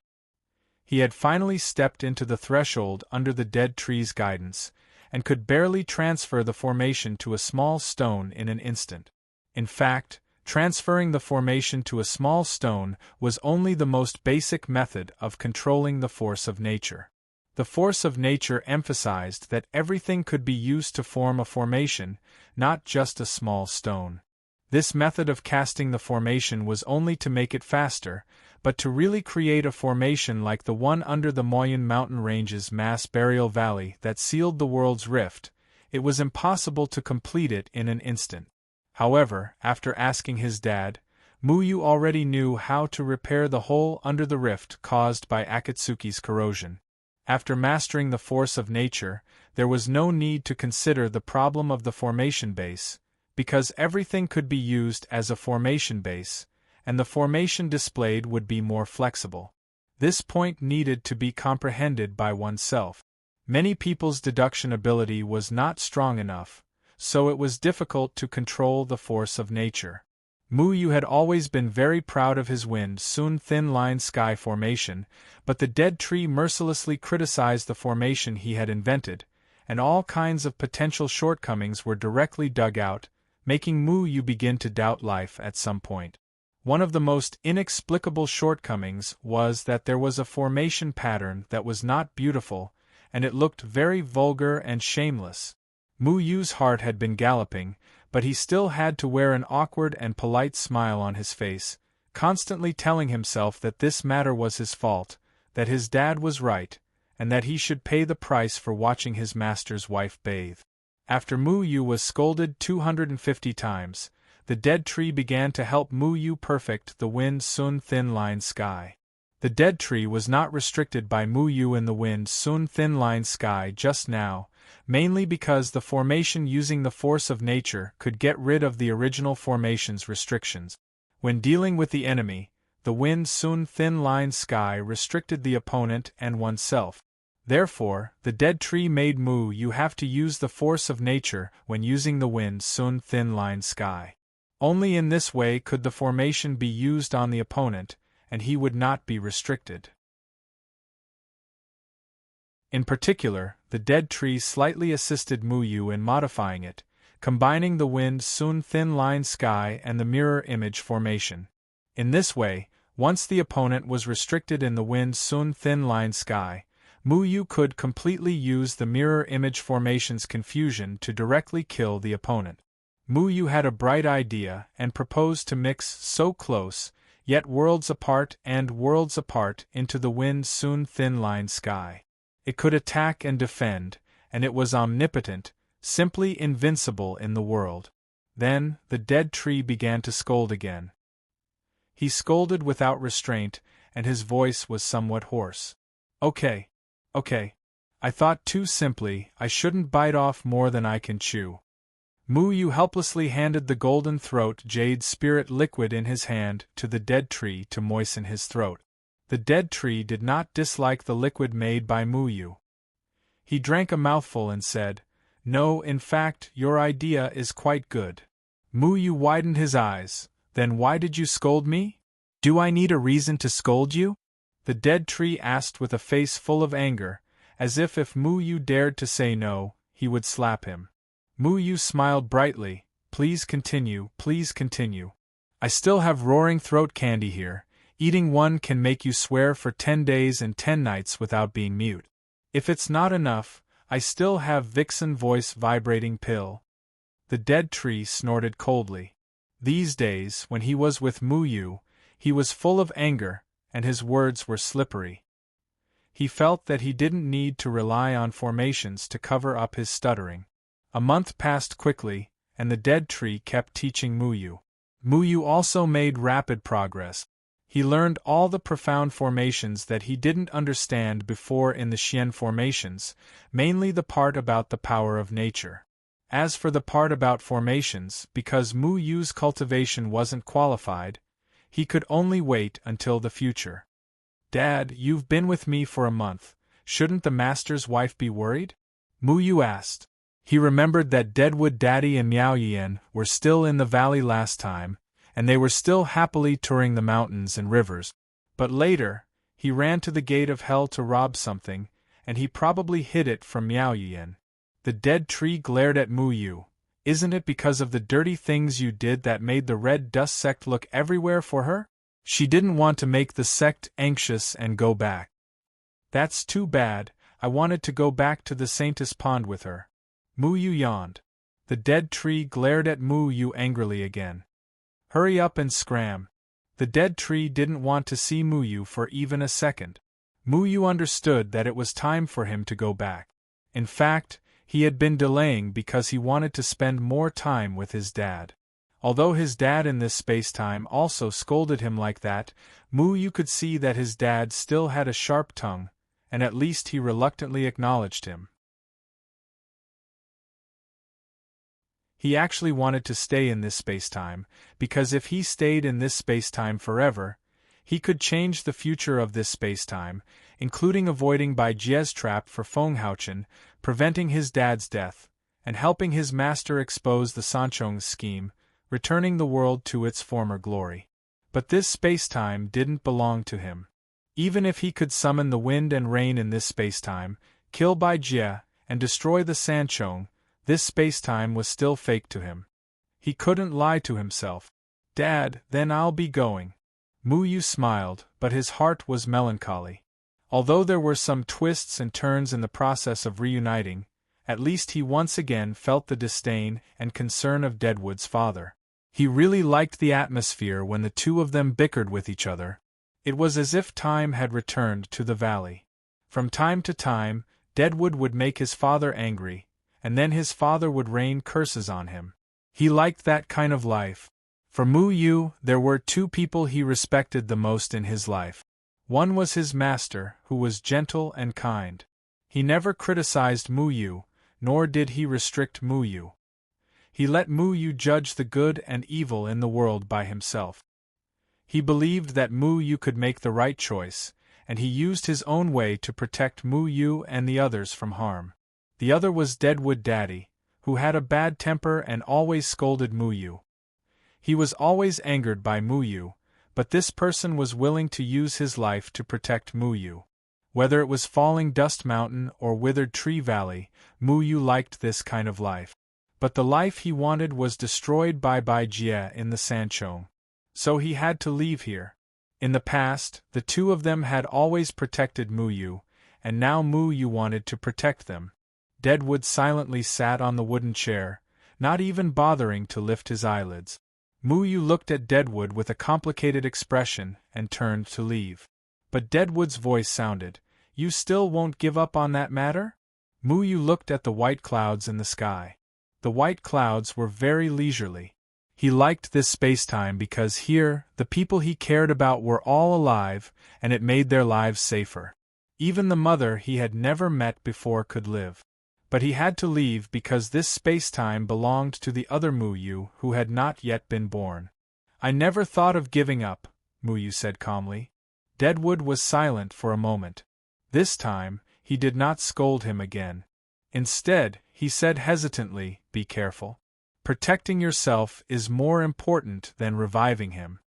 He had finally stepped into the threshold under the dead tree's guidance, and could barely transfer the formation to a small stone in an instant. In fact, transferring the formation to a small stone was only the most basic method of controlling the force of nature. The force of nature emphasized that everything could be used to form a formation, not just a small stone. This method of casting the formation was only to make it faster, but to really create a formation like the one under the Moyen mountain range's mass burial valley that sealed the world's rift, it was impossible to complete it in an instant. However, after asking his dad, Muyu already knew how to repair the hole under the rift caused by Akatsuki's corrosion. After mastering the force of nature, there was no need to consider the problem of the formation base, because everything could be used as a formation base, and the formation displayed would be more flexible. This point needed to be comprehended by oneself. Many people's deduction ability was not strong enough, so it was difficult to control the force of nature. Muyu had always been very proud of his wind-soon thin-line sky formation, but the dead tree mercilessly criticized the formation he had invented, and all kinds of potential shortcomings were directly dug out, making Muyu begin to doubt life at some point. One of the most inexplicable shortcomings was that there was a formation pattern that was not beautiful, and it looked very vulgar and shameless. Muyu's heart had been galloping, but he still had to wear an awkward and polite smile on his face, constantly telling himself that this matter was his fault, that his dad was right, and that he should pay the price for watching his master's wife bathe. After Muyu was scolded 250 times, the dead tree began to help Muyu perfect the wind-soon thin-line sky. The dead tree was not restricted by Muyu in the wind-soon thin-line sky just now, mainly because the formation using the force of nature could get rid of the original formation's restrictions. When dealing with the enemy, the wind-soon thin-line sky restricted the opponent and oneself. Therefore, the dead tree made Muyu have to use the force of nature when using the wind-soon thin-line sky. Only in this way could the formation be used on the opponent, and he would not be restricted. In particular, the dead tree slightly assisted Muyu in modifying it, combining the wind-soon thin-line sky and the mirror image formation. In this way, once the opponent was restricted in the wind-soon thin-line sky, Muyu could completely use the mirror image formation's confusion to directly kill the opponent. Muyu had a bright idea and proposed to mix so close, yet worlds apart into the wind-soon thin-line sky. It could attack and defend, and it was omnipotent, simply invincible in the world. Then, the dead tree began to scold again. He scolded without restraint, and his voice was somewhat hoarse. Okay. Okay. I thought too simply, I shouldn't bite off more than I can chew. Mu Yu helplessly handed the golden throat jade spirit liquid in his hand to the dead tree to moisten his throat. The dead tree did not dislike the liquid made by Mu Yu. He drank a mouthful and said, "No, in fact, your idea is quite good." Mu Yu widened his eyes. "Then why did you scold me? Do I need a reason to scold you?" The dead tree asked with a face full of anger, as if Mu Yu dared to say no, he would slap him. Mu Yu smiled brightly. Please continue, please continue. I still have roaring throat candy here. Eating one can make you swear for 10 days and 10 nights without being mute. If it's not enough, I still have Vixen voice vibrating pill. The dead tree snorted coldly. These days, when he was with Mu Yu, he was full of anger, and his words were slippery. He felt that he didn't need to rely on formations to cover up his stuttering. A month passed quickly, and the dead tree kept teaching Mu Yu. Mu Yu also made rapid progress. He learned all the profound formations that he didn't understand before in the Xian formations, mainly the part about the power of nature. As for the part about formations, because Mu Yu's cultivation wasn't qualified, he could only wait until the future. Dad, you've been with me for a month. Shouldn't the master's wife be worried? Mu Yu asked. He remembered that Deadwood Daddy and Miao Yian were still in the valley last time, and they were still happily touring the mountains and rivers. But later, he ran to the gate of hell to rob something, and he probably hid it from Miao Yian. The dead tree glared at Mu Yu. Isn't it because of the dirty things you did that made the Red Dust sect look everywhere for her? She didn't want to make the sect anxious and go back. That's too bad. I wanted to go back to the Saintess Pond with her. Mu Yu yawned. The dead tree glared at Mu Yu angrily again. Hurry up and scram. The dead tree didn't want to see Mu Yu for even a second. Mu Yu understood that it was time for him to go back. In fact, he had been delaying because he wanted to spend more time with his dad. Although his dad in this space-time also scolded him like that, Mu Yu could see that his dad still had a sharp tongue, and at least he reluctantly acknowledged him. He actually wanted to stay in this space-time, because if he stayed in this space-time forever, he could change the future of this space-time, including avoiding Bai Jie's trap for Fenghouchen, preventing his dad's death, and helping his master expose the Sanchong's scheme, returning the world to its former glory. But this space-time didn't belong to him. Even if he could summon the wind and rain in this space-time, kill Bai Jie, and destroy the Sanchong, this space-time was still fake to him. He couldn't lie to himself. Dad, then I'll be going. Mu Yu smiled, but his heart was melancholy. Although there were some twists and turns in the process of reuniting, at least he once again felt the disdain and concern of Deadwood's father. He really liked the atmosphere when the two of them bickered with each other. It was as if time had returned to the valley. From time to time, Deadwood would make his father angry, and then his father would rain curses on him. He liked that kind of life. For Mu Yu, there were two people he respected the most in his life. One was his master, who was gentle and kind. He never criticized Mu Yu, nor did he restrict Mu Yu. He let Mu Yu judge the good and evil in the world by himself. He believed that Mu Yu could make the right choice, and he used his own way to protect Mu Yu and the others from harm. The other was Deadwood Daddy, who had a bad temper and always scolded Mu Yu. He was always angered by Mu Yu, but this person was willing to use his life to protect Mu Yu. Whether it was Falling Dust Mountain or Withered Tree Valley, Mu Yu liked this kind of life. But the life he wanted was destroyed by Bai Jie in the Sanchong. So he had to leave here. In the past, the two of them had always protected Mu Yu, and now Mu Yu wanted to protect them. Deadwood silently sat on the wooden chair, not even bothering to lift his eyelids. Mu Yu looked at Deadwood with a complicated expression and turned to leave. But Deadwood's voice sounded, "You still won't give up on that matter?" Mu Yu looked at the white clouds in the sky. The white clouds were very leisurely. He liked this space-time because here, the people he cared about were all alive, and it made their lives safer. Even the mother he had never met before could live. But he had to leave because this space-time belonged to the other Muyu who had not yet been born. I never thought of giving up, Muyu said calmly. Deadwood was silent for a moment. This time, he did not scold him again. Instead, he said hesitantly, "Be careful. Protecting yourself is more important than reviving him."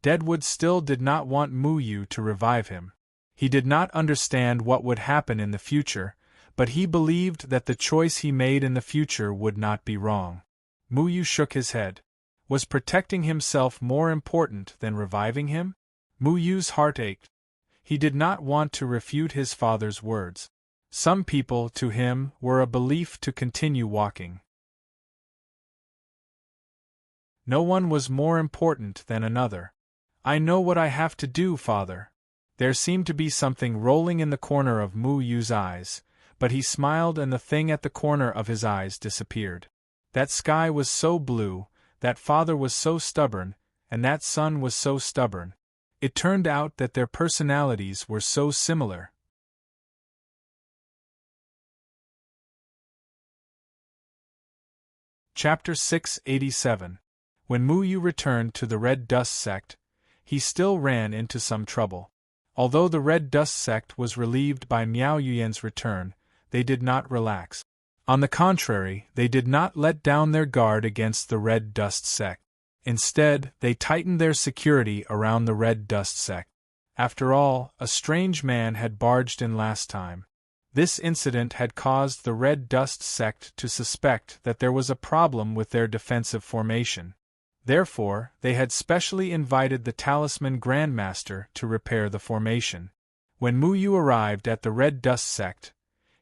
Deadwood still did not want Muyu to revive him. He did not understand what would happen in the future, but he believed that the choice he made in the future would not be wrong. Muyu shook his head. Was protecting himself more important than reviving him? Muyu's heart ached. He did not want to refute his father's words. Some people, to him, were a belief to continue walking. No one was more important than another. "I know what I have to do, father." There seemed to be something rolling in the corner of Muyu's eyes, but he smiled and the thing at the corner of his eyes disappeared. That sky was so blue, that father was so stubborn, and that son was so stubborn. It turned out that their personalities were so similar. Chapter 687. When Muyu returned to the Red Dust Sect, he still ran into some trouble. Although the Red Dust Sect was relieved by Miao Yuyan's return, they did not relax. On the contrary, they did not let down their guard against the Red Dust Sect. Instead, they tightened their security around the Red Dust Sect. After all, a strange man had barged in last time. This incident had caused the Red Dust Sect to suspect that there was a problem with their defensive formation. Therefore, they had specially invited the Talisman Grandmaster to repair the formation. When Muyu arrived at the Red Dust Sect,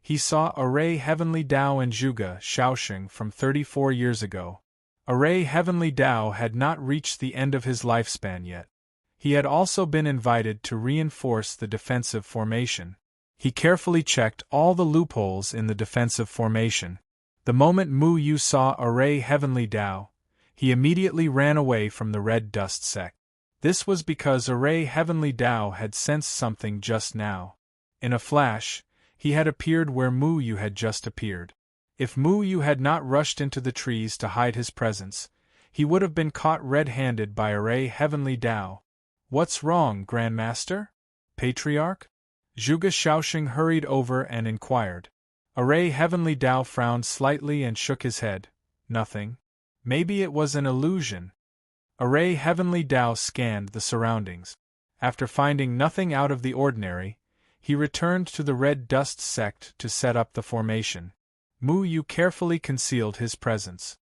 he saw Array Heavenly Dao and Zhuge Shaoxing from 34 years ago. Array Heavenly Dao had not reached the end of his lifespan yet. He had also been invited to reinforce the defensive formation. He carefully checked all the loopholes in the defensive formation. The moment Muyu saw Array Heavenly Dao, he immediately ran away from the Red Dust Sect. This was because Array Heavenly Dao had sensed something just now. In a flash, he had appeared where Muyu had just appeared. If Muyu had not rushed into the trees to hide his presence, he would have been caught red-handed by Array Heavenly Dao. "What's wrong, Grandmaster? Patriarch?" Zhuge Shaoxing hurried over and inquired. Array Heavenly Dao frowned slightly and shook his head. "Nothing. Maybe it was an illusion." Array Heavenly Dao scanned the surroundings. After finding nothing out of the ordinary, he returned to the Red Dust Sect to set up the formation. Muyu carefully concealed his presence.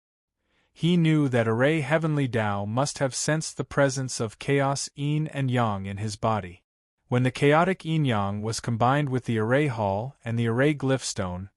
He knew that Array Heavenly Dao must have sensed the presence of chaos yin and yang in his body. When the chaotic yin-yang was combined with the Array Hall and the Array Glyph Stone,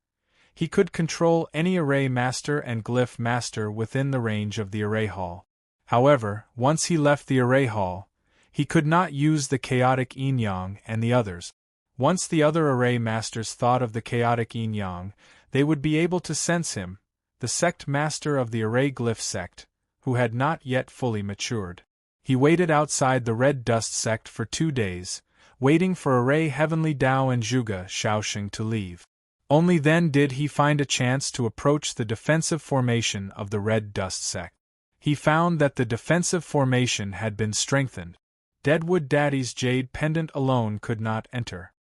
he could control any Array Master and Glyph Master within the range of the Array Hall. However, once he left the Array Hall, he could not use the chaotic yin-yang and the others. Once the other Array Masters thought of the chaotic yin-yang, they would be able to sense him, the sect master of the Array Glyph sect, who had not yet fully matured. He waited outside the Red Dust Sect for 2 days, waiting for Array Heavenly Dao and Zhuge Shaoxing to leave. Only then did he find a chance to approach the defensive formation of the Red Dust Sect. He found that the defensive formation had been strengthened. Deadwood Daddy's jade pendant alone could not enter.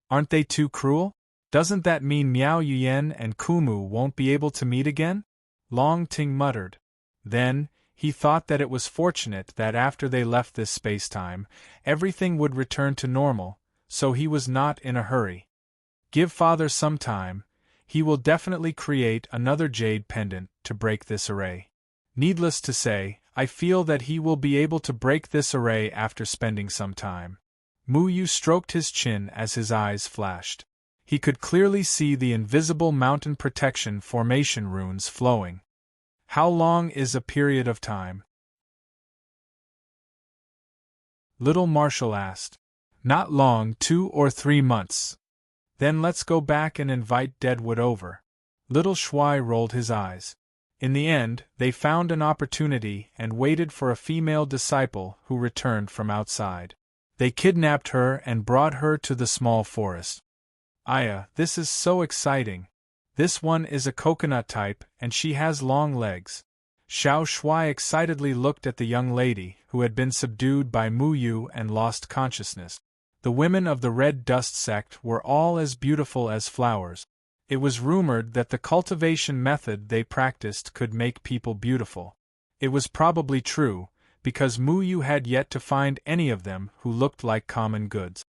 "Aren't they too cruel? Doesn't that mean Miao Yuyan and Kumu won't be able to meet again?" Long Ting muttered. Then, he thought that it was fortunate that after they left this space-time, everything would return to normal, so he was not in a hurry. Give father some time, he will definitely create another jade pendant to break this array. Needless to say, I feel that he will be able to break this array after spending some time. Muyu stroked his chin as his eyes flashed. He could clearly see the invisible mountain protection formation runes flowing. How long is a period of time? Little Marshall asked. Not long, 2 or 3 months. Then let's go back and invite Deadwood over. Little Shuai rolled his eyes. In the end, they found an opportunity and waited for a female disciple who returned from outside. They kidnapped her and brought her to the small forest. Aya, this is so exciting. This one is a coconut type, and she has long legs. Xiao Shuai excitedly looked at the young lady, who had been subdued by Mu Yu and lost consciousness. The women of the Red Dust sect were all as beautiful as flowers. It was rumored that the cultivation method they practiced could make people beautiful. It was probably true, because Mu Yu had yet to find any of them who looked like common goods.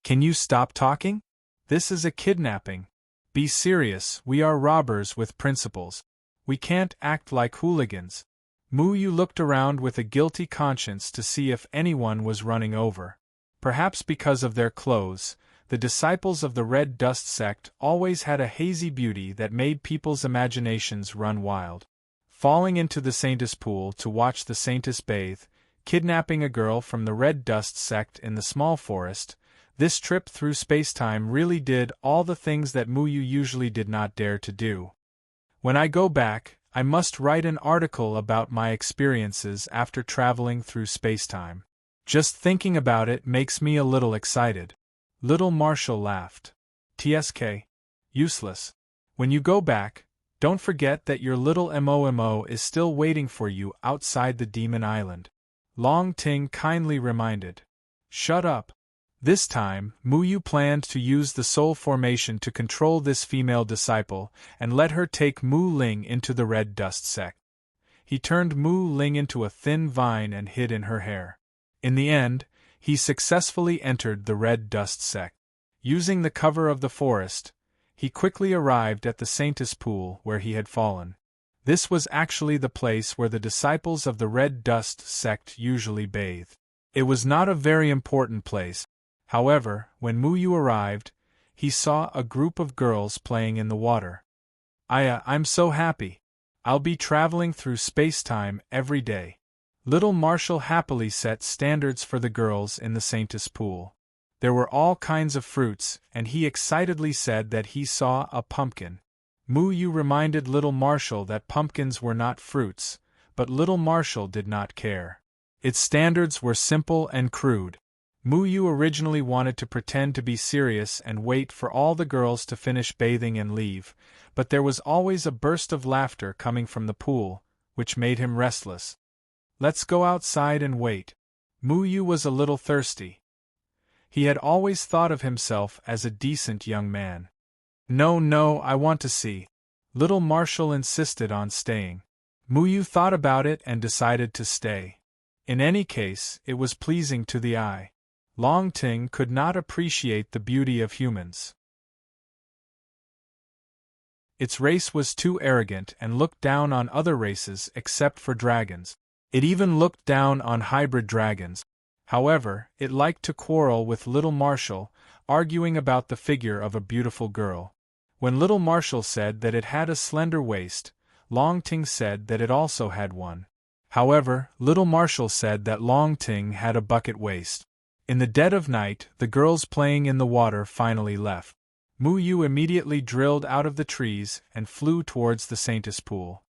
Can you stop talking? This is a kidnapping. Be serious, we are robbers with principles. We can't act like hooligans. Mu Yu looked around with a guilty conscience to see if anyone was running over. Perhaps because of their clothes, the disciples of the Red Dust sect always had a hazy beauty that made people's imaginations run wild. Falling into the Saintess pool to watch the Saintess bathe, kidnapping a girl from the Red Dust sect in the small forest, this trip through spacetime really did all the things that Mu Yu usually did not dare to do. When I go back, I must write an article about my experiences after traveling through spacetime. Just thinking about it makes me a little excited. Little Marshall laughed. TSK. Useless. When you go back, don't forget that your little MOMO is still waiting for you outside the Demon Island. Long Ting kindly reminded. Shut up. This time, Mu Yu planned to use the soul formation to control this female disciple and let her take Mu Ling into the Red Dust sect. He turned Mu Ling into a thin vine and hid in her hair. In the end, he successfully entered the Red Dust sect. Using the cover of the forest, he quickly arrived at the Saintess pool where he had fallen. This was actually the place where the disciples of the Red Dust sect usually bathe. It was not a very important place. However, when Mu Yu arrived, he saw a group of girls playing in the water. Aya, I'm so happy. I'll be traveling through space-time every day. Little Marshall happily set standards for the girls in the Saintess pool. There were all kinds of fruits, and he excitedly said that he saw a pumpkin. Mu Yu reminded Little Marshall that pumpkins were not fruits, but Little Marshall did not care. Its standards were simple and crude. Mu Yu originally wanted to pretend to be serious and wait for all the girls to finish bathing and leave, but there was always a burst of laughter coming from the pool, which made him restless. Let's go outside and wait. Mu Yu was a little thirsty. He had always thought of himself as a decent young man. No, I want to see. Little Marshall insisted on staying. Mu Yu thought about it and decided to stay. In any case, it was pleasing to the eye. Long Ting could not appreciate the beauty of humans. Its race was too arrogant and looked down on other races except for dragons. It even looked down on hybrid dragons. However, it liked to quarrel with Little Marshall, arguing about the figure of a beautiful girl. When Little Marshall said that it had a slender waist, Long Ting said that it also had one. However, Little Marshall said that Long Ting had a bucket waist. In the dead of night, the girls playing in the water finally left. Mu Yu immediately drilled out of the trees and flew towards the Saintess pool.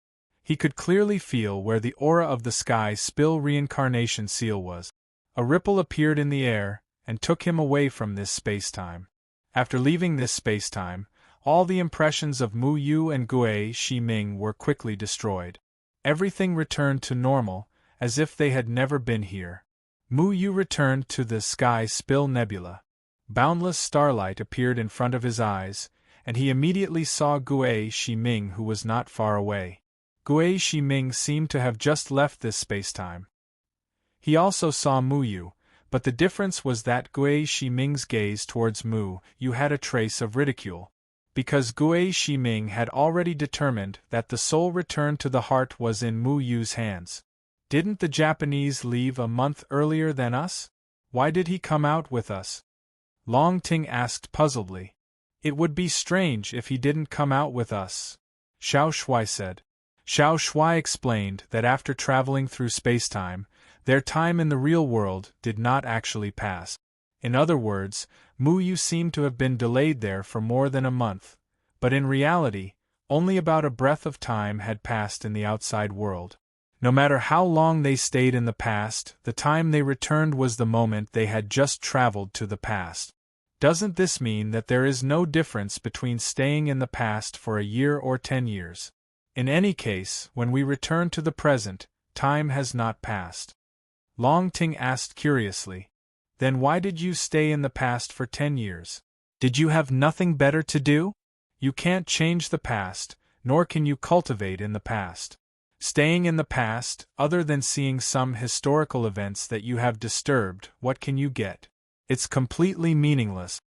He could clearly feel where the aura of the sky spill reincarnation seal was. A ripple appeared in the air and took him away from this spacetime. After leaving this spacetime, all the impressions of Mu Yu and Gue Shiming were quickly destroyed. Everything returned to normal, as if they had never been here. Mu Yu returned to the Sky Spill Nebula. Boundless starlight appeared in front of his eyes, and he immediately saw Gue Shiming, who was not far away. Gue Shiming seemed to have just left this spacetime. He also saw Mu Yu, but the difference was that Gue Shiming's gaze towards Mu Yu had a trace of ridicule. Because Gue Shiming had already determined that the soul return to the heart was in Mu Yu's hands. Didn't the Japanese leave a month earlier than us? Why did he come out with us? Long Ting asked puzzledly. It would be strange if he didn't come out with us, Xiao Shuai said. Xiao Shuai explained that after traveling through spacetime, their time in the real world did not actually pass. In other words, Mu Yu seemed to have been delayed there for more than a month, but in reality, only about a breath of time had passed in the outside world. No matter how long they stayed in the past, the time they returned was the moment they had just traveled to the past. Doesn't this mean that there is no difference between staying in the past for a year or 10 years? In any case, when we return to the present, time has not passed. Long Ting asked curiously. Then why did you stay in the past for 10 years? Did you have nothing better to do? You can't change the past, nor can you cultivate in the past. Staying in the past, other than seeing some historical events that you have disturbed, what can you get? It's completely meaningless.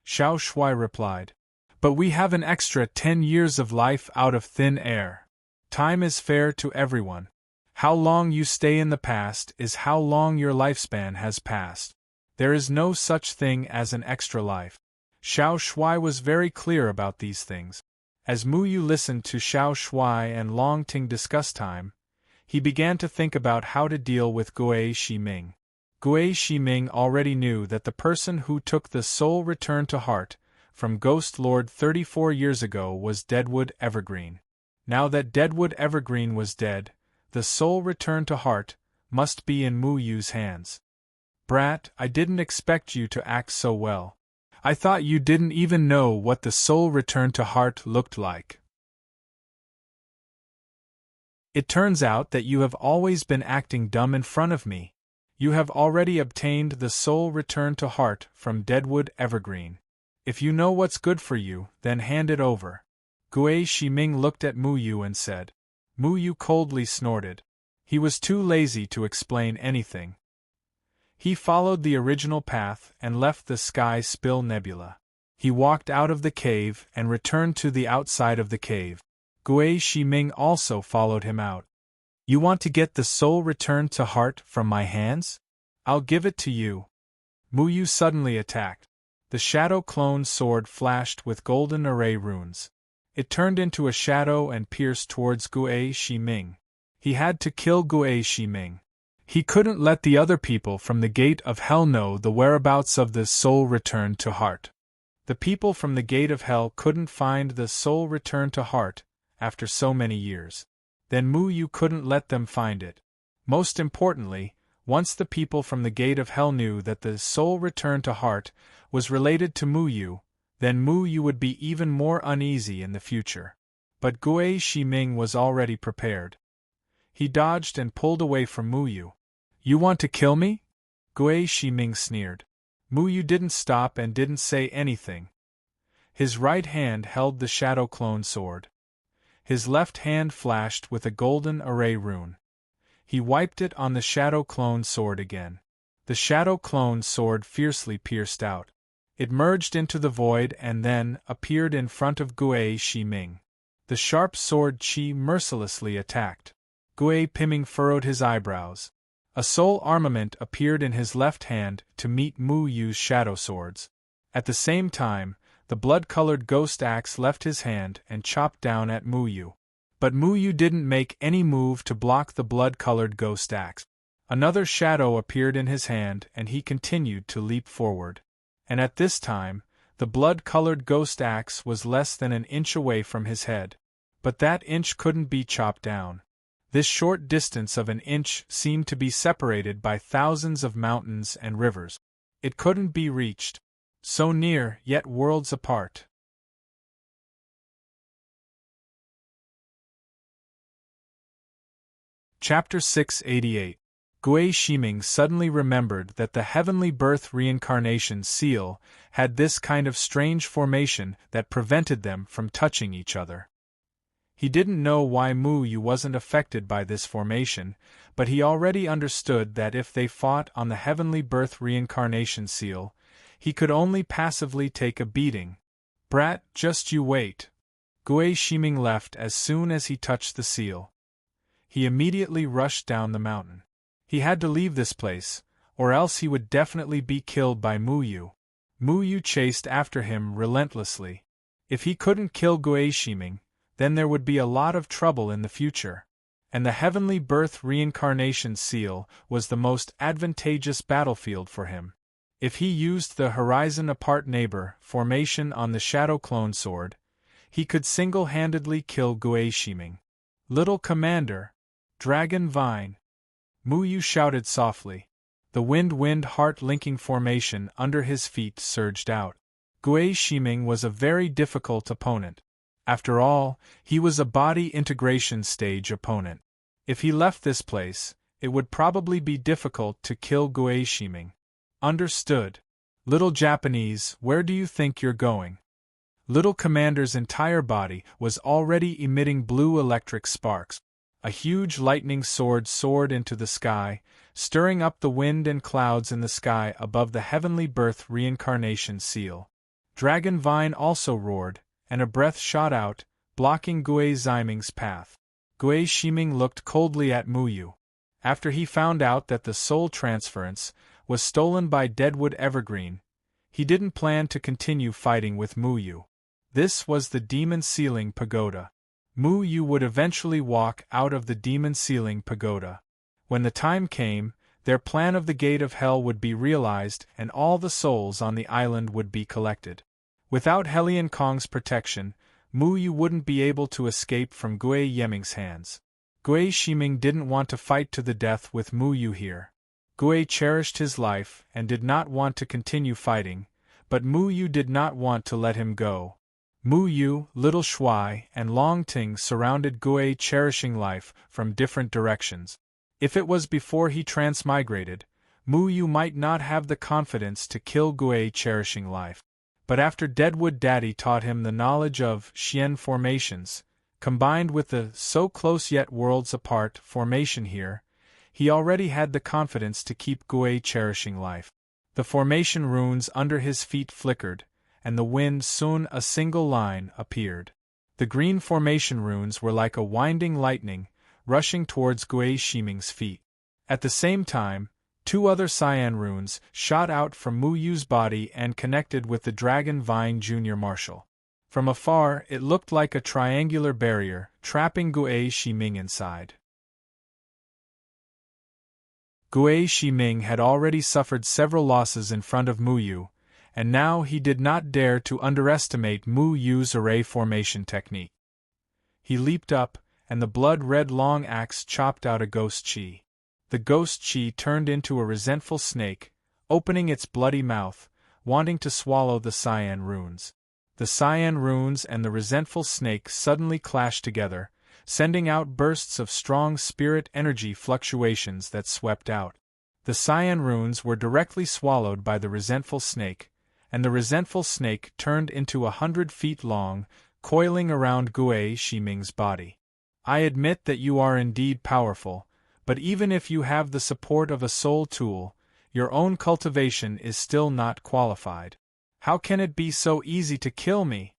Xiao Shui replied. But we have an extra 10 years of life out of thin air. Time is fair to everyone. How long you stay in the past is how long your lifespan has passed. There is no such thing as an extra life. Xiao Shui was very clear about these things. As Mu Yu listened to Xiao Shui and Long Ting discuss time, he began to think about how to deal with Gui Shiming. Gui Shiming already knew that the person who took the soul return to heart from Ghost Lord 34 years ago was Deadwood Evergreen. Now that Deadwood Evergreen was dead, the soul return to heart must be in Mu Yu's hands. Brat, I didn't expect you to act so well. I thought you didn't even know what the soul return to heart looked like. It turns out that you have always been acting dumb in front of me. You have already obtained the soul return to heart from Deadwood Evergreen. If you know what's good for you, then hand it over. Gui Shiming looked at Mu Yu and said. Mu Yu coldly snorted. He was too lazy to explain anything. He followed the original path and left the Sky Spill Nebula. He walked out of the cave and returned to the outside of the cave. Gui Shiming also followed him out. You want to get the soul returned to heart from my hands? I'll give it to you. Mu Yu suddenly attacked. The shadow clone sword flashed with golden array runes. It turned into a shadow and pierced towards Gui Shiming. He had to kill Gui Shiming. He couldn't let the other people from the Gate of Hell know the whereabouts of the soul returned to heart. The people from the Gate of Hell couldn't find the soul returned to heart after so many years. Then Mu Yu couldn't let them find it. Most importantly, once the people from the Gate of Hell knew that the soul returned to heart was related to Mu Yu, then Mu Yu would be even more uneasy in the future. But Gui Shiming was already prepared. He dodged and pulled away from Mu Yu. You want to kill me? Gui Shiming sneered. Mu Yu didn't stop and didn't say anything. His right hand held the shadow clone sword. His left hand flashed with a golden array rune. He wiped it on the shadow clone sword again. The shadow clone sword fiercely pierced out. It merged into the void and then appeared in front of Gui Shiming. The sharp sword Qi mercilessly attacked. Gui Shiming furrowed his eyebrows. A soul armament appeared in his left hand to meet Mu Yu's shadow swords. At the same time, the blood-colored ghost axe left his hand and chopped down at Mu Yu. But Mu Yu didn't make any move to block the blood-colored ghost axe. Another shadow appeared in his hand and he continued to leap forward. And at this time, the blood-colored ghost axe was less than an inch away from his head. But that inch couldn't be chopped down. This short distance of an inch seemed to be separated by thousands of mountains and rivers. It couldn't be reached. So near, yet worlds apart. Chapter 688. Gui Shiming suddenly remembered that the Heavenly Birth Reincarnation seal had this kind of strange formation that prevented them from touching each other. He didn't know why Mu Yu wasn't affected by this formation, but he already understood that if they fought on the Heavenly Birth Reincarnation seal, he could only passively take a beating. Brat, just you wait. Gui Shiming left as soon as he touched the seal. He immediately rushed down the mountain. He had to leave this place, or else he would definitely be killed by Mu Yu. Mu Yu chased after him relentlessly. If he couldn't kill Gui Shiming, then there would be a lot of trouble in the future. And the Heavenly Birth Reincarnation seal was the most advantageous battlefield for him. If he used the Horizon Apart Neighbor formation on the Shadow Clone Sword, he could single-handedly kill Gui Shiming. Little Commander, Dragon Vine! Mu Yu shouted softly. The wind-wind heart-linking formation under his feet surged out. Gui Shiming was a very difficult opponent. After all, he was a body integration stage opponent. If he left this place, it would probably be difficult to kill Gui Shiming. Understood. Little Japanese, where do you think you're going? Little Commander's entire body was already emitting blue electric sparks. A huge lightning sword soared into the sky, stirring up the wind and clouds in the sky above the heavenly birth reincarnation seal. Dragon Vine also roared, and a breath shot out, blocking Gui Ximing's path. Gui Shiming looked coldly at Mu Yu. After he found out that the soul transference was stolen by Deadwood Evergreen, he didn't plan to continue fighting with Mu Yu. This was the Demon Ceiling Pagoda. Mu Yu would eventually walk out of the Demon Ceiling Pagoda. When the time came, their plan of the Gate of Hell would be realized and all the souls on the island would be collected. Without Helion Kong's protection, Mu Yu wouldn't be able to escape from Gui Yiming's hands. Gui Shiming didn't want to fight to the death with Mu Yu here. Gui cherished his life and did not want to continue fighting, but Mu Yu did not want to let him go. Mu Yu, Little Shuai, and Long Ting surrounded Gui, cherishing life from different directions. If it was before he transmigrated, Mu Yu might not have the confidence to kill Gui, cherishing life. But after Deadwood Daddy taught him the knowledge of Xian formations, combined with the so close yet worlds apart formation here, he already had the confidence to keep Gui cherishing life. The formation runes under his feet flickered, and the wind soon a single line appeared. The green formation runes were like a winding lightning, rushing towards Gui Shiming's feet. At the same time, two other cyan runes shot out from Mu Yu's body and connected with the Dragon Vine Junior Marshal. From afar, it looked like a triangular barrier, trapping Gui Shiming inside. Gui Shiming had already suffered several losses in front of Mu Yu, and now he did not dare to underestimate Mu Yu's array formation technique. He leaped up, and the blood-red long axe chopped out a ghost chi. The ghost chi turned into a resentful snake, opening its bloody mouth, wanting to swallow the cyan runes. The cyan runes and the resentful snake suddenly clashed together, sending out bursts of strong spirit energy fluctuations that swept out. The cyan runes were directly swallowed by the resentful snake, and the resentful snake turned into 100 feet long, coiling around Gui Shiming's body. I admit that you are indeed powerful, but even if you have the support of a soul tool, your own cultivation is still not qualified. How can it be so easy to kill me?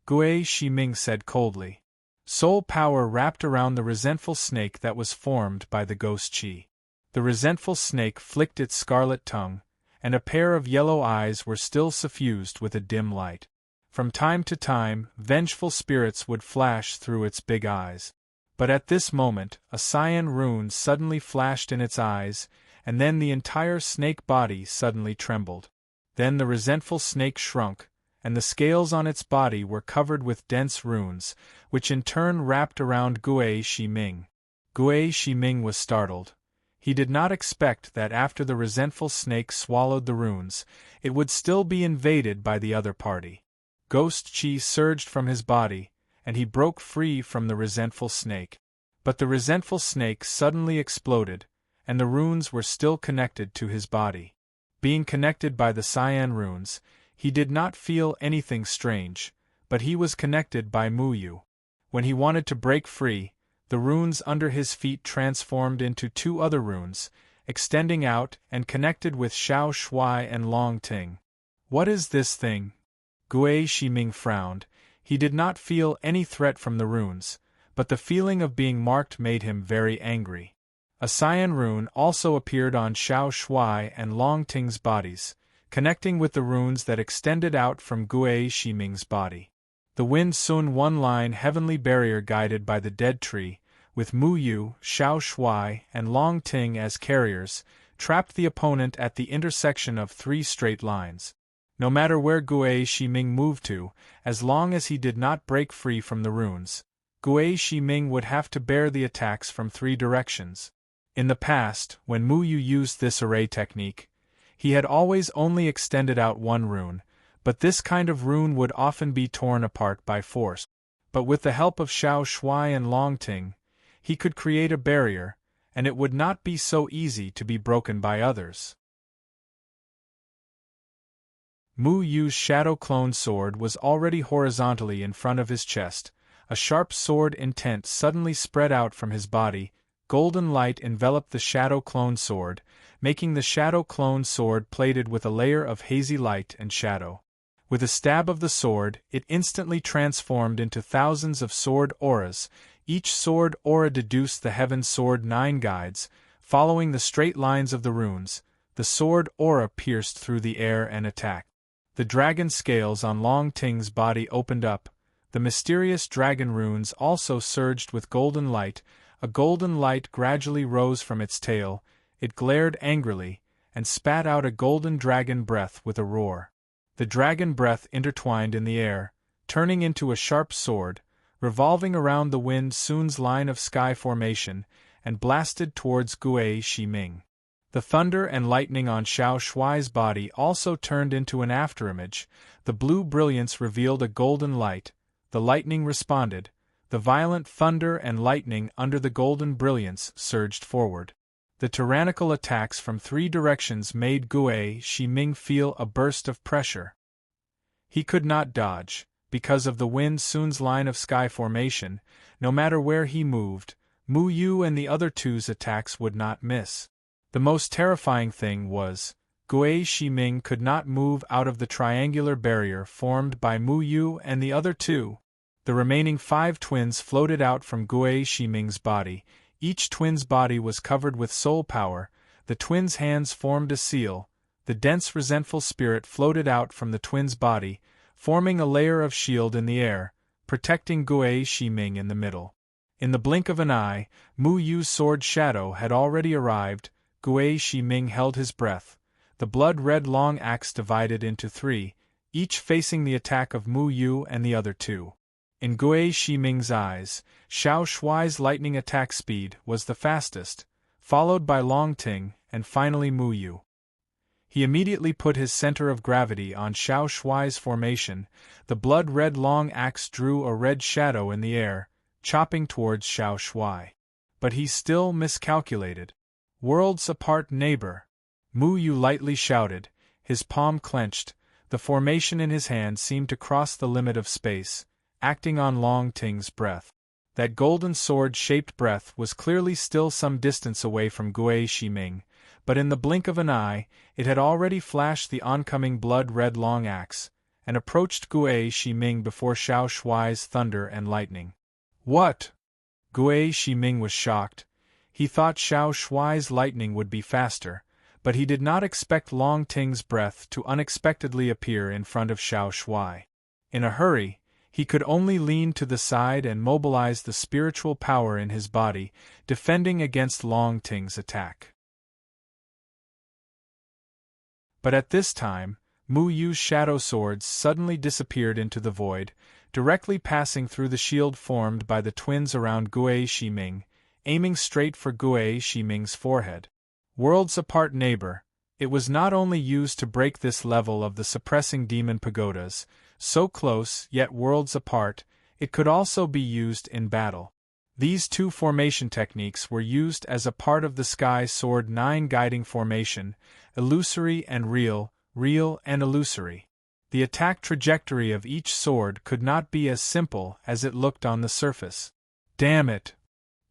Gui Shiming said coldly. Soul power wrapped around the resentful snake that was formed by the ghost chi. The resentful snake flicked its scarlet tongue, and a pair of yellow eyes were still suffused with a dim light. From time to time, vengeful spirits would flash through its big eyes. But at this moment, a cyan rune suddenly flashed in its eyes, and then the entire snake body suddenly trembled. Then the resentful snake shrunk, and the scales on its body were covered with dense runes, which in turn wrapped around Gui Shiming. Gui Shiming was startled. He did not expect that after the resentful snake swallowed the runes, it would still be invaded by the other party. Ghost chi surged from his body, and he broke free from the resentful snake. But the resentful snake suddenly exploded, and the runes were still connected to his body. Being connected by the cyan runes, he did not feel anything strange, but he was connected by Mu Yu. When he wanted to break free, the runes under his feet transformed into two other runes, extending out and connected with Xiao Shuai and Long Ting. What is this thing? Gui Shiming frowned. He did not feel any threat from the runes, but the feeling of being marked made him very angry. A cyan rune also appeared on Xiao Shuai and Long Ting's bodies, connecting with the runes that extended out from Gui Shiming's body. The Wind Sun one-line heavenly barrier guided by the dead tree, with Mu Yu, Xiao Shuai, and Long Ting as carriers, trapped the opponent at the intersection of 3 straight lines. No matter where Gui Shiming moved to, as long as he did not break free from the runes, Gui Shiming would have to bear the attacks from 3 directions. In the past, when Mu Yu used this array technique, he had always only extended out one rune, but this kind of rune would often be torn apart by force. But with the help of Xiao Shuai and Long Ting, he could create a barrier, and it would not be so easy to be broken by others. Mu Yu's shadow clone sword was already horizontally in front of his chest. A sharp sword intent suddenly spread out from his body. Golden light enveloped the shadow clone sword, making the shadow clone sword plated with a layer of hazy light and shadow. With a stab of the sword, it instantly transformed into thousands of sword auras. Each sword aura deduced the heaven sword 9 guides, following the straight lines of the runes. The sword aura pierced through the air and attacked. The dragon scales on Long Ting's body opened up. The mysterious dragon runes also surged with golden light. A golden light gradually rose from its tail. It glared angrily, and spat out a golden dragon breath with a roar. The dragon breath intertwined in the air, turning into a sharp sword, revolving around the wind Sun's line of sky formation, and blasted towards Gui Shiming. The thunder and lightning on Xiao Shuai's body also turned into an afterimage. The blue brilliance revealed a golden light. The lightning responded. The violent thunder and lightning under the golden brilliance surged forward. The tyrannical attacks from 3 directions made Gui Shiming feel a burst of pressure. He could not dodge, because of the wind Sun's line of sky formation. No matter where he moved, Mu Yu and the other two's attacks would not miss. The most terrifying thing was, Gui Shiming could not move out of the triangular barrier formed by Mu Yu and the other two. The remaining 5 twins floated out from Gui Shiming's body. Each twin's body was covered with soul power. The twins' hands formed a seal. The dense resentful spirit floated out from the twins' body, forming a layer of shield in the air, protecting Gui Shiming in the middle. In the blink of an eye, Mu Yu's sword shadow had already arrived. Gui Shiming held his breath. The blood-red long axe divided into 3, each facing the attack of Mu Yu and the other 2. In Gui Shiming's eyes, Xiao Shuai's lightning attack speed was the fastest, followed by Long Ting, and finally Mu Yu. He immediately put his center of gravity on Xiao Shuai's formation. The blood-red long axe drew a red shadow in the air, chopping towards Xiao Shuai. But he still miscalculated. "Worlds apart, neighbor!" Mu Yu lightly shouted, his palm clenched. The formation in his hand seemed to cross the limit of space, acting on Long Ting's breath. That golden sword-shaped breath was clearly still some distance away from Gui Shiming, but in the blink of an eye, it had already flashed the oncoming blood-red long axe, and approached Gui Shiming before Xiao Shuai's thunder and lightning. "What?" Gui Shiming was shocked. He thought Xiao Shuai's lightning would be faster, but he did not expect Long Ting's breath to unexpectedly appear in front of Xiao Shuai. In a hurry, he could only lean to the side and mobilize the spiritual power in his body, defending against Long Ting's attack. But at this time, Mu Yu's shadow swords suddenly disappeared into the void, directly passing through the shield formed by the twins around Gui Shiming, aiming straight for Gui Shiming's forehead. Worlds apart, neighbor, it was not only used to break this level of the suppressing demon pagodas, so close yet worlds apart, it could also be used in battle. These 2 formation techniques were used as a part of the Sky Sword 9 guiding formation, illusory and real, real and illusory. The attack trajectory of each sword could not be as simple as it looked on the surface. "Damn it!"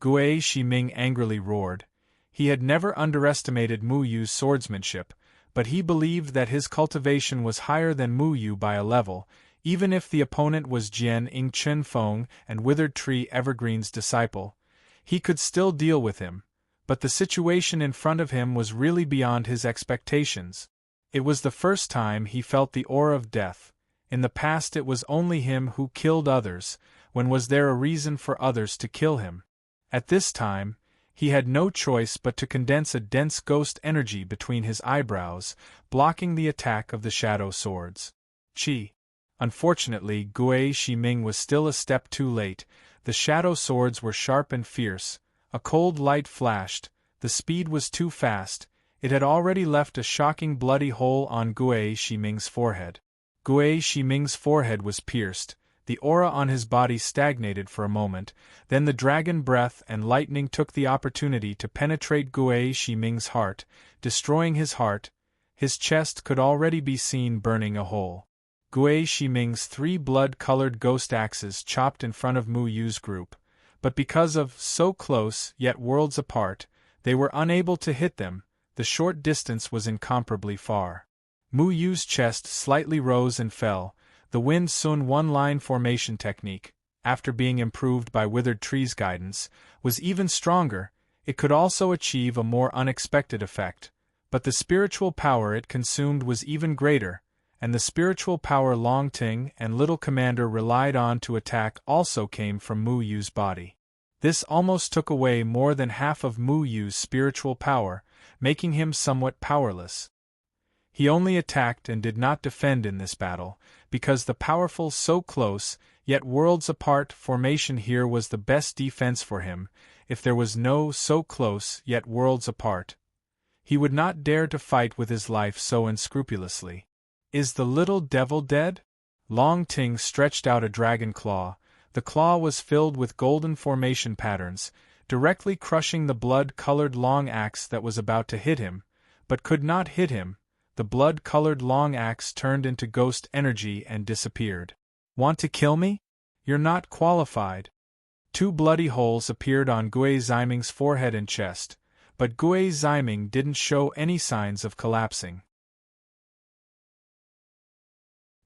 Gui Shiming angrily roared. He had never underestimated Mu Yu's swordsmanship, but he believed that his cultivation was higher than Mu Yu by a level. Even if the opponent was Jian Ing Chen Feng and Withered Tree Evergreen's disciple, he could still deal with him, but the situation in front of him was really beyond his expectations. It was the first time he felt the aura of death. In the past it was only him who killed others. When was there a reason for others to kill him? At this time, he had no choice but to condense a dense ghost energy between his eyebrows, blocking the attack of the shadow swords. Chi. Unfortunately, Gui Shiming was still a step too late. The shadow swords were sharp and fierce, a cold light flashed, the speed was too fast, it had already left a shocking bloody hole on Gui Shiming's forehead. Gui Shiming's forehead was pierced, the aura on his body stagnated for a moment, then the dragon breath and lightning took the opportunity to penetrate Gui Shiming's heart, destroying his heart. His chest could already be seen burning a hole. Gui Shiming's 3 blood-colored ghost axes chopped in front of Mu Yu's group, but because of so close yet worlds apart, they were unable to hit them. The short distance was incomparably far. Mu Yu's chest slightly rose and fell. The Wind Sun one-line formation technique, after being improved by Withered Tree's guidance, was even stronger. It could also achieve a more unexpected effect, but the spiritual power it consumed was even greater, and the spiritual power Long Ting and Little Commander relied on to attack also came from Mu Yu's body. This almost took away more than half of Mu Yu's spiritual power, making him somewhat powerless. He only attacked and did not defend in this battle, because the powerful so close, yet worlds apart formation here was the best defense for him. If there was no so close, yet worlds apart, he would not dare to fight with his life so unscrupulously. Is the little devil dead? Long Ting stretched out a dragon claw. The claw was filled with golden formation patterns, directly crushing the blood-colored long axe that was about to hit him, but could not hit him. The blood-colored long axe turned into ghost energy and disappeared. Want to kill me? You're not qualified. 2 bloody holes appeared on Gui Ziming's forehead and chest, but Gui Ziming didn't show any signs of collapsing.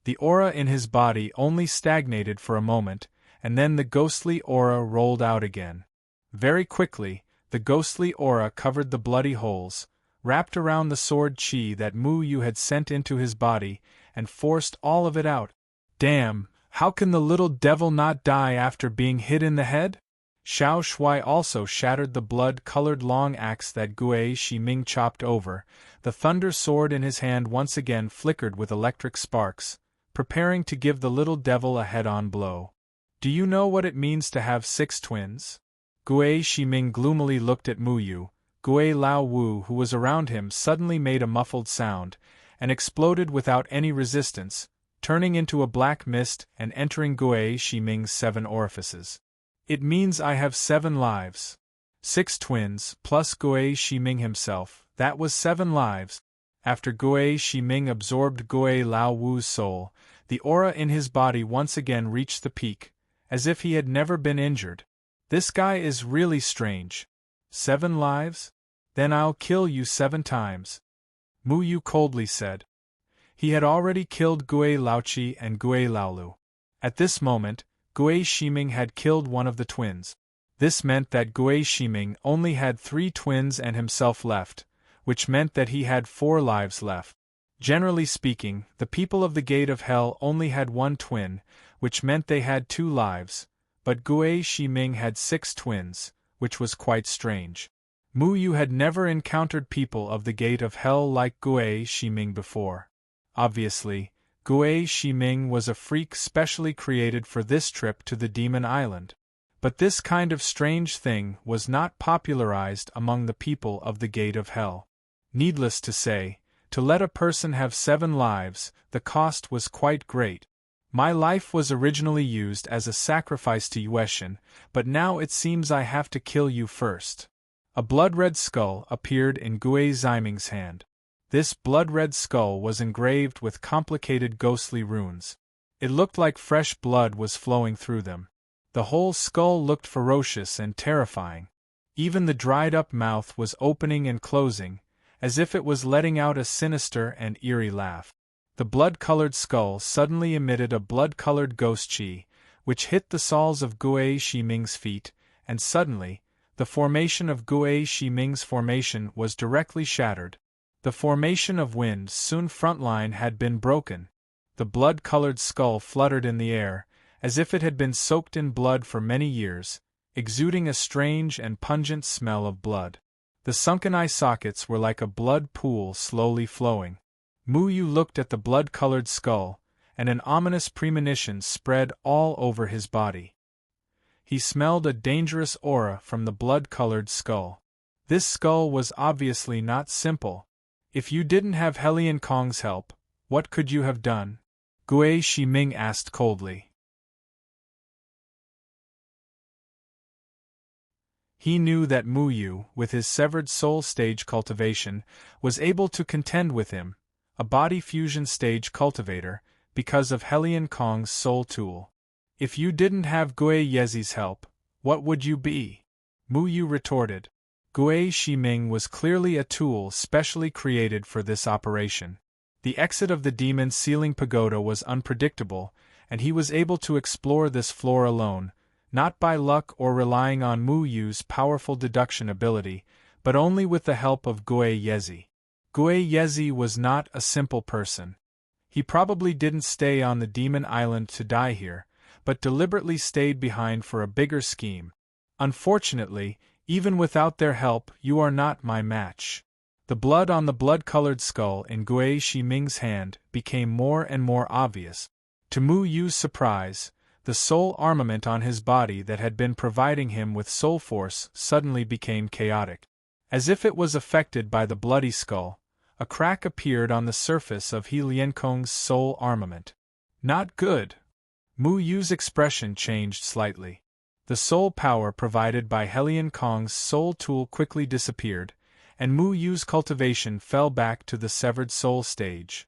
The aura in his body only stagnated for a moment, and then the ghostly aura rolled out again. Very quickly, the ghostly aura covered the bloody holes, wrapped around the sword chi that Mu Yu had sent into his body, and forced all of it out. Damn, how can the little devil not die after being hit in the head? Xiao Shui also shattered the blood-colored long axe that Gui Shiming chopped over. The thunder sword in his hand once again flickered with electric sparks, preparing to give the little devil a head-on blow. Do you know what it means to have 6 twins? Gui Shiming gloomily looked at Mu Yu. Gui Lao Wu, who was around him, suddenly made a muffled sound, and exploded without any resistance, turning into a black mist and entering Gui Shiming's 7 orifices. It means I have 7 lives. 6 twins, plus Gui Shiming himself, that was 7 lives. After Gui Shiming absorbed Gui Lao Wu's soul, the aura in his body once again reached the peak, as if he had never been injured. This guy is really strange. 7 lives? Then I'll kill you 7 times. Mu Yu coldly said. He had already killed Gui Laoqi and Gui Laolu. At this moment, Gui Shiming had killed one of the twins. This meant that Gui Shiming only had 3 twins and himself left, which meant that he had 4 lives left. Generally speaking, the people of the Gate of Hell only had 1 twin, which meant they had 2 lives, but Gui Shiming had 6 twins, which was quite strange. Mu Yu had never encountered people of the Gate of Hell like Gui Shiming before. Obviously, Gui Shiming was a freak specially created for this trip to the Demon Island. But this kind of strange thing was not popularized among the people of the Gate of Hell. Needless to say, to let a person have 7 lives, the cost was quite great. My life was originally used as a sacrifice to Yueshin, but now it seems I have to kill you first. A blood-red skull appeared in Gui Ziming's hand. This blood-red skull was engraved with complicated ghostly runes. It looked like fresh blood was flowing through them. The whole skull looked ferocious and terrifying. Even the dried-up mouth was opening and closing, as if it was letting out a sinister and eerie laugh. The blood-colored skull suddenly emitted a blood-colored ghost chi, which hit the soles of Gui Shiming's feet, and suddenly, the formation of Gui Shiming's formation was directly shattered. The formation of Wind Sun frontline had been broken. The blood-colored skull fluttered in the air, as if it had been soaked in blood for many years, exuding a strange and pungent smell of blood. The sunken eye sockets were like a blood pool slowly flowing. Mu Yu looked at the blood-colored skull, and an ominous premonition spread all over his body. he smelled a dangerous aura from the blood-colored skull. This skull was obviously not simple. If you didn't have Helian Kong's help, what could you have done? Gui Shiming asked coldly. He knew that Mu Yu, with his severed soul stage cultivation, was able to contend with him, a body fusion stage cultivator, because of Helian Kong's soul tool. If you didn't have Gui Yezi's help, what would you be? Mu Yu retorted. Gui Shiming was clearly a tool specially created for this operation. The exit of the demon's ceiling pagoda was unpredictable, and he was able to explore this floor alone, not by luck or relying on Mu Yu's powerful deduction ability, but only with the help of Gui Yezi. Gui Yezi was not a simple person. He probably didn't stay on the demon island to die here, but deliberately stayed behind for a bigger scheme. Unfortunately, even without their help, you are not my match. The blood on the blood-colored skull in Gui Shiming's hand became more and more obvious. To Mu Yu's surprise, the soul armament on his body that had been providing him with soul force suddenly became chaotic. As if it was affected by the bloody skull, a crack appeared on the surface of He Lienkong's soul armament. Not good. Mu Yu's expression changed slightly. The soul power provided by Helian Kong's soul tool quickly disappeared, and Mu Yu's cultivation fell back to the severed soul stage.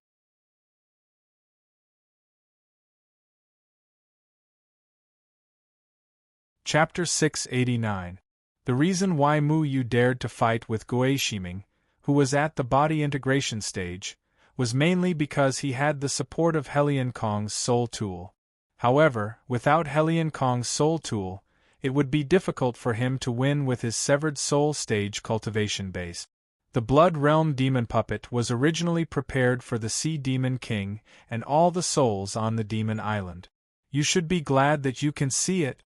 Chapter 689. The reason why Mu Yu dared to fight with Gui Shiming, who was at the body integration stage, was mainly because he had the support of Helian Kong's soul tool. However, without Helian Kong's soul tool, it would be difficult for him to win with his severed soul stage cultivation base. The Blood Realm Demon Puppet was originally prepared for the Sea Demon King and all the souls on the Demon Island. You should be glad that you can see it.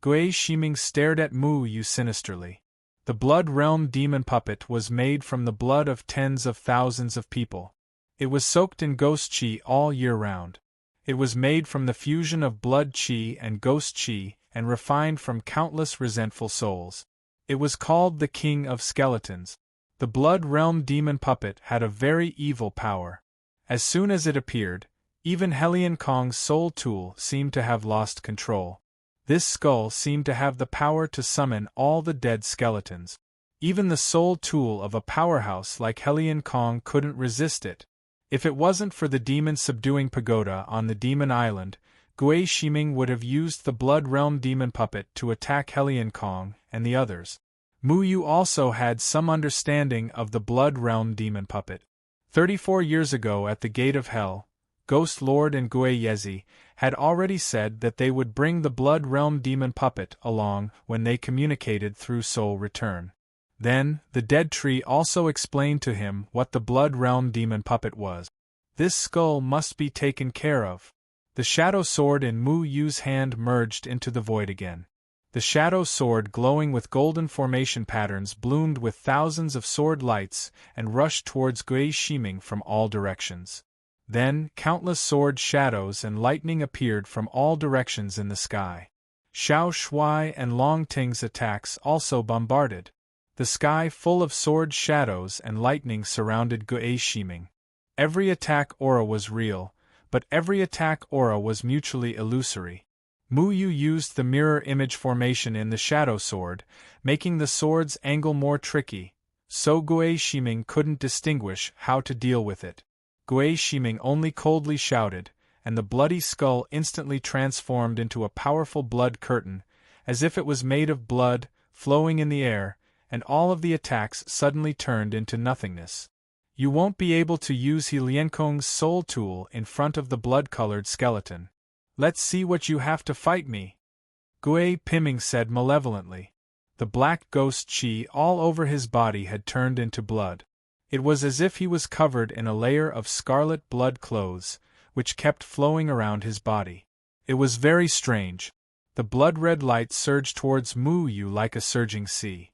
Gui Shiming stared at Mu Yu sinisterly. The Blood Realm Demon Puppet was made from the blood of tens of thousands of people. It was soaked in ghost chi all year round. It was made from the fusion of blood chi and ghost chi and refined from countless resentful souls. It was called the King of Skeletons. The Blood Realm Demon Puppet had a very evil power. As soon as it appeared, even Helian Kong's soul tool seemed to have lost control. This skull seemed to have the power to summon all the dead skeletons. Even the soul tool of a powerhouse like Helian Kong couldn't resist it. If it wasn't for the demon subduing pagoda on the demon island, Gui Shiming would have used the Blood Realm Demon Puppet to attack Helian Kong and the others. Mu Yu also had some understanding of the Blood Realm Demon Puppet. 34 years ago at the Gate of Hell, Ghost Lord and Gui Yezi had already said that they would bring the Blood Realm Demon Puppet along when they communicated through Soul Return. Then, the Dead Tree also explained to him what the Blood Realm Demon Puppet was. This skull must be taken care of. The shadow sword in Mu Yu's hand merged into the void again. The shadow sword, glowing with golden formation patterns, bloomed with thousands of sword lights and rushed towards Gui Shiming from all directions. Then, countless sword shadows and lightning appeared from all directions in the sky. Xiao Shui and Long Ting's attacks also bombarded. The sky full of sword shadows and lightning surrounded Gui Shiming. Every attack aura was real, but every attack aura was mutually illusory. Mu Yu used the mirror image formation in the shadow sword, making the sword's angle more tricky, so Gui Shiming couldn't distinguish how to deal with it. Gui Shiming only coldly shouted, and the bloody skull instantly transformed into a powerful blood curtain, as if it was made of blood, flowing in the air, and all of the attacks suddenly turned into nothingness. You won't be able to use He Lienkong's soul tool in front of the blood-colored skeleton. Let's see what you have to fight me. Gui Piming said malevolently. The black ghost chi all over his body had turned into blood. It was as if he was covered in a layer of scarlet blood clothes, which kept flowing around his body. It was very strange. The blood-red light surged towards Mu Yu like a surging sea.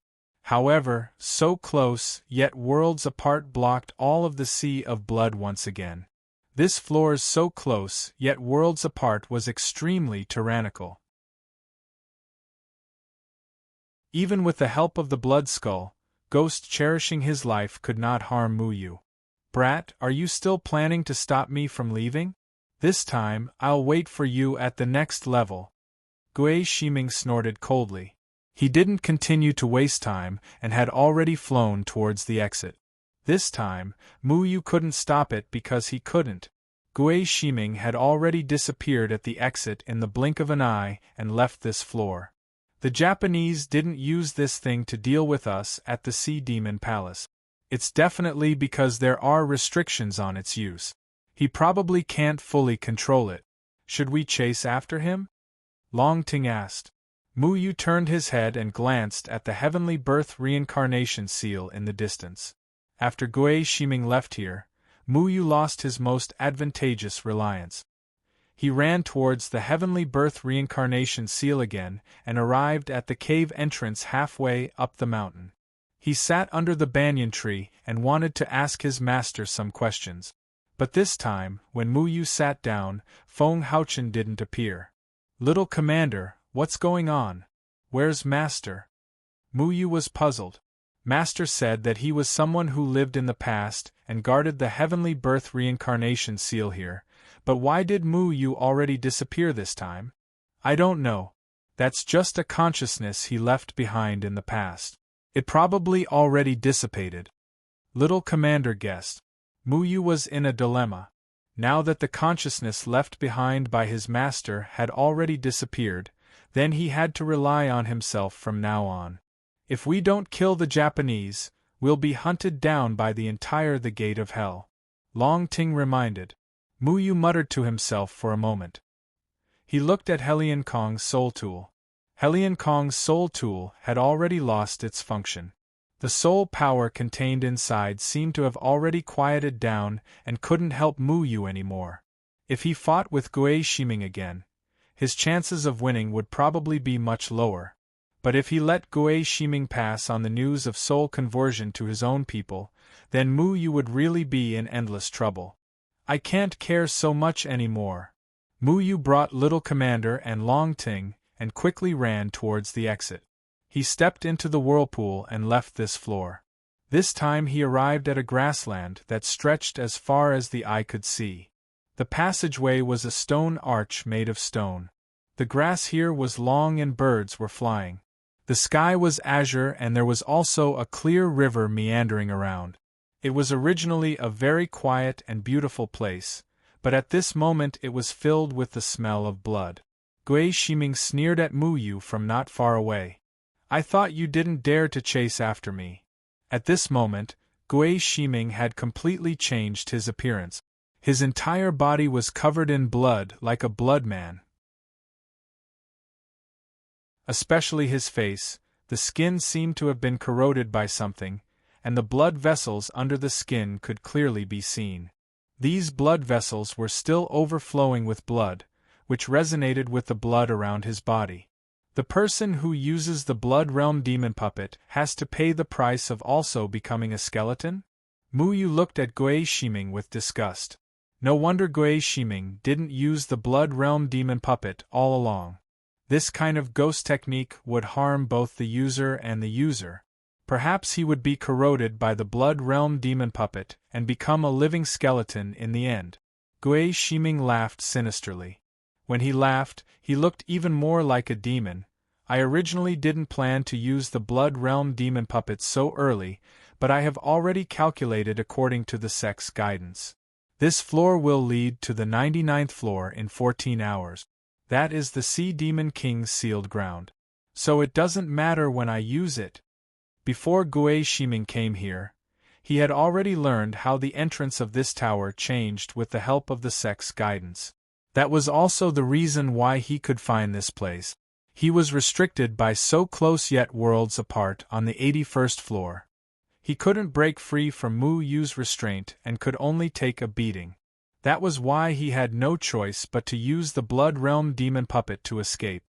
However, so close, yet worlds apart, blocked all of the sea of blood once again. This floor so close, yet worlds apart was extremely tyrannical. Even with the help of the blood skull, Ghost cherishing his life could not harm Muyu. Brat, are you still planning to stop me from leaving? This time, I'll wait for you at the next level. Gui Shiming snorted coldly. He didn't continue to waste time and had already flown towards the exit. This time, Muyu couldn't stop it because he couldn't. Gui Shiming had already disappeared at the exit in the blink of an eye and left this floor. The Japanese didn't use this thing to deal with us at the Sea Demon Palace. It's definitely because there are restrictions on its use. He probably can't fully control it. Should we chase after him? Long Ting asked. Muyu turned his head and glanced at the heavenly birth reincarnation seal in the distance. After Gui Shiming left here, Muyu lost his most advantageous reliance. He ran towards the heavenly birth reincarnation seal again and arrived at the cave entrance halfway up the mountain. He sat under the banyan tree and wanted to ask his master some questions. But this time, when Muyu sat down, Feng Haochen didn't appear. Little Commander, what's going on? Where's Master? Muyu was puzzled. Master said that he was someone who lived in the past and guarded the heavenly birth reincarnation seal here, but why did Muyu already disappear this time? I don't know. That's just a consciousness he left behind in the past. It probably already dissipated. Little Commander guessed. Muyu was in a dilemma. Now that the consciousness left behind by his master had already disappeared, then he had to rely on himself from now on. If we don't kill the Japanese, we'll be hunted down by the Gate of Hell. Long Ting reminded. Muyu muttered to himself for a moment. He looked at Helian Kong's soul tool. Helian Kong's soul tool had already lost its function. The soul power contained inside seemed to have already quieted down and couldn't help Muyu anymore. If he fought with Gui Shiming again, his chances of winning would probably be much lower. But if he let Gui Shiming pass on the news of soul conversion to his own people, then Muyu would really be in endless trouble. I can't care so much anymore. Muyu brought Little Commander and Long Ting and quickly ran towards the exit. He stepped into the whirlpool and left this floor. This time he arrived at a grassland that stretched as far as the eye could see. The passageway was a stone arch made of stone. The grass here was long and birds were flying. The sky was azure and there was also a clear river meandering around. It was originally a very quiet and beautiful place, but at this moment it was filled with the smell of blood. Gui Shiming sneered at Muyu from not far away. I thought you didn't dare to chase after me. At this moment, Gui Shiming had completely changed his appearance. His entire body was covered in blood like a blood man. Especially his face, the skin seemed to have been corroded by something, and the blood vessels under the skin could clearly be seen. These blood vessels were still overflowing with blood, which resonated with the blood around his body. The person who uses the Blood Realm Demon Puppet has to pay the price of also becoming a skeleton? Muyu looked at Gui Shiming with disgust. No wonder Gui Shiming didn't use the Blood Realm Demon Puppet all along. This kind of ghost technique would harm both the user and the user. Perhaps he would be corroded by the Blood Realm Demon Puppet and become a living skeleton in the end. Gui Shiming laughed sinisterly. When he laughed, he looked even more like a demon. I originally didn't plan to use the Blood Realm Demon Puppet so early, but I have already calculated according to the sect's guidance. This floor will lead to the 99th floor in 14 hours. That is the Sea Demon King's sealed ground. So it doesn't matter when I use it. Before Gui Shiming came here, he had already learned how the entrance of this tower changed with the help of the sect's guidance. That was also the reason why he could find this place. He was restricted by so close yet worlds apart on the 81st floor. He couldn't break free from Muyu's restraint and could only take a beating. That was why he had no choice but to use the Blood Realm Demon Puppet to escape.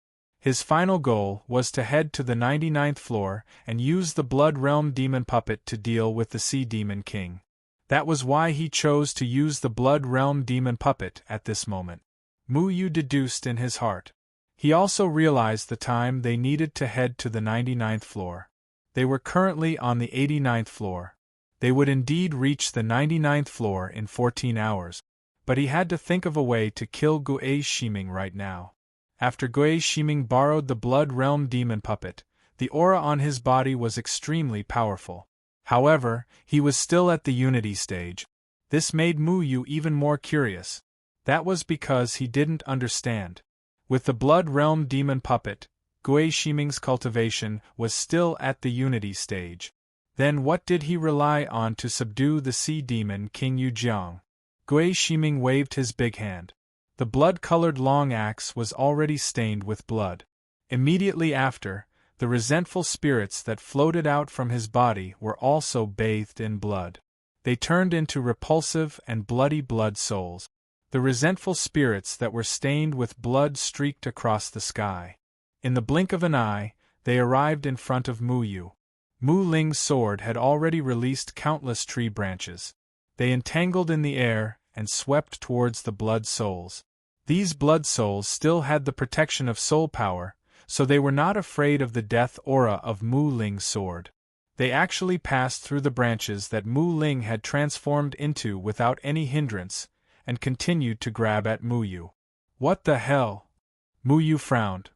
His final goal was to head to the 99th floor and use the Blood Realm Demon Puppet to deal with the Sea Demon King. That was why he chose to use the Blood Realm Demon Puppet at this moment. Muyu deduced in his heart. He also realized the time they needed to head to the 99th floor. They were currently on the 89th floor. They would indeed reach the 99th floor in 14 hours. But he had to think of a way to kill Gui Shiming right now. After Gui Shiming borrowed the Blood Realm demon puppet, the aura on his body was extremely powerful. However, he was still at the Unity stage. This made Mu Yu even more curious. That was because he didn't understand. With the Blood Realm demon puppet, Gui Shiming's cultivation was still at the Unity stage. Then what did he rely on to subdue the sea demon King Yujiang? Gui Shiming waved his big hand. The blood-colored long axe was already stained with blood. Immediately after, the resentful spirits that floated out from his body were also bathed in blood. They turned into repulsive and bloody blood souls. The resentful spirits that were stained with blood streaked across the sky. In the blink of an eye, they arrived in front of Mu Yu. Mu Ling's sword had already released countless tree branches. They entangled in the air and swept towards the blood souls. These blood souls still had the protection of soul power, so they were not afraid of the death aura of Mu Ling's sword. They actually passed through the branches that Mu Ling had transformed into without any hindrance, and continued to grab at Mu Yu. What the hell? Mu Yu frowned.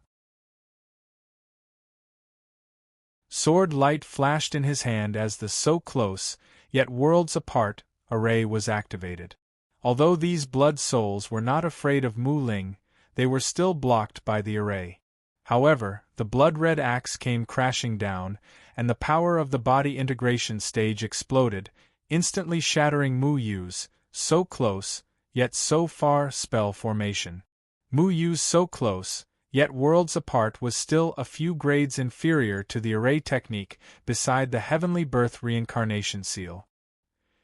Sword light flashed in his hand as the so close, yet worlds apart, array was activated. Although these blood souls were not afraid of Mu Ling, they were still blocked by the array. However, the blood-red axe came crashing down, and the power of the body integration stage exploded, instantly shattering Mu Yu's, so close, yet so far, spell formation. Mu Yu's so close, yet worlds apart was still a few grades inferior to the array technique beside the heavenly birth reincarnation seal.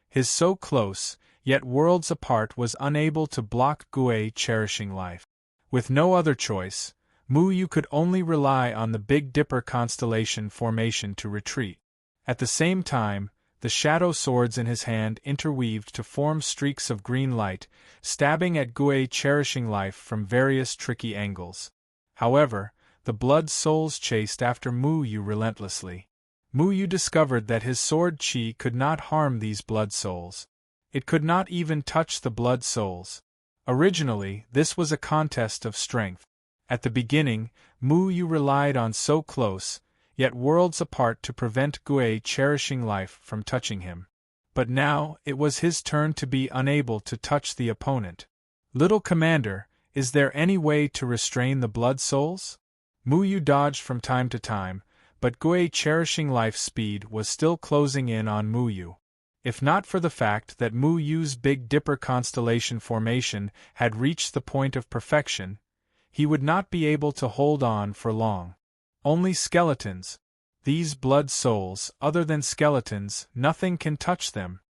His so close, yet worlds apart was unable to block Gui cherishing life. With no other choice, Mu Yu could only rely on the Big Dipper constellation formation to retreat. At the same time, the shadow swords in his hand interweaved to form streaks of green light, stabbing at Gui cherishing life from various tricky angles. However, the blood souls chased after Mu Yu relentlessly. Mu Yu discovered that his sword chi could not harm these blood souls. It could not even touch the blood souls. Originally, this was a contest of strength. At the beginning, Mu Yu relied on so close, yet worlds apart to prevent Gui cherishing life from touching him. But now, it was his turn to be unable to touch the opponent. Little Commander, is there any way to restrain the blood souls? Mu Yu dodged from time to time, but Gui cherishing life speed was still closing in on Mu Yu. If not for the fact that Mu Yu's Big Dipper constellation formation had reached the point of perfection, he would not be able to hold on for long. Only skeletons. These blood souls, other than skeletons, nothing can touch them.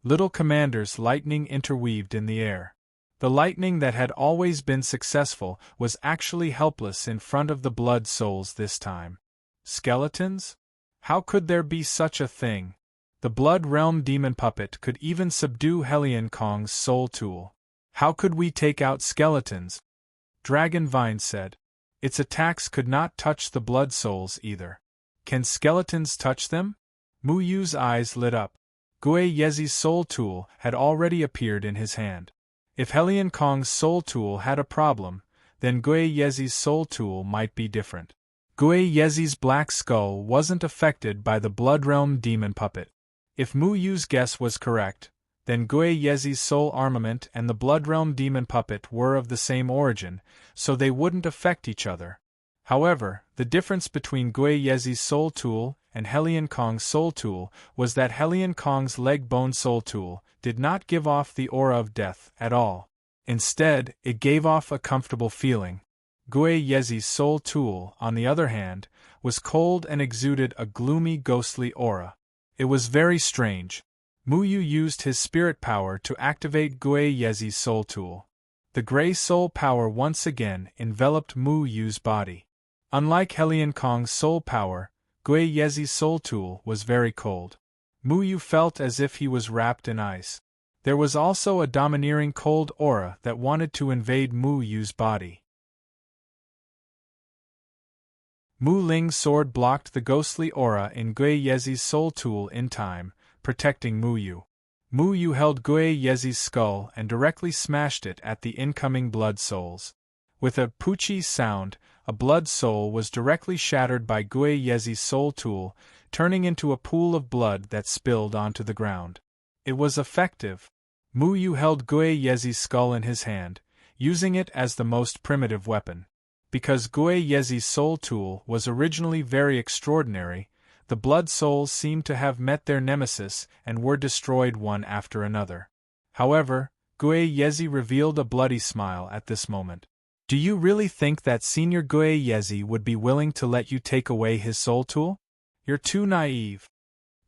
Little Commander's lightning interweaved in the air. The lightning that had always been successful was actually helpless in front of the blood souls this time. Skeletons? How could there be such a thing? The Blood Realm demon puppet could even subdue Helion Kong's soul tool. How could we take out skeletons? Dragon Vine said. Its attacks could not touch the blood souls either. Can skeletons touch them? Mu Yu's eyes lit up. Gui Yezi's soul tool had already appeared in his hand. If Helion Kong's soul tool had a problem, then Gui Yezi's soul tool might be different. Gui Yezi's black skull wasn't affected by the Blood Realm demon puppet. If Mu Yu's guess was correct, then Gui Yezi's soul armament and the Blood Realm demon puppet were of the same origin, so they wouldn't affect each other. However, the difference between Gui Yezi's soul tool and Helion Kong's soul tool was that Helion Kong's leg bone soul tool did not give off the aura of death at all. Instead, it gave off a comfortable feeling. Gui Yezi's soul tool, on the other hand, was cold and exuded a gloomy ghostly aura. It was very strange. Mu Yu used his spirit power to activate Gui Yezi's soul tool. The gray soul power once again enveloped Mu Yu's body. Unlike Helion Kong's soul power, Gui Yezi's soul tool was very cold. Mu Yu felt as if he was wrapped in ice. There was also a domineering cold aura that wanted to invade Mu Yu's body. Mu Ling's sword blocked the ghostly aura in Gui Yezi's soul tool in time, protecting Mu Yu. Mu Yu held Gui Yezi's skull and directly smashed it at the incoming blood souls. With a poochie sound, a blood soul was directly shattered by Gui Yezi's soul tool, turning into a pool of blood that spilled onto the ground. It was effective. Mu Yu held Gui Yezi's skull in his hand, using it as the most primitive weapon. Because Gui Yezi's soul tool was originally very extraordinary, the blood souls seemed to have met their nemesis and were destroyed one after another. However, Gui Yezi revealed a bloody smile at this moment. Do you really think that Senior Gui Yezi would be willing to let you take away his soul tool? You're too naive.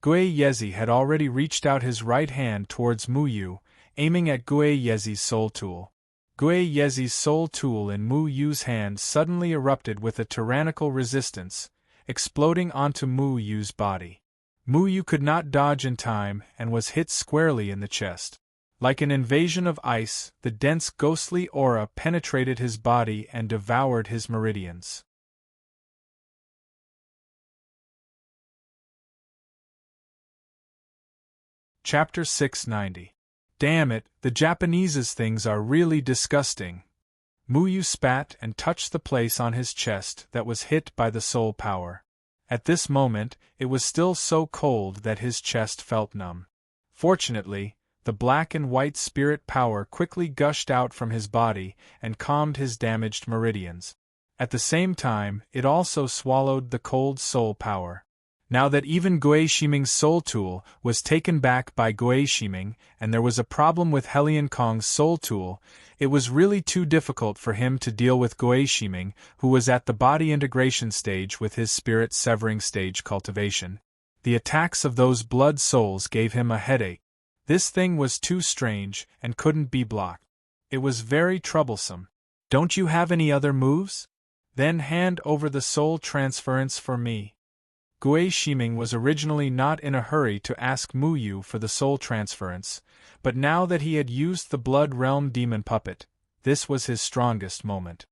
Gui Yezi had already reached out his right hand towards Mu Yu, aiming at Gui Yezi's soul tool. Gui Yezi's soul tool in Mu Yu's hand suddenly erupted with a tyrannical resistance, exploding onto Mu Yu's body. Mu Yu could not dodge in time and was hit squarely in the chest. Like an invasion of ice, the dense ghostly aura penetrated his body and devoured his meridians. Chapter 690. Damn it, the Japanese's things are really disgusting. Mu Yu spat and touched the place on his chest that was hit by the soul power. At this moment, it was still so cold that his chest felt numb. Fortunately, the black and white spirit power quickly gushed out from his body and calmed his damaged meridians. At the same time, it also swallowed the cold soul power. Now that even Gui Shiming's soul tool was taken back by Gui Shiming and there was a problem with Helian Kong's soul tool, it was really too difficult for him to deal with Gui Shiming, who was at the body integration stage with his spirit severing stage cultivation. The attacks of those blood souls gave him a headache. This thing was too strange and couldn't be blocked. It was very troublesome. Don't you have any other moves? Then hand over the soul transference for me. Gui Shiming was originally not in a hurry to ask Mu Yu for the soul transference, but now that he had used the Blood Realm Demon Puppet, this was his strongest moment.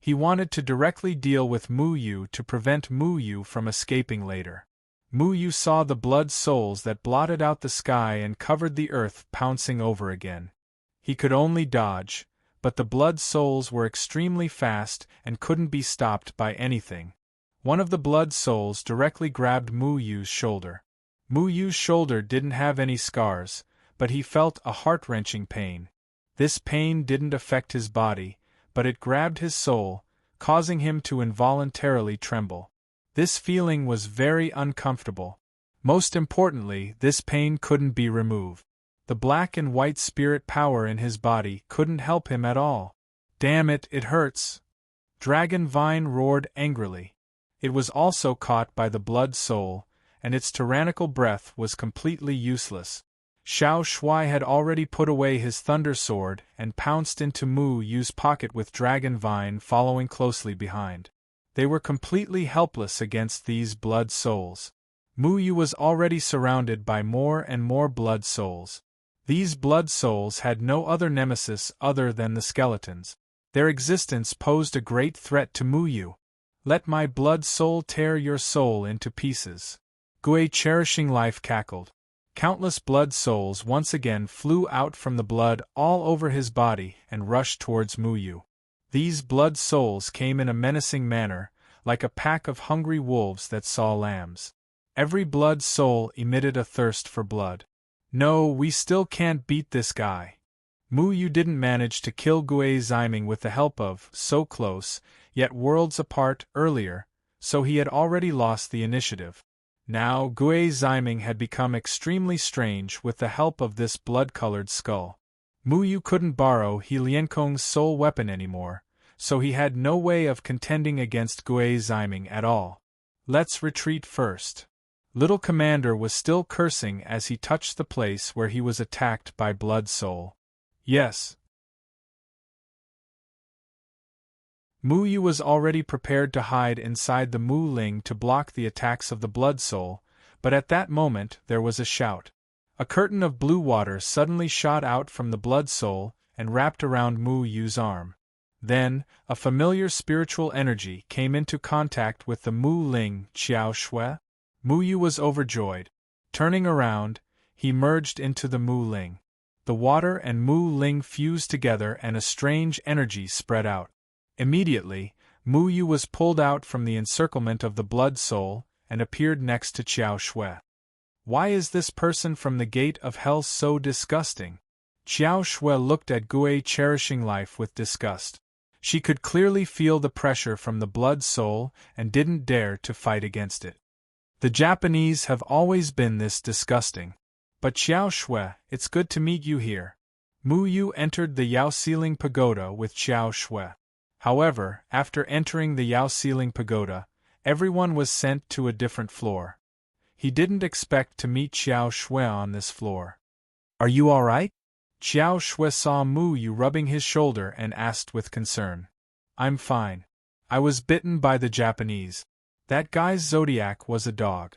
He wanted to directly deal with Mu Yu to prevent Mu Yu from escaping later. Mu Yu saw the blood souls that blotted out the sky and covered the earth pouncing over again. He could only dodge, but the blood souls were extremely fast and couldn't be stopped by anything. One of the blood souls directly grabbed Mu Yu's shoulder. Mu Yu's shoulder didn't have any scars, but he felt a heart-wrenching pain. This pain didn't affect his body, but it grabbed his soul, causing him to involuntarily tremble. This feeling was very uncomfortable. Most importantly, this pain couldn't be removed. The black and white spirit power in his body couldn't help him at all. Damn it, it hurts! Dragon Vine roared angrily. It was also caught by the blood soul, and its tyrannical breath was completely useless. Xiao Shui had already put away his thunder sword and pounced into Mu Yu's pocket with Dragon Vine following closely behind. They were completely helpless against these blood souls. Mu Yu was already surrounded by more and more blood souls. These blood souls had no other nemesis other than the skeletons. Their existence posed a great threat to Mu Yu. Let my blood soul tear your soul into pieces. Gui cherishing life cackled. Countless blood souls once again flew out from the blood all over his body and rushed towards Mu Yu. These blood souls came in a menacing manner, like a pack of hungry wolves that saw lambs. Every blood soul emitted a thirst for blood. No, we still can't beat this guy. Mu Yu didn't manage to kill Gui Ziming with the help of so close, yet worlds apart earlier, so he had already lost the initiative. Now Gui Ziming had become extremely strange with the help of this blood-colored skull. Mu Yu couldn't borrow He Lienkong's soul weapon anymore, so he had no way of contending against Gui Ziming at all. Let's retreat first. Little Commander was still cursing as he touched the place where he was attacked by Blood Soul. Yes. Mu Yu was already prepared to hide inside the Mu Ling to block the attacks of the Blood Soul, but at that moment there was a shout. A curtain of blue water suddenly shot out from the Blood Soul and wrapped around Mu Yu's arm. Then, a familiar spiritual energy came into contact with the Mu Ling Qiao Shui. Mu Yu was overjoyed. Turning around, he merged into the Mu Ling. The water and Mu Ling fused together and a strange energy spread out. Immediately, Mu Yu was pulled out from the encirclement of the blood soul and appeared next to Qiao Shui. Why is this person from the gate of hell so disgusting? Qiao Shui looked at Gui cherishing life with disgust. She could clearly feel the pressure from the blood soul and didn't dare to fight against it. The Japanese have always been this disgusting. But Qiao Shui, it's good to meet you here. Mu Yu entered the Yao Ceiling Pagoda with Qiao Shui. However, after entering the Yao Ceiling Pagoda, everyone was sent to a different floor. He didn't expect to meet Qiao Shui on this floor. Are you all right? Qiao Shui saw Mu Yu rubbing his shoulder and asked with concern. I'm fine. I was bitten by the Japanese. That guy's zodiac was a dog.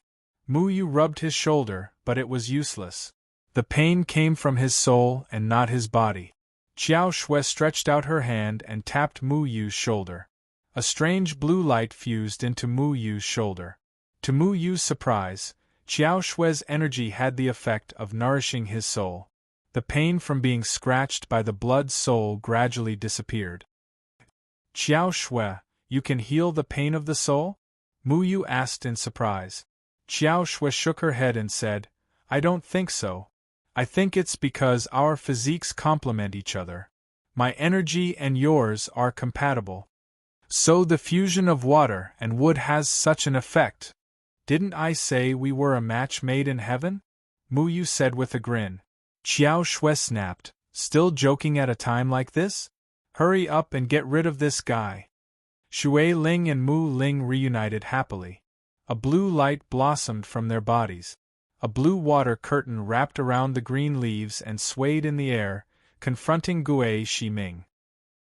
Mu Yu rubbed his shoulder, but it was useless. The pain came from his soul and not his body. Qiao Shui stretched out her hand and tapped Mu Yu's shoulder. A strange blue light fused into Mu Yu's shoulder. To Mu Yu's surprise, Qiao Shui's energy had the effect of nourishing his soul. The pain from being scratched by the blood soul gradually disappeared. Qiao Shui, you can heal the pain of the soul? Mu Yu asked in surprise. Qiao Shui shook her head and said, I don't think so. I think it's because our physiques complement each other. My energy and yours are compatible. So the fusion of water and wood has such an effect. Didn't I say we were a match made in heaven? Mu Yu said with a grin. Qiao Shui snapped, still joking at a time like this? Hurry up and get rid of this guy. Shui Ling and Mu Ling reunited happily. A blue light blossomed from their bodies. A blue water curtain wrapped around the green leaves and swayed in the air, confronting Gui Shiming.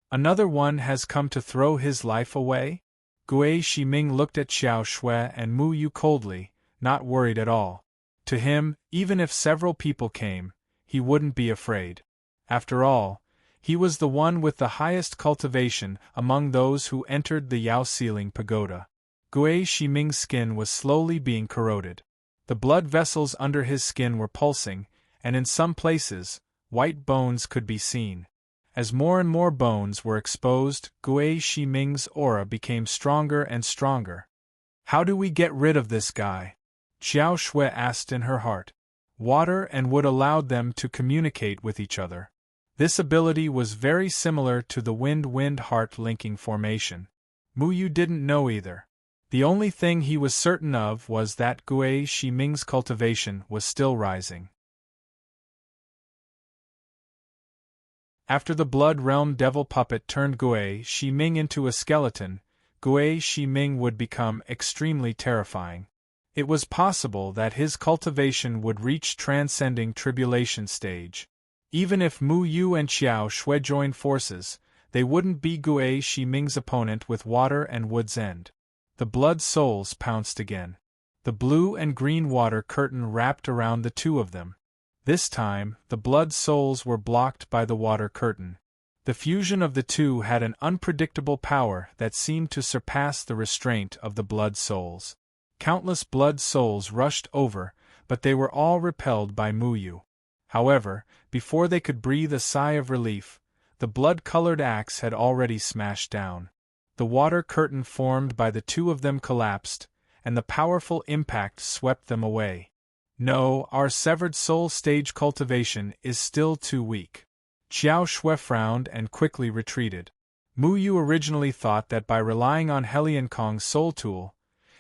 Another one has come to throw his life away? Gui Shiming looked at Qiao Shui and Mu Yu coldly, not worried at all. To him, even if several people came, he wouldn't be afraid. After all, he was the one with the highest cultivation among those who entered the Yao Ceiling Pagoda. Gui Shiming's skin was slowly being corroded. The blood vessels under his skin were pulsing, and in some places, white bones could be seen. As more and more bones were exposed, Gui Shiming's aura became stronger and stronger. How do we get rid of this guy? Qiao Shui asked in her heart. Water and wood allowed them to communicate with each other. This ability was very similar to the wind-wind-heart linking formation. Mu Yu didn't know either. The only thing he was certain of was that Gui Shiming's cultivation was still rising. After the Blood Realm Devil Puppet turned Gui Shiming into a skeleton, Gui Shiming would become extremely terrifying. It was possible that his cultivation would reach transcending tribulation stage. Even if Mu Yu and Qiao Shui joined forces, they wouldn't be Gui Shiming's opponent with water and wood's end. The blood souls pounced again. The blue and green water curtain wrapped around the two of them. This time, the blood souls were blocked by the water curtain. The fusion of the two had an unpredictable power that seemed to surpass the restraint of the blood souls. Countless blood souls rushed over, but they were all repelled by Mu Yu. However, before they could breathe a sigh of relief, the blood-colored axe had already smashed down. The water curtain formed by the two of them collapsed, and the powerful impact swept them away. No, our severed soul stage cultivation is still too weak. Qiao Shui frowned and quickly retreated. Mu Yu originally thought that by relying on Helian Kong's soul tool,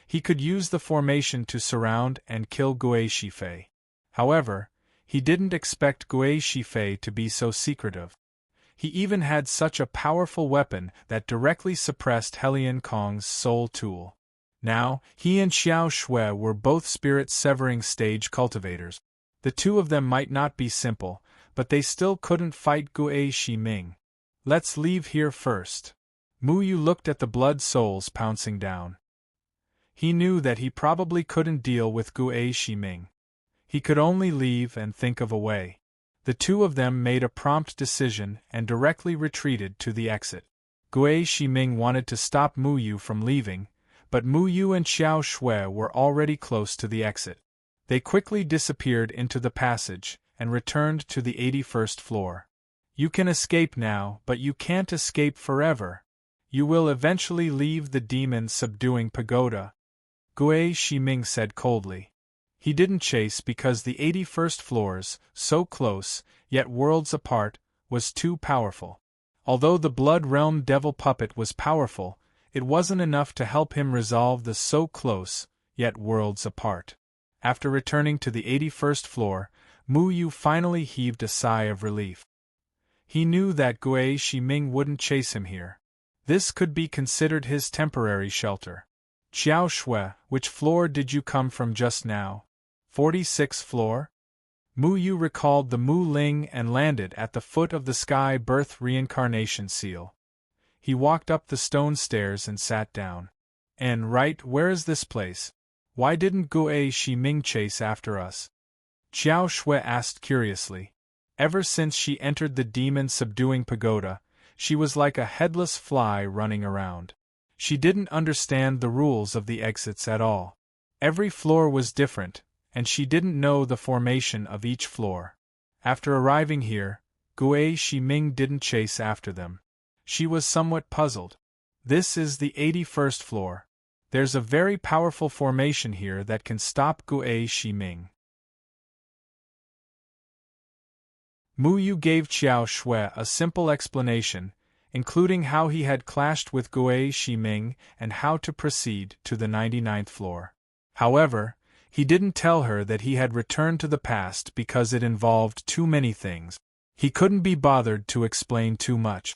he could use the formation to surround and kill Gui Shifei. However, he didn't expect Gui Shifei to be so secretive. He even had such a powerful weapon that directly suppressed Helian Kong's soul tool. Now, he and Qiao Shui were both spirit-severing stage cultivators. The two of them might not be simple, but they still couldn't fight Gui Shiming. Let's leave here first. Mu Yu looked at the blood souls pouncing down. He knew that he probably couldn't deal with Gui Shiming. He could only leave and think of a way. The two of them made a prompt decision and directly retreated to the exit. Gui Shiming wanted to stop Mu Yu from leaving, but Mu Yu and Xiao Shui were already close to the exit. They quickly disappeared into the passage and returned to the 81st floor. You can escape now, but you can't escape forever. You will eventually leave the demon-subduing pagoda, Gui Shiming said coldly. He didn't chase because the 81st floors, so close, yet worlds apart, was too powerful. Although the Blood Realm Devil Puppet was powerful, it wasn't enough to help him resolve the so close, yet worlds apart. After returning to the 81st floor, Mu Yu finally heaved a sigh of relief. He knew that Gui Shiming wouldn't chase him here. This could be considered his temporary shelter. Xiao Shui, which floor did you come from just now? 46th floor? Mu Yu recalled the Mu Ling and landed at the foot of the Sky Birth Reincarnation Seal. He walked up the stone stairs and sat down. And right, where is this place? Why didn't Gui Shiming chase after us? Xiao Shui asked curiously. Ever since she entered the demon-subduing pagoda, she was like a headless fly running around. She didn't understand the rules of the exits at all. Every floor was different, and she didn't know the formation of each floor. After arriving here, Gui Shiming didn't chase after them. She was somewhat puzzled. This is the 81st floor. There's a very powerful formation here that can stop Gui Shiming. Mu Yu gave Xiao Shui a simple explanation, including how he had clashed with Gui Shiming and how to proceed to the 99th floor. However, he didn't tell her that he had returned to the past because it involved too many things. He couldn't be bothered to explain too much.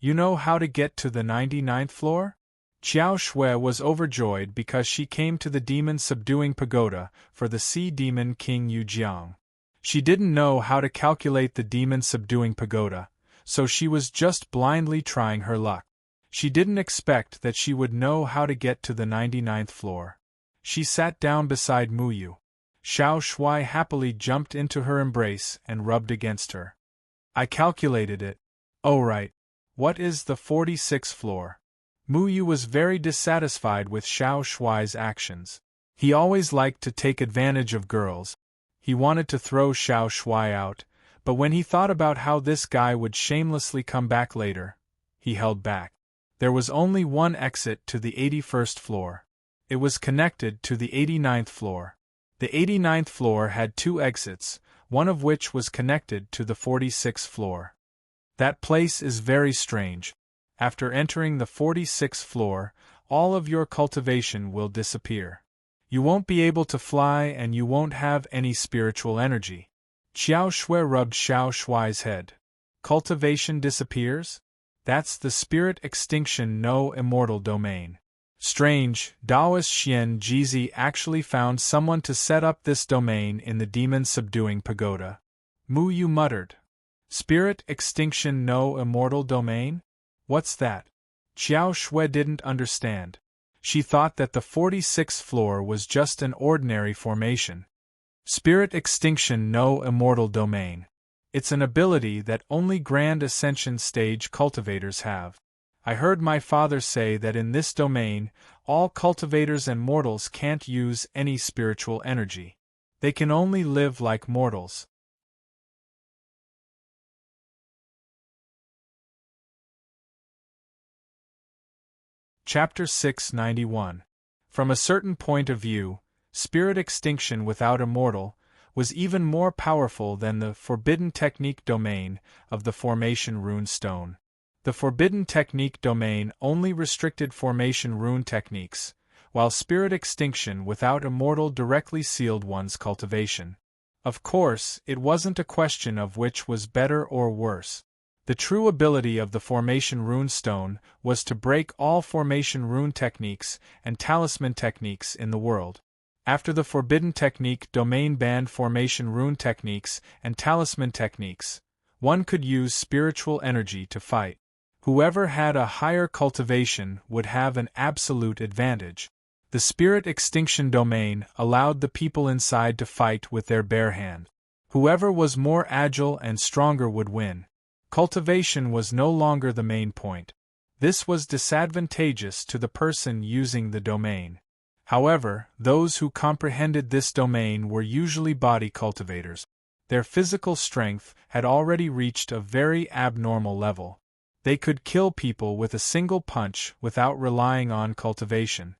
You know how to get to the 99th floor? Xiao Shui was overjoyed because she came to the demon-subduing pagoda for the Sea Demon King Yu Jiang. She didn't know how to calculate the demon-subduing pagoda, so she was just blindly trying her luck. She didn't expect that she would know how to get to the 99th floor. She sat down beside Mu Yu. Xiao Shui happily jumped into her embrace and rubbed against her. I calculated it. Oh right. What is the 46th floor? Mu Yu was very dissatisfied with Xiao Shui's actions. He always liked to take advantage of girls. He wanted to throw Xiao Shui out, but when he thought about how this guy would shamelessly come back later, he held back. There was only one exit to the 81st floor. It was connected to the 89th floor. The 89th floor had two exits, one of which was connected to the 46th floor. That place is very strange. After entering the 46th floor, all of your cultivation will disappear. You won't be able to fly and you won't have any spiritual energy. Xiao Shui rubbed Xiao Shui's head. Cultivation disappears? That's the spirit extinction no immortal domain. Strange, Daoist Xian Jizi actually found someone to set up this domain in the demon-subduing pagoda. Mu Yu muttered. Spirit extinction no immortal domain? What's that? Xiao Shui didn't understand. She thought that the 46th floor was just an ordinary formation. Spirit extinction no immortal domain. It's an ability that only Grand Ascension stage cultivators have. I heard my father say that in this domain, all cultivators and mortals can't use any spiritual energy. They can only live like mortals. Chapter 691. From a certain point of view, spirit extinction without immortal was even more powerful than the forbidden technique domain of the formation rune stone. The forbidden technique domain only restricted formation rune techniques, while spirit extinction without immortal directly sealed one's cultivation. Of course, it wasn't a question of which was better or worse. The true ability of the formation rune stone was to break all formation rune techniques and talisman techniques in the world. After the forbidden technique domain banned formation rune techniques and talisman techniques, one could use spiritual energy to fight. Whoever had a higher cultivation would have an absolute advantage. The spirit extinction domain allowed the people inside to fight with their bare hand. Whoever was more agile and stronger would win. Cultivation was no longer the main point. This was disadvantageous to the person using the domain. However, those who comprehended this domain were usually body cultivators. Their physical strength had already reached a very abnormal level. They could kill people with a single punch without relying on cultivation.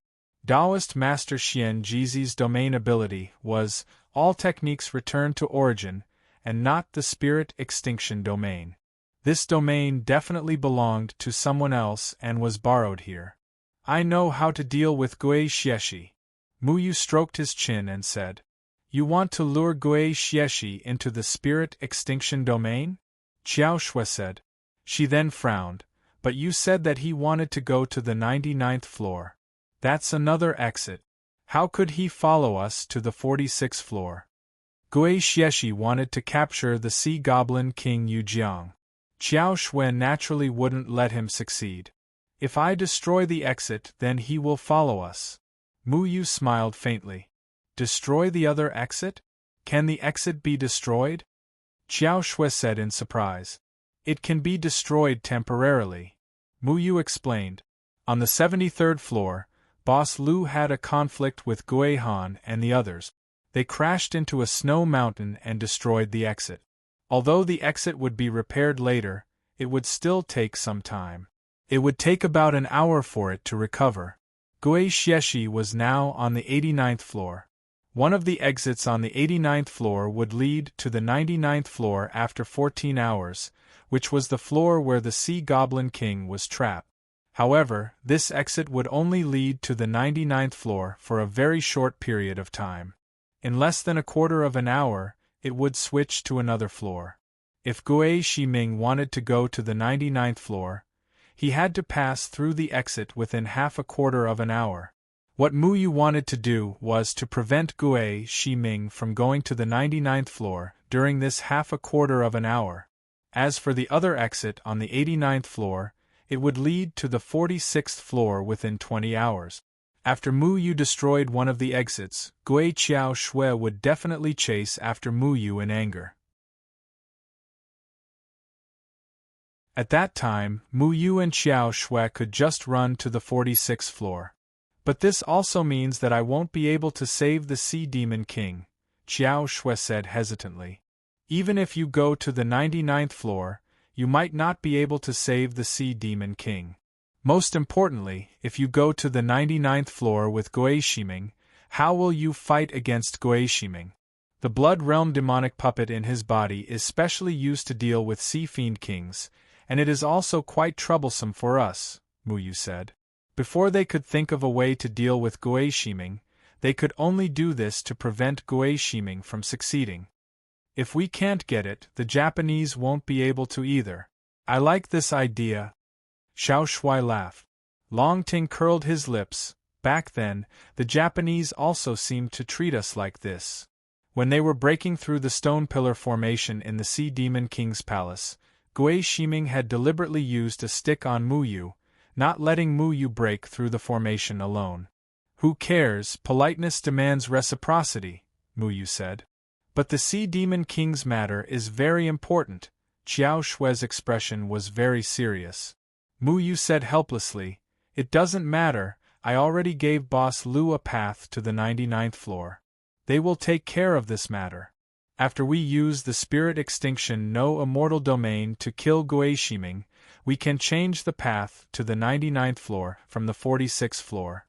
Taoist Master Xian Jizi's domain ability was, all techniques return to origin, and not the spirit extinction domain. This domain definitely belonged to someone else and was borrowed here. I know how to deal with Gui Xieshi. Muyu stroked his chin and said, You want to lure Gui Xieshi into the spirit extinction domain? Qiao Shui said. She then frowned, but you said that he wanted to go to the 99th floor. That's another exit. How could he follow us to the 46th floor? Gui Xieshi wanted to capture the Sea Goblin King Yujiang. Qiao Shui naturally wouldn't let him succeed. If I destroy the exit, then he will follow us. Muyu smiled faintly. Destroy the other exit? Can the exit be destroyed? Qiao Shui said in surprise. It can be destroyed temporarily. Muyu explained. On the 73rd floor, Boss Lu had a conflict with Gui Han and the others. They crashed into a snow mountain and destroyed the exit. Although the exit would be repaired later, it would still take some time. It would take about an hour for it to recover. Gui Xieshi was now on the 89th floor. One of the exits on the 89th floor would lead to the 99th floor after 14 hours, which was the floor where the Sea Goblin King was trapped. However, this exit would only lead to the 99th floor for a very short period of time. In less than a quarter of an hour, it would switch to another floor. If Gui Shiming wanted to go to the 99th floor, he had to pass through the exit within half a quarter of an hour. What Muyu wanted to do was to prevent Gui Shiming from going to the 99th floor during this half a quarter of an hour. As for the other exit on the 89th floor, it would lead to the 46th floor within 20 hours. After Muyu destroyed one of the exits, Gui Qiao Shui would definitely chase after Muyu in anger. At that time, Muyu and Qiao Shui could just run to the 46th floor. But this also means that I won't be able to save the Sea Demon King, Qiao Shui said hesitantly. Even if you go to the 99th floor, you might not be able to save the Sea Demon King. Most importantly, if you go to the 99th floor with Gui Shiming, how will you fight against Gui Shiming? The Blood Realm demonic puppet in his body is specially used to deal with Sea Fiend Kings, and it is also quite troublesome for us, Muyu said. Before they could think of a way to deal with Gui Shiming, they could only do this to prevent Gui Shiming from succeeding. If we can't get it, the Japanese won't be able to either. I like this idea. Xiao Shui laughed. Long Ting curled his lips. Back then, the Japanese also seemed to treat us like this. When they were breaking through the stone pillar formation in the Sea Demon King's palace, Gui Shiming had deliberately used a stick on Muyu, not letting Muyu break through the formation alone. Who cares? Politeness demands reciprocity, Muyu said. But the Sea Demon King's matter is very important. Qiao Shui's expression was very serious. Muyu said helplessly, It doesn't matter, I already gave Boss Lu a path to the 99th floor. They will take care of this matter. After we use the Spirit Extinction No Immortal Domain to kill Gui Shiming, we can change the path to the 99th floor from the 46th floor.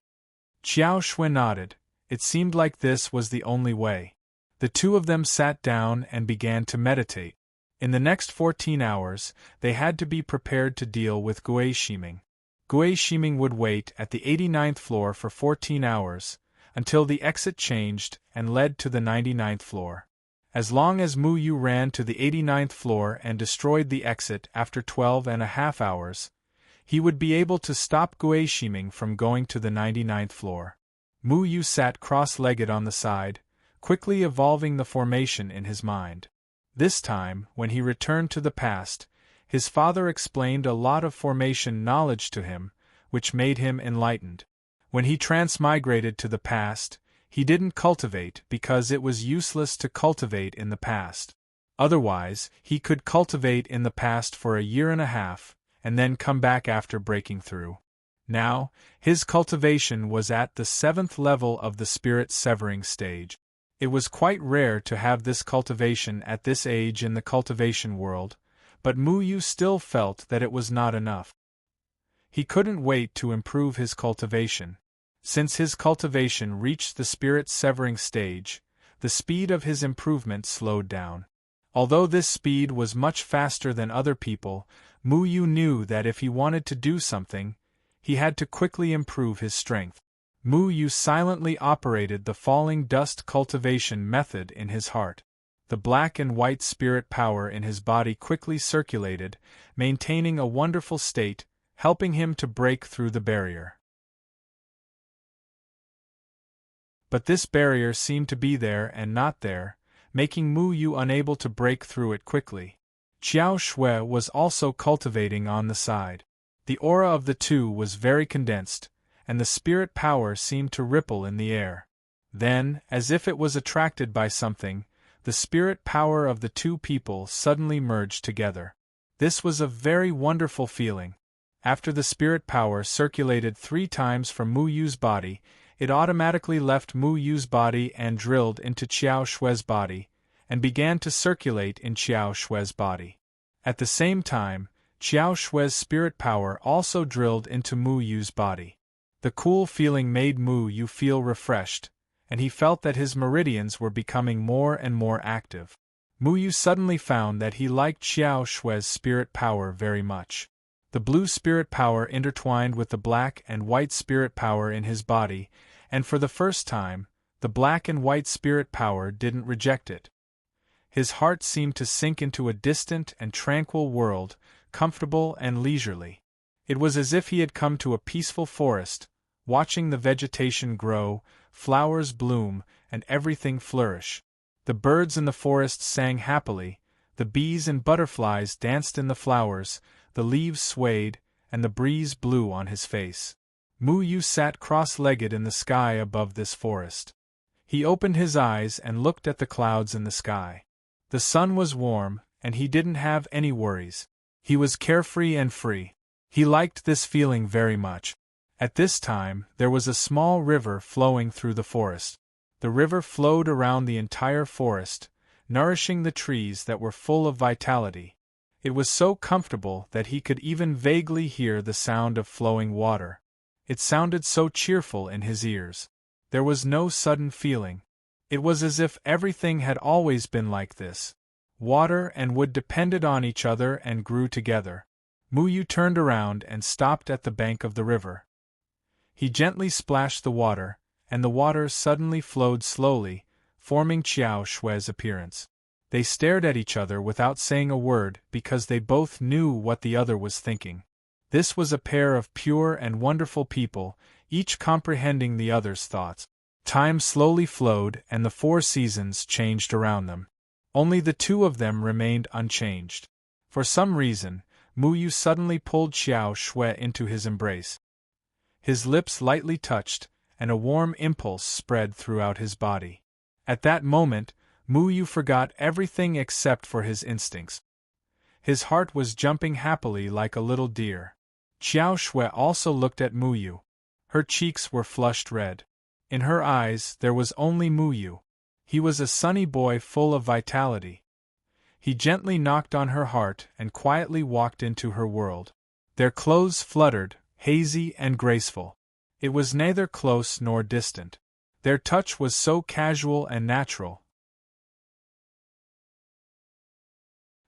Qiao Shui nodded. It seemed like this was the only way. The two of them sat down and began to meditate. In the next 14 hours, they had to be prepared to deal with Gui Shiming. Gui Shiming would wait at the 89th floor for 14 hours, until the exit changed and led to the 99th floor. As long as Muyu ran to the 89th floor and destroyed the exit after 12.5 hours, he would be able to stop Gui Shiming from going to the 99th floor. Muyu sat cross-legged on the side, quickly evolving the formation in his mind. This time, when he returned to the past, his father explained a lot of formation knowledge to him, which made him enlightened. When he transmigrated to the past, he didn't cultivate because it was useless to cultivate in the past. Otherwise, he could cultivate in the past for a year and a half, and then come back after breaking through. Now, his cultivation was at the 7th level of the spirit-severing stage. It was quite rare to have this cultivation at this age in the cultivation world, but Mu Yu still felt that it was not enough. He couldn't wait to improve his cultivation. Since his cultivation reached the spirit-severing stage, the speed of his improvement slowed down. Although this speed was much faster than other people, Mu Yu knew that if he wanted to do something, he had to quickly improve his strength. Mu Yu silently operated the falling dust cultivation method in his heart. The black and white spirit power in his body quickly circulated, maintaining a wonderful state, helping him to break through the barrier. But this barrier seemed to be there and not there, making Mu Yu unable to break through it quickly. Qiao Shui was also cultivating on the side. The aura of the two was very condensed, and the spirit power seemed to ripple in the air. Then, as if it was attracted by something, the spirit power of the two people suddenly merged together. This was a very wonderful feeling. After the spirit power circulated 3 times from Mu Yu's body, it automatically left Mu Yu's body and drilled into Qiao Shui's body, and began to circulate in Qiao Shui's body. At the same time, Qiao Shui's spirit power also drilled into Mu Yu's body. The cool feeling made Mu Yu feel refreshed, and he felt that his meridians were becoming more and more active. Mu Yu suddenly found that he liked Qiao Shui's spirit power very much. The blue spirit power intertwined with the black and white spirit power in his body, and for the first time, the black and white spirit power didn't reject it. His heart seemed to sink into a distant and tranquil world, comfortable and leisurely. It was as if he had come to a peaceful forest, watching the vegetation grow, flowers bloom, and everything flourish. The birds in the forest sang happily, the bees and butterflies danced in the flowers, the leaves swayed, and the breeze blew on his face. Mu Yu sat cross-legged in the sky above this forest. He opened his eyes and looked at the clouds in the sky. The sun was warm, and he didn't have any worries. He was carefree and free. He liked this feeling very much. At this time, there was a small river flowing through the forest. The river flowed around the entire forest, nourishing the trees that were full of vitality. It was so comfortable that he could even vaguely hear the sound of flowing water. It sounded so cheerful in his ears. There was no sudden feeling. It was as if everything had always been like this. Water and wood depended on each other and grew together. Mu Yu turned around and stopped at the bank of the river. He gently splashed the water, and the water suddenly flowed slowly, forming Qiao Shui's appearance. They stared at each other without saying a word because they both knew what the other was thinking. This was a pair of pure and wonderful people, each comprehending the other's thoughts. Time slowly flowed and the 4 seasons changed around them. Only the 2 of them remained unchanged. For some reason, Mu Yu suddenly pulled Qiao Shui into his embrace. His lips lightly touched, and a warm impulse spread throughout his body. At that moment, Mu Yu forgot everything except for his instincts. His heart was jumping happily like a little deer. Qiao Shui also looked at Mu Yu. Her cheeks were flushed red. In her eyes there was only Mu Yu. He was a sunny boy full of vitality. He gently knocked on her heart and quietly walked into her world. Their clothes fluttered, hazy and graceful. It was neither close nor distant. Their touch was so casual and natural.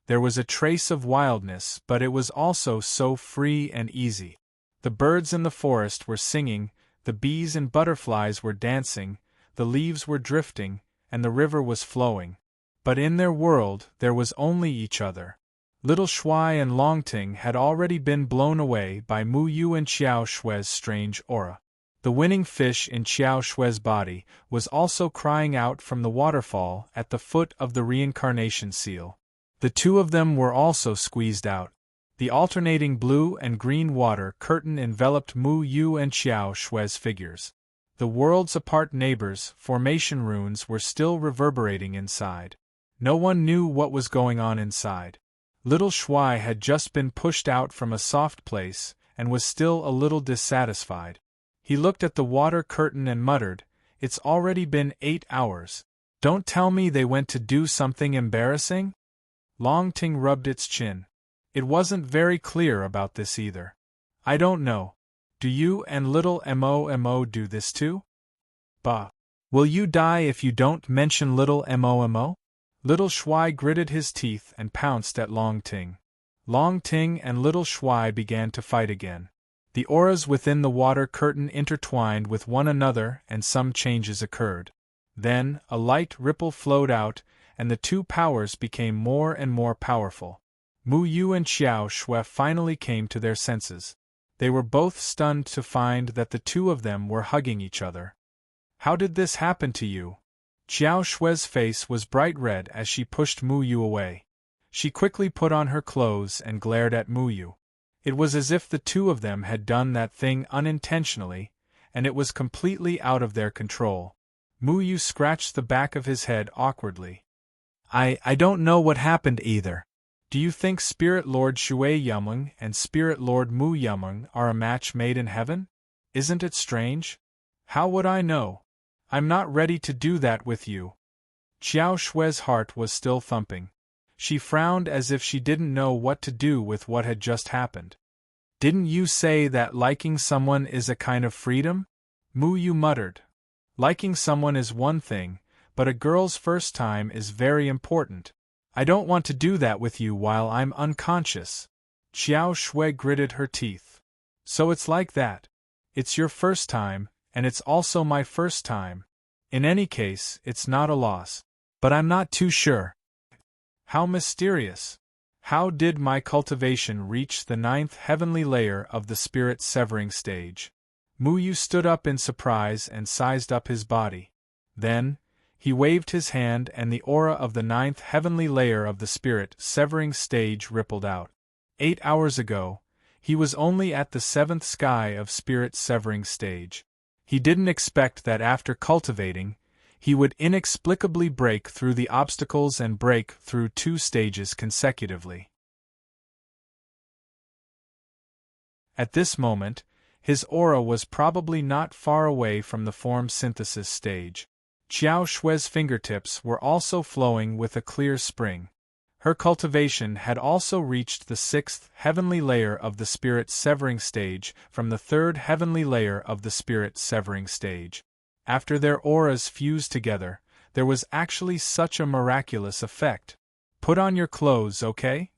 There was a trace of wildness, but it was also so free and easy. The birds in the forest were singing, the bees and butterflies were dancing, the leaves were drifting, and the river was flowing. But in their world there was only each other. Little Shui and Longting had already been blown away by Mu Yu and Qiao Shui's strange aura. The winning fish in Qiao Shui's body was also crying out from the waterfall at the foot of the reincarnation seal. The 2 of them were also squeezed out. The alternating blue and green water curtain enveloped Mu Yu and Qiao Shui's figures. The worlds apart neighbors' formation runes were still reverberating inside. No one knew what was going on inside. Little Shuai had just been pushed out from a soft place, and was still a little dissatisfied. He looked at the water curtain and muttered, "It's already been 8 hours. Don't tell me they went to do something embarrassing?" Long Ting rubbed its chin. It wasn't very clear about this either. "I don't know. Do you and little Mo do this too?" "Bah. Will you die if you don't mention little Mo?" Little Shuai gritted his teeth and pounced at Long Ting. Long Ting and Little Shuai began to fight again. The auras within the water curtain intertwined with one another and some changes occurred. Then, a light ripple flowed out, and the two powers became more and more powerful. Mu Yu and Xiao Shui finally came to their senses. They were both stunned to find that the two of them were hugging each other. "How did this happen to you?" Xiao Shui's face was bright red as she pushed Mu Yu away. She quickly put on her clothes and glared at Mu Yu. It was as if the two of them had done that thing unintentionally, and it was completely out of their control. Mu Yu scratched the back of his head awkwardly. I don't know what happened either. Do you think Spirit Lord Shui Yumeng and Spirit Lord Mu Yumeng are a match made in heaven? Isn't it strange? How would I know? I'm not ready to do that with you." Xiao Shui's heart was still thumping. She frowned as if she didn't know what to do with what had just happened. "Didn't you say that liking someone is a kind of freedom?" Mu Yu muttered. "Liking someone is one thing, but a girl's first time is very important. I don't want to do that with you while I'm unconscious." Xiao Shui gritted her teeth. "So it's like that. It's your first time, and it's also my first time. In any case, it's not a loss. But I'm not too sure." "How mysterious. How did my cultivation reach the 9th heavenly layer of the spirit severing stage?" Mu Yu stood up in surprise and sized up his body. Then, he waved his hand and the aura of the 9th heavenly layer of the spirit severing stage rippled out. 8 hours ago, he was only at the 7th sky of spirit severing stage. He didn't expect that after cultivating, he would inexplicably break through the obstacles and break through 2 stages consecutively. At this moment, his aura was probably not far away from the form synthesis stage. Xiao Shui's fingertips were also flowing with a clear spring. Her cultivation had also reached the 6th heavenly layer of the spirit severing stage from the 3rd heavenly layer of the spirit severing stage. After their auras fused together, there was actually such a miraculous effect. "Put on your clothes, okay?"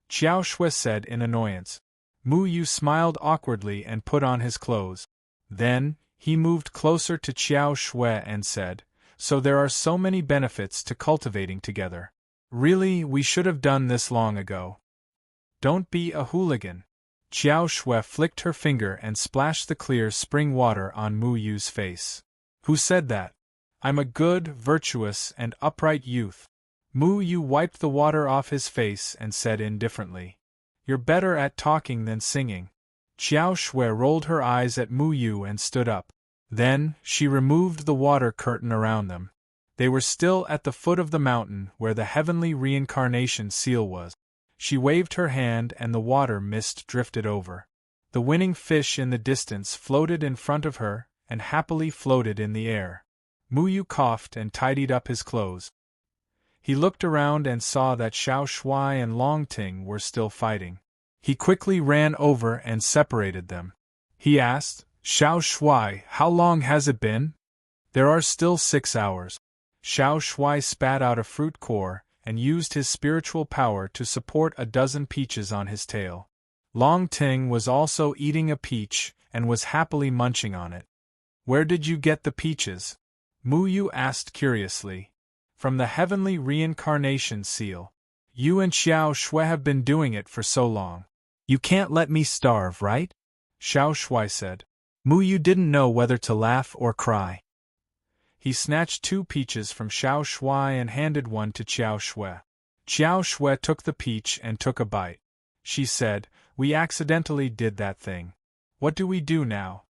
Xiao Shui said in annoyance. Mu Yu smiled awkwardly and put on his clothes. Then, he moved closer to Xiao Shui and said, "So there are so many benefits to cultivating together. Really, we should have done this long ago." "Don't be a hooligan." Xiao Shui flicked her finger and splashed the clear spring water on Mu Yu's face. "Who said that? I'm a good, virtuous, and upright youth." Mu Yu wiped the water off his face and said indifferently, "You're better at talking than singing." Xiao Shui rolled her eyes at Mu Yu and stood up. Then, she removed the water curtain around them. They were still at the foot of the mountain where the heavenly reincarnation seal was. She waved her hand and the water mist drifted over. The winning fish in the distance floated in front of her and happily floated in the air. Mu Yu coughed and tidied up his clothes. He looked around and saw that Xiao Shui and Long Ting were still fighting. He quickly ran over and separated them. He asked, "Xiao Shui, how long has it been?" "There are still 6 hours." Xiao Shui spat out a fruit core and used his spiritual power to support a dozen peaches on his tail. Long Ting was also eating a peach and was happily munching on it. "Where did you get the peaches?" Mu Yu asked curiously. "From the heavenly reincarnation seal. You and Xiao Shui have been doing it for so long. You can't let me starve, right?" Xiao Shui said. Mu Yu didn't know whether to laugh or cry. He snatched 2 peaches from Xiao Shui and handed one to Xiao Shui. Xiao Shui took the peach and took a bite. She said, "We accidentally did that thing. What do we do now?"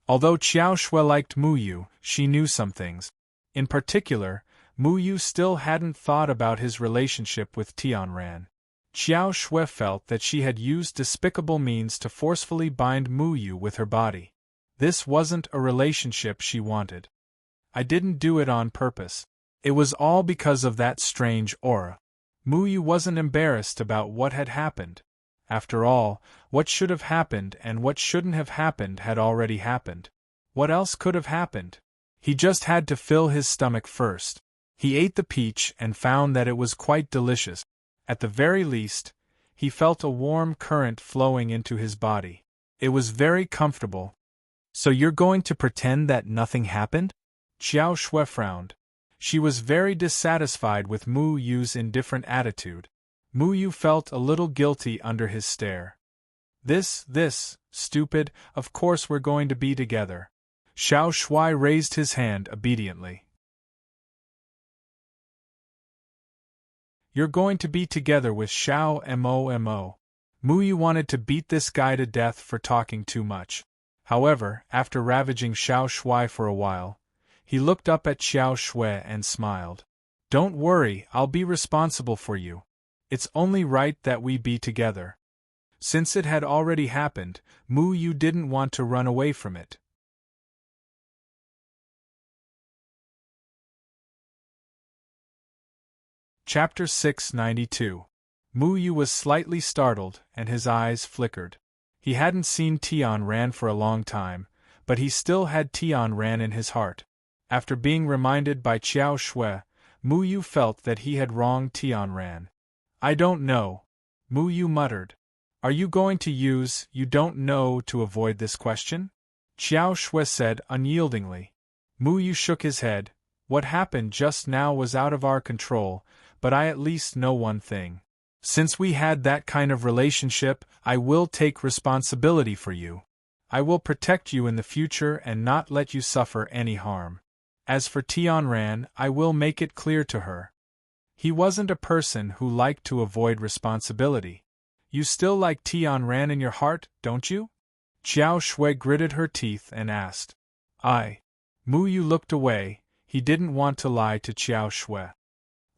Although Xiao Shui liked Mu Yu, she knew some things. In particular, Mu Yu still hadn't thought about his relationship with Tianran. Xiao Shui felt that she had used despicable means to forcefully bind Mu Yu with her body. This wasn't a relationship she wanted. I didn't do it on purpose. It was all because of that strange aura. Mu Yu wasn't embarrassed about what had happened. After all, what should have happened and what shouldn't have happened had already happened. What else could have happened? He just had to fill his stomach first. He ate the peach and found that it was quite delicious. At the very least, he felt a warm current flowing into his body. It was very comfortable. So you're going to pretend that nothing happened? Xiao Shui frowned. She was very dissatisfied with Mu Yu's indifferent attitude. Mu Yu felt a little guilty under his stare. This, stupid, of course we're going to be together. Xiao Shui raised his hand obediently. You're going to be together with Xiao Mo. Mu Yu wanted to beat this guy to death for talking too much. However, after ravaging Xiao Shui for a while, he looked up at Xiao Shui and smiled. Don't worry, I'll be responsible for you. It's only right that we be together. Since it had already happened, Mu Yu didn't want to run away from it. Chapter 692. Mu Yu was slightly startled, and his eyes flickered. He hadn't seen Tian Ran for a long time, but he still had Tian Ran in his heart. After being reminded by Xiao Shui, Mu Yu felt that he had wronged Tian Ran. I don't know, Mu Yu muttered. Are you going to use you don't know to avoid this question? Xiao Shui said unyieldingly. Mu Yu shook his head. What happened just now was out of our control, but I at least know one thing. Since we had that kind of relationship, I will take responsibility for you. I will protect you in the future and not let you suffer any harm. As for Tian Ran, I will make it clear to her. He wasn't a person who liked to avoid responsibility. You still like Tian Ran in your heart, don't you? Xiao Shui gritted her teeth and asked. Mu Yu looked away. He didn't want to lie to Xiao Shui.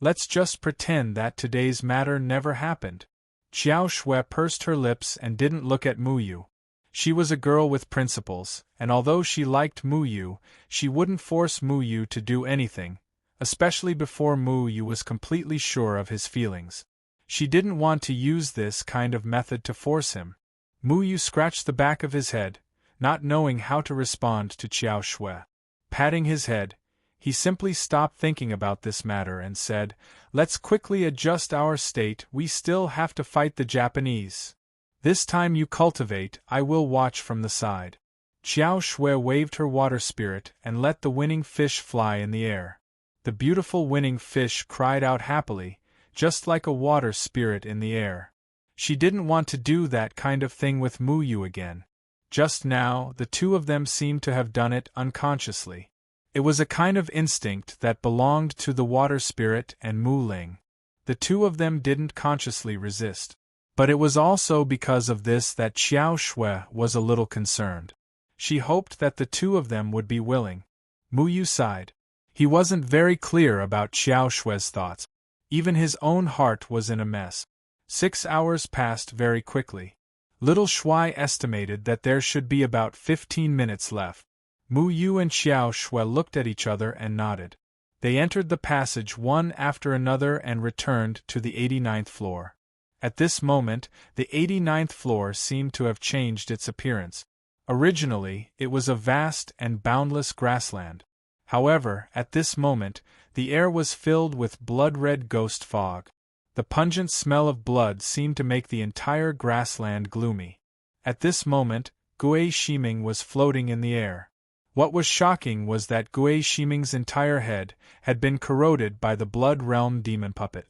Let's just pretend that today's matter never happened. Xiao Shui pursed her lips and didn't look at Mu Yu. She was a girl with principles, and although she liked Mu Yu, she wouldn't force Mu Yu to do anything, especially before Mu Yu was completely sure of his feelings. She didn't want to use this kind of method to force him. Mu Yu scratched the back of his head, not knowing how to respond to Xiao Shui. Patting his head, he simply stopped thinking about this matter and said, Let's quickly adjust our state, we still have to fight the Japanese. This time you cultivate, I will watch from the side. Xiao Shui waved her water spirit and let the winning fish fly in the air. The beautiful winning fish cried out happily, just like a water spirit in the air. She didn't want to do that kind of thing with Mu Yu again. Just now, the two of them seemed to have done it unconsciously. It was a kind of instinct that belonged to the water spirit and Mu Ling. The two of them didn't consciously resist. But it was also because of this that Xiao Shui was a little concerned. She hoped that the two of them would be willing. Mu Yu sighed. He wasn't very clear about Xiao Shui's thoughts. Even his own heart was in a mess. 6 hours passed very quickly. Little Shui estimated that there should be about 15 minutes left. Mu Yu and Xiao Shui looked at each other and nodded. They entered the passage one after another and returned to the 89th floor. At this moment, the 89th floor seemed to have changed its appearance. Originally, it was a vast and boundless grassland. However, at this moment, the air was filled with blood-red ghost fog. The pungent smell of blood seemed to make the entire grassland gloomy. At this moment, Gui Shiming was floating in the air. What was shocking was that Gui Shiming's entire head had been corroded by the Blood Realm demon puppet.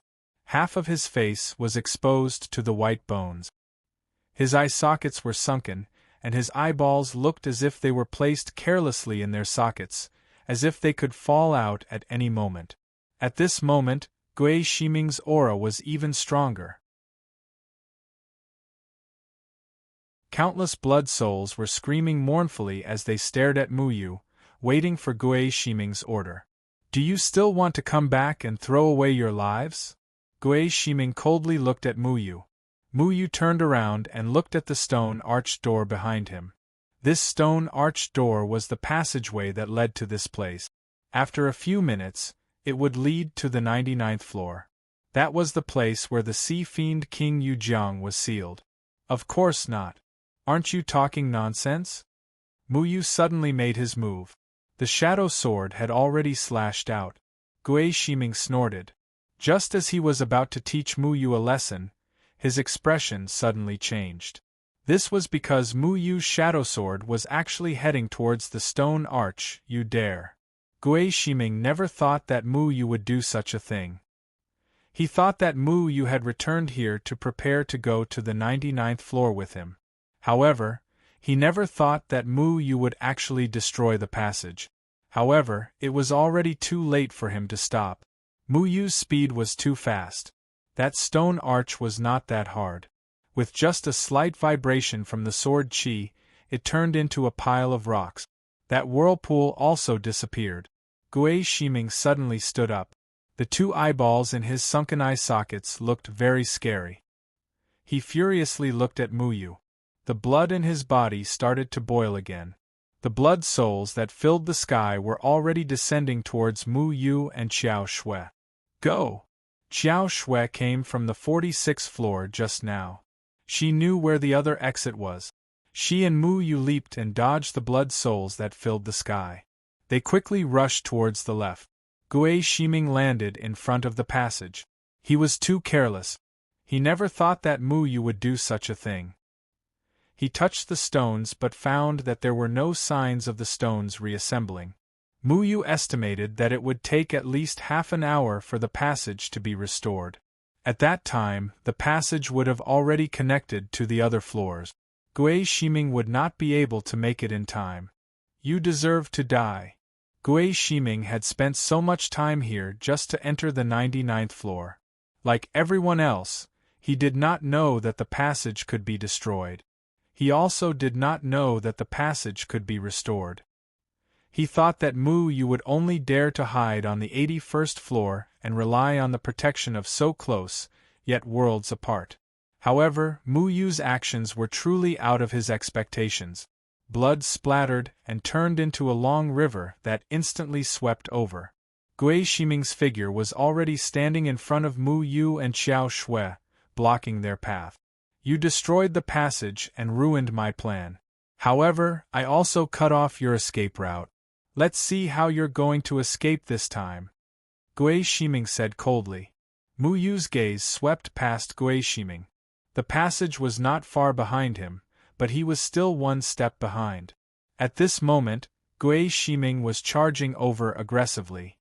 Half of his face was exposed to the white bones. His eye sockets were sunken, and his eyeballs looked as if they were placed carelessly in their sockets, as if they could fall out at any moment. At this moment, Gui Shiming's aura was even stronger. Countless blood souls were screaming mournfully as they stared at Mu Yu, waiting for Gui Shiming's order. Do you still want to come back and throw away your lives? Gui Shiming coldly looked at Mu Yu. Mu Yu turned around and looked at the stone arched door behind him. This stone arched door was the passageway that led to this place. After a few minutes, it would lead to the 99th floor. That was the place where the sea fiend King Yu Jiang was sealed. Of course not. Aren't you talking nonsense? Mu Yu suddenly made his move. The shadow sword had already slashed out. Gui Shiming snorted. Just as he was about to teach Mu Yu a lesson, his expression suddenly changed. This was because Mu Yu's shadow sword was actually heading towards the stone arch. You dare. Gui Shiming never thought that Mu Yu would do such a thing. He thought that Mu Yu had returned here to prepare to go to the 99th floor with him. However, he never thought that Mu Yu would actually destroy the passage. However, it was already too late for him to stop. Mu Yu's speed was too fast. That stone arch was not that hard. With just a slight vibration from the sword chi, it turned into a pile of rocks. That whirlpool also disappeared. Gui Shiming suddenly stood up. The two eyeballs in his sunken eye sockets looked very scary. He furiously looked at Mu Yu. The blood in his body started to boil again. The blood souls that filled the sky were already descending towards Mu Yu and Xiao Shui. Go! Xiao Shui came from the 46th floor just now. She knew where the other exit was. She and Mu Yu leaped and dodged the blood souls that filled the sky. They quickly rushed towards the left. Gui Shiming landed in front of the passage. He was too careless. He never thought that Mu Yu would do such a thing. He touched the stones but found that there were no signs of the stones reassembling. Mu Yu estimated that it would take at least half an hour for the passage to be restored. At that time, the passage would have already connected to the other floors. Gui Shiming would not be able to make it in time. You deserve to die. Gui Shiming had spent so much time here just to enter the 99th floor. Like everyone else, he did not know that the passage could be destroyed. He also did not know that the passage could be restored. He thought that Mu Yu would only dare to hide on the 81st floor and rely on the protection of so close, yet worlds apart. However, Mu Yu's actions were truly out of his expectations. Blood splattered and turned into a long river that instantly swept over. Gui Shiming's figure was already standing in front of Mu Yu and Xiao Shui, blocking their path. You destroyed the passage and ruined my plan. However, I also cut off your escape route. Let's see how you're going to escape this time. Gui Shiming said coldly. Mu Yu's gaze swept past Gui Shiming. The passage was not far behind him, but he was still one step behind. At this moment, Gui Shiming was charging over aggressively.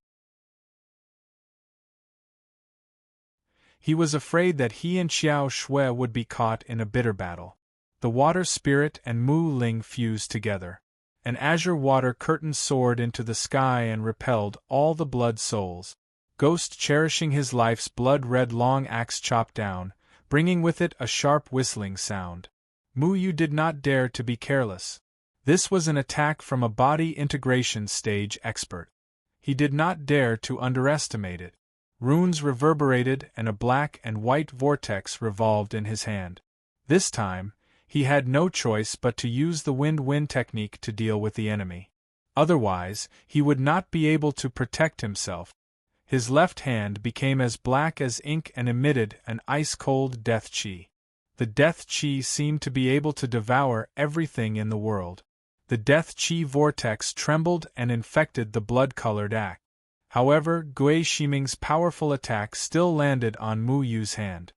He was afraid that he and Xiao Shui would be caught in a bitter battle. The water spirit and Mu Ling fused together. An azure water curtain soared into the sky and repelled all the blood souls. Ghost cherishing his life's blood-red long axe chopped down, bringing with it a sharp whistling sound. Mu Yu did not dare to be careless. This was an attack from a body integration stage expert. He did not dare to underestimate it. Runes reverberated and a black and white vortex revolved in his hand. This time, he had no choice but to use the wind-wind technique to deal with the enemy. Otherwise, he would not be able to protect himself. His left hand became as black as ink and emitted an ice-cold death chi. The death chi seemed to be able to devour everything in the world. The death chi vortex trembled and infected the blood-colored axe. However, Gui Shiming's powerful attack still landed on Mu Yu's hand.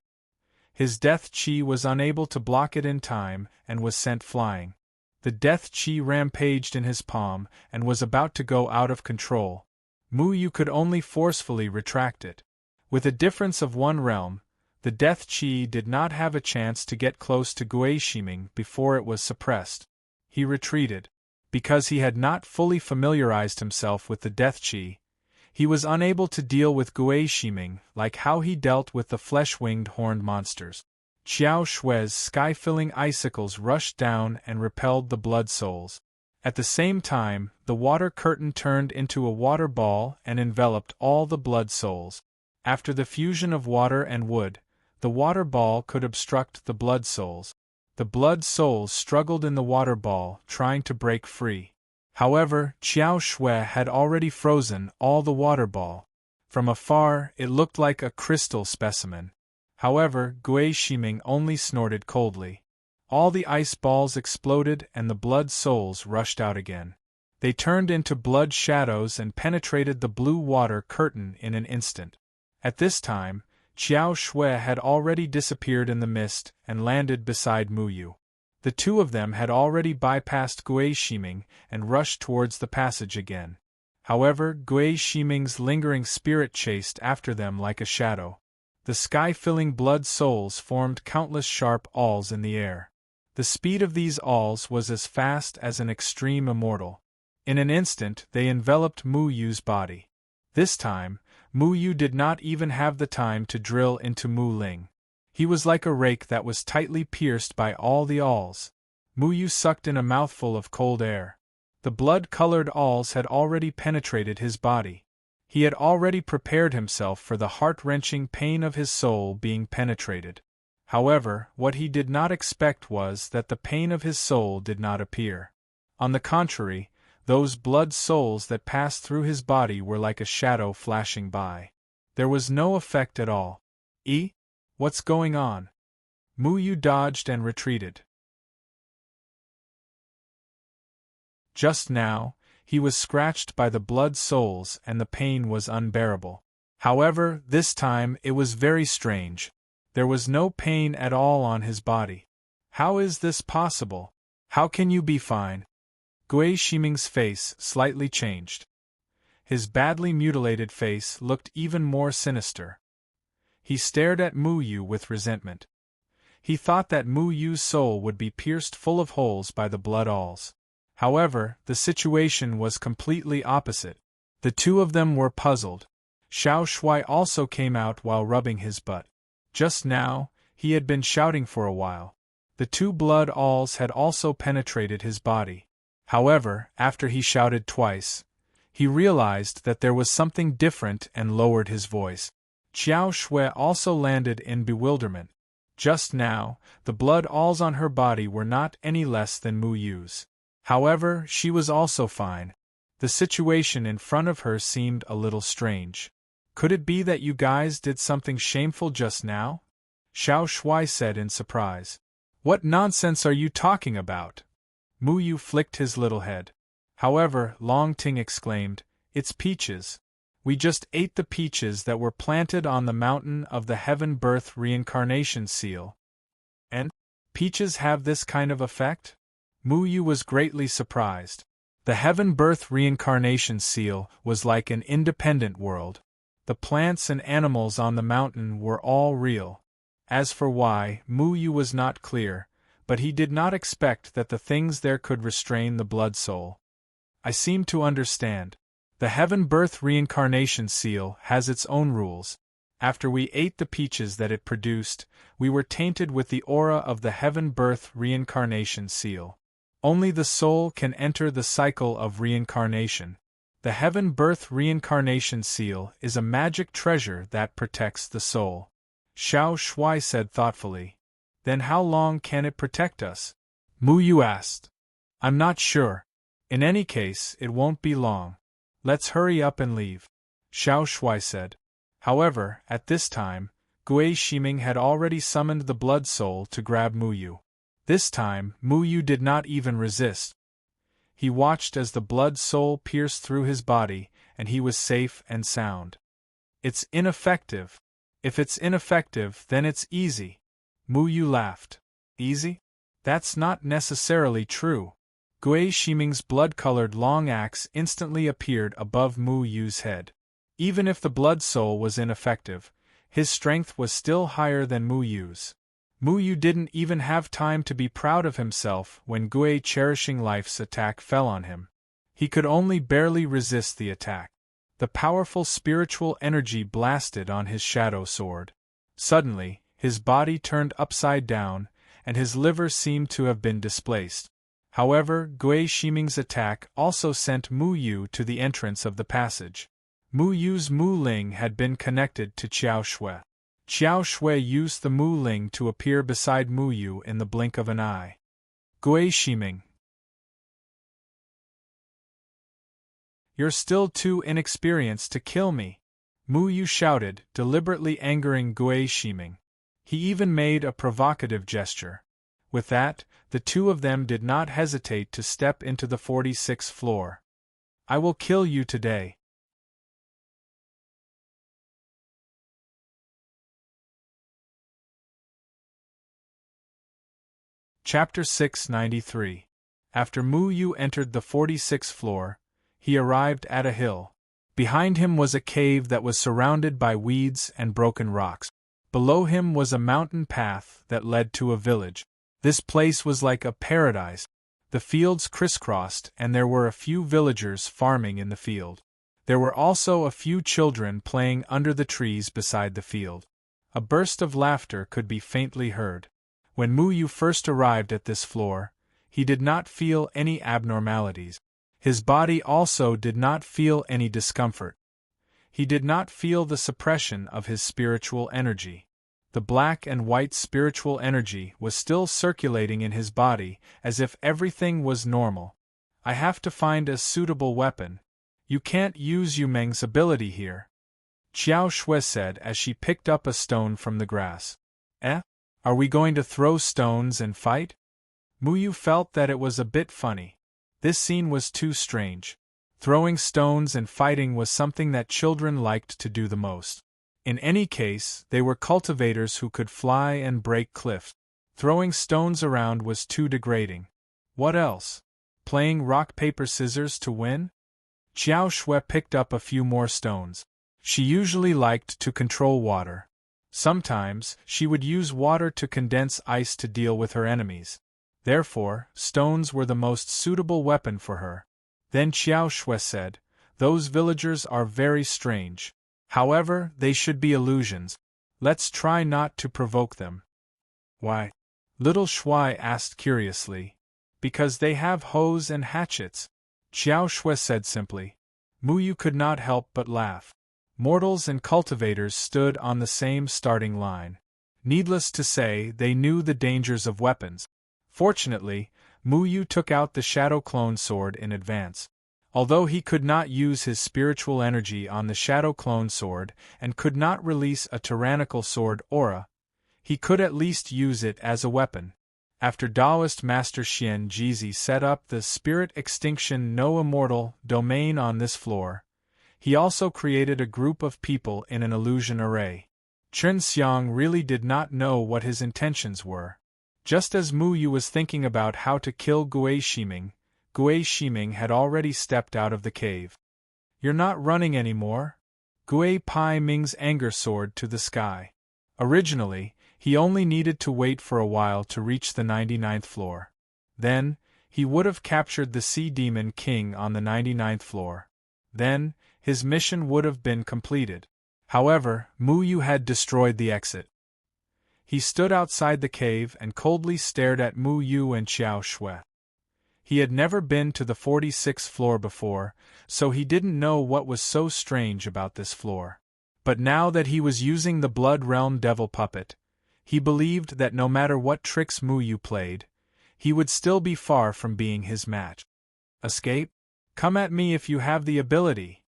His death chi was unable to block it in time and was sent flying. The death chi rampaged in his palm and was about to go out of control. Mu Yu could only forcefully retract it. With a difference of one realm, the death chi did not have a chance to get close to Gui Shiming before it was suppressed. He retreated. Because he had not fully familiarized himself with the death chi, he was unable to deal with Gui Shiming like how he dealt with the flesh-winged horned monsters. Xiao Shui's sky-filling icicles rushed down and repelled the blood souls. At the same time, the water curtain turned into a water ball and enveloped all the blood souls. After the fusion of water and wood, the water ball could obstruct the blood souls. The blood souls struggled in the water ball, trying to break free. However, Qiao Shui had already frozen all the water ball. From afar, it looked like a crystal specimen. However, Gui Shiming only snorted coldly. All the ice balls exploded and the blood souls rushed out again. They turned into blood shadows and penetrated the blue water curtain in an instant. At this time, Qiao Shui had already disappeared in the mist and landed beside Mu Yu. The two of them had already bypassed Gui Shiming and rushed towards the passage again. However, Gui Shiming's lingering spirit chased after them like a shadow. The sky-filling blood souls formed countless sharp awls in the air. The speed of these awls was as fast as an extreme immortal. In an instant they enveloped Mu Yu's body. This time, Mu Yu did not even have the time to drill into Mu Ling. He was like a rake that was tightly pierced by all the awls. Mu Yu sucked in a mouthful of cold air. The blood-colored awls had already penetrated his body. He had already prepared himself for the heart-wrenching pain of his soul being penetrated. However, what he did not expect was that the pain of his soul did not appear. On the contrary, those blood souls that passed through his body were like a shadow flashing by. There was no effect at all. What's going on? Mu Yu dodged and retreated. Just now, he was scratched by the blood souls and the pain was unbearable. However, this time it was very strange. There was no pain at all on his body. How is this possible? How can you be fine? Gui Shiming's face slightly changed. His badly mutilated face looked even more sinister. He stared at Mu Yu with resentment. He thought that Mu Yu's soul would be pierced full of holes by the blood awls. However, the situation was completely opposite. The two of them were puzzled. Xiao Shui also came out while rubbing his butt. Just now, he had been shouting for a while. The two blood awls had also penetrated his body. However, after he shouted twice, he realized that there was something different and lowered his voice. Qiao Shui also landed in bewilderment. Just now, the blood awls on her body were not any less than Mu Yu's. However, she was also fine. The situation in front of her seemed a little strange. Could it be that you guys did something shameful just now? Xiao Shui said in surprise. What nonsense are you talking about? Mu Yu flicked his little head. However, Long Ting exclaimed, It's peaches. We just ate the peaches that were planted on the mountain of the Heaven Birth Reincarnation Seal. And peaches have this kind of effect? Mu Yu was greatly surprised. The Heaven Birth Reincarnation Seal was like an independent world. The plants and animals on the mountain were all real. As for why, Mu Yu was not clear, but he did not expect that the things there could restrain the blood soul. I seem to understand. The Heaven Birth Reincarnation Seal has its own rules. After we ate the peaches that it produced, we were tainted with the aura of the Heaven Birth Reincarnation Seal. Only the soul can enter the cycle of reincarnation. The Heaven Birth Reincarnation Seal is a magic treasure that protects the soul. Xiao Shui said thoughtfully. Then how long can it protect us? Mu Yu asked. I'm not sure. In any case, it won't be long. Let's hurry up and leave. Xiao Shui said. However, at this time, Gui Shiming had already summoned the blood soul to grab Mu Yu. This time, Mu Yu did not even resist. He watched as the blood soul pierced through his body, and he was safe and sound. It's ineffective. If it's ineffective, then it's easy. Mu Yu laughed. Easy? That's not necessarily true. Gui Shiming's blood-colored long axe instantly appeared above Mu Yu's head. Even if the blood soul was ineffective, his strength was still higher than Mu Yu's. Mu Yu didn't even have time to be proud of himself when Gui Cherishing Life's attack fell on him. He could only barely resist the attack. The powerful spiritual energy blasted on his shadow sword. Suddenly, his body turned upside down, and his liver seemed to have been displaced. However, Gui Shiming's attack also sent Mu Yu to the entrance of the passage. Mu Yu's Mu Ling had been connected to Qiao Shui. Qiao Shui used the Mu Ling to appear beside Mu Yu in the blink of an eye. Gui Shiming. You're still too inexperienced to kill me, Mu Yu shouted, deliberately angering Gui Shiming. He even made a provocative gesture. With that, the two of them did not hesitate to step into the 46th floor. I will kill you today. Chapter 693. After Mu Yu entered the 46th floor, he arrived at a hill. Behind him was a cave that was surrounded by weeds and broken rocks. Below him was a mountain path that led to a village. This place was like a paradise. The fields crisscrossed and there were a few villagers farming in the field. There were also a few children playing under the trees beside the field. A burst of laughter could be faintly heard. When Mu Yu first arrived at this floor, he did not feel any abnormalities. His body also did not feel any discomfort. He did not feel the suppression of his spiritual energy. The black and white spiritual energy was still circulating in his body as if everything was normal. I have to find a suitable weapon. You can't use Yu Meng's ability here, Qiao Shui said as she picked up a stone from the grass. Are we going to throw stones and fight? Mu Yu felt that it was a bit funny. This scene was too strange. Throwing stones and fighting was something that children liked to do the most. In any case, they were cultivators who could fly and break cliffs. Throwing stones around was too degrading. What else? Playing rock paper scissors to win? Qiao Shui picked up a few more stones. She usually liked to control water. Sometimes, she would use water to condense ice to deal with her enemies. Therefore, stones were the most suitable weapon for her. Then Qiao Shui said, "Those villagers are very strange. However, they should be illusions. Let's try not to provoke them." "Why?" Little Shui asked curiously. "Because they have hoes and hatchets," Qiao Shui said simply. Mu Yu could not help but laugh. Mortals and cultivators stood on the same starting line. Needless to say, they knew the dangers of weapons. Fortunately, Mu Yu took out the Shadow Clone Sword in advance. Although he could not use his spiritual energy on the Shadow Clone Sword and could not release a tyrannical sword aura, he could at least use it as a weapon. After Taoist Master Xian Jizi set up the Spirit Extinction No Immortal domain on this floor, he also created a group of people in an illusion array. Chen Xiang really did not know what his intentions were. Just as Mu Yu was thinking about how to kill Gui Shiming had already stepped out of the cave. "You're not running anymore?" Gui Pai Ming's anger soared to the sky. Originally, he only needed to wait for a while to reach the 99th floor. Then, he would have captured the Sea Demon King on the 99th floor. Then, his mission would have been completed. However, Mu Yu had destroyed the exit. He stood outside the cave and coldly stared at Mu Yu and Qiao Shui. He had never been to the 46th floor before, so he didn't know what was so strange about this floor. But now that he was using the Blood Realm Devil Puppet, he believed that no matter what tricks Mu Yu played, he would still be far from being his match. "Escape? Come at me if you have the ability."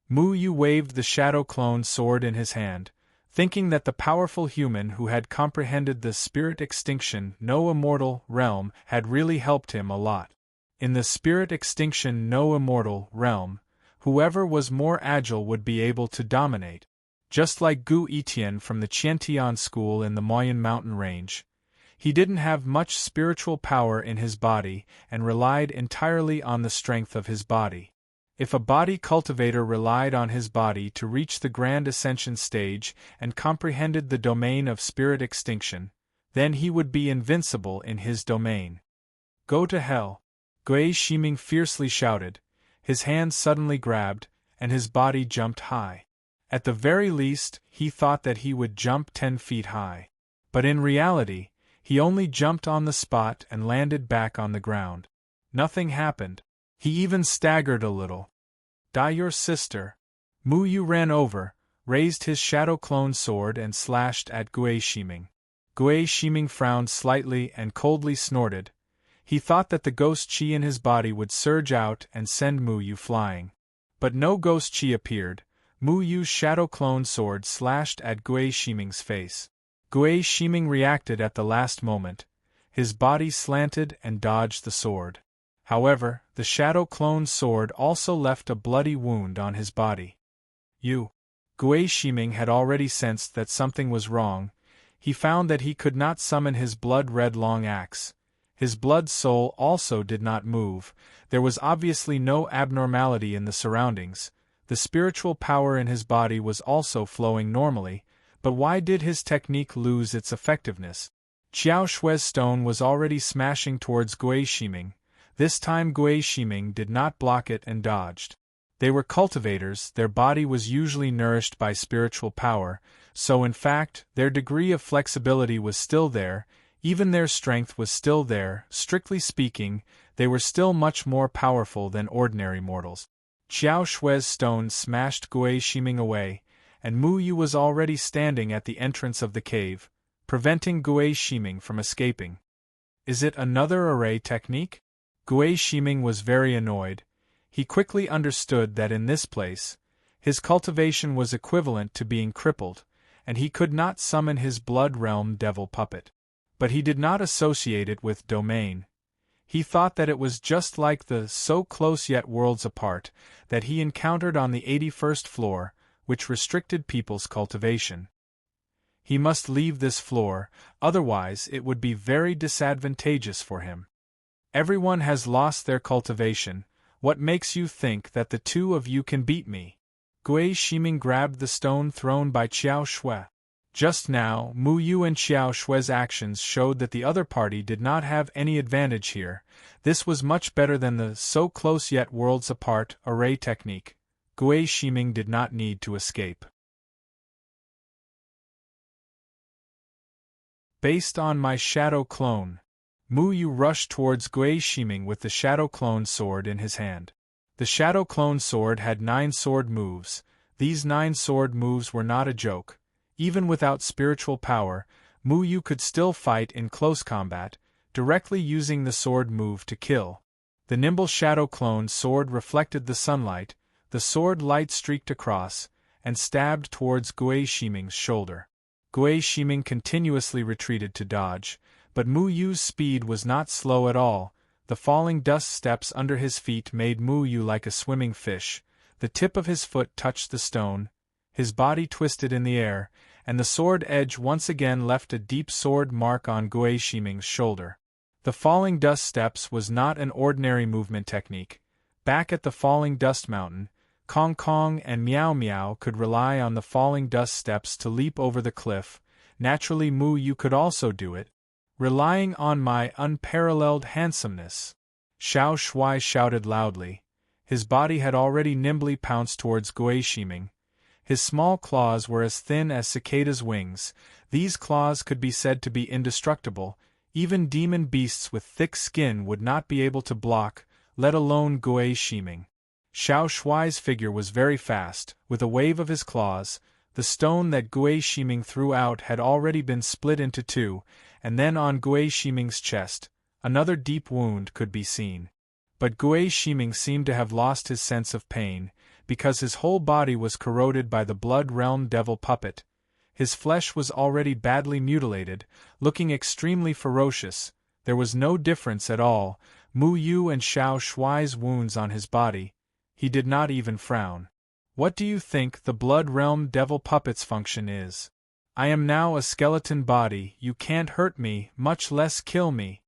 Mu Yu waved the Shadow Clone Sword in his hand, thinking that the powerful human who had comprehended the Spirit Extinction No Immortal realm had really helped him a lot. In the Spirit Extinction No Immortal realm, whoever was more agile would be able to dominate. Just like Gu Etian from the Qiantian school in the Moyen mountain range, he didn't have much spiritual power in his body and relied entirely on the strength of his body. If a body cultivator relied on his body to reach the Grand Ascension stage and comprehended the domain of Spirit Extinction, then he would be invincible in his domain. "Go to hell!" Gui Shiming fiercely shouted, his hands suddenly grabbed, and his body jumped high. At the very least, he thought that he would jump 10 feet high. But in reality, he only jumped on the spot and landed back on the ground. Nothing happened. He even staggered a little. Die your sister. Mu Yu ran over, raised his shadow clone sword and slashed at Gui Shiming. Gui Shiming frowned slightly and coldly snorted. He thought that the ghost chi in his body would surge out and send Mu Yu flying. But no ghost chi appeared. Mu Yu's shadow clone sword slashed at Gui Shiming's face. Gui Shiming reacted at the last moment. His body slanted and dodged the sword. However, the shadow clone sword also left a bloody wound on his body. Gui Shiming had already sensed that something was wrong. He found that he could not summon his blood-red long axe. His blood soul also did not move. There was obviously no abnormality in the surroundings. The spiritual power in his body was also flowing normally, but why did his technique lose its effectiveness? Qiao Shui's stone was already smashing towards Gui Shiming. This time Gui Shiming did not block it and dodged. They were cultivators, their body was usually nourished by spiritual power, so in fact, their degree of flexibility was still there, even their strength was still there. Strictly speaking, they were still much more powerful than ordinary mortals. Qiao Shui's stone smashed Gui Shiming away, and Mu Yu was already standing at the entrance of the cave, preventing Gui Shiming from escaping. Is it another array technique? Gui Shiming was very annoyed. He quickly understood that in this place, his cultivation was equivalent to being crippled, and he could not summon his blood realm devil puppet. But he did not associate it with domain. He thought that it was just like the so close yet worlds apart that he encountered on the 81st floor, which restricted people's cultivation. He must leave this floor, otherwise it would be very disadvantageous for him. Everyone has lost their cultivation. What makes you think that the two of you can beat me? Gui Shiming grabbed the stone thrown by Qiao Shui. Just now, Mu Yu and Qiao Shui's actions showed that the other party did not have any advantage here. This was much better than the so close yet worlds apart array technique. Gui Shiming did not need to escape. Based on my shadow clone, Mu Yu rushed towards Gui Shiming with the shadow clone sword in his hand. The shadow clone sword had 9 sword moves. These 9 sword moves were not a joke. Even without spiritual power, Mu Yu could still fight in close combat, directly using the sword move to kill. The nimble shadow clone sword reflected the sunlight, the sword light streaked across, and stabbed towards Gui Shiming's shoulder. Gui Shiming continuously retreated to dodge, but Mu Yu's speed was not slow at all. The falling dust steps under his feet made Mu Yu like a swimming fish. The tip of his foot touched the stone, his body twisted in the air, and the sword edge once again left a deep sword mark on Gui Shiming's shoulder. The falling dust steps was not an ordinary movement technique. Back at the falling dust mountain, Kong Kong and Meow Meow could rely on the falling dust steps to leap over the cliff. Naturally, Mu Yu could also do it, relying on my unparalleled handsomeness. Xiao Shui shouted loudly. His body had already nimbly pounced towards Gui Shiming. His small claws were as thin as cicadas' wings. These claws could be said to be indestructible. Even demon beasts with thick skin would not be able to block, let alone Gui Shiming. Xiao Shui's figure was very fast. With a wave of his claws, the stone that Gui Shiming threw out had already been split into 2, and then on Gui Shiming's chest, another deep wound could be seen. But Gui Shiming seemed to have lost his sense of pain, because his whole body was corroded by the blood realm devil puppet. His flesh was already badly mutilated, looking extremely ferocious. There was no difference at all, Mu Yu and Xiao Shui's wounds on his body. He did not even frown. What do you think the blood realm devil puppet's function is? I am now a skeleton body, you can't hurt me, much less kill me.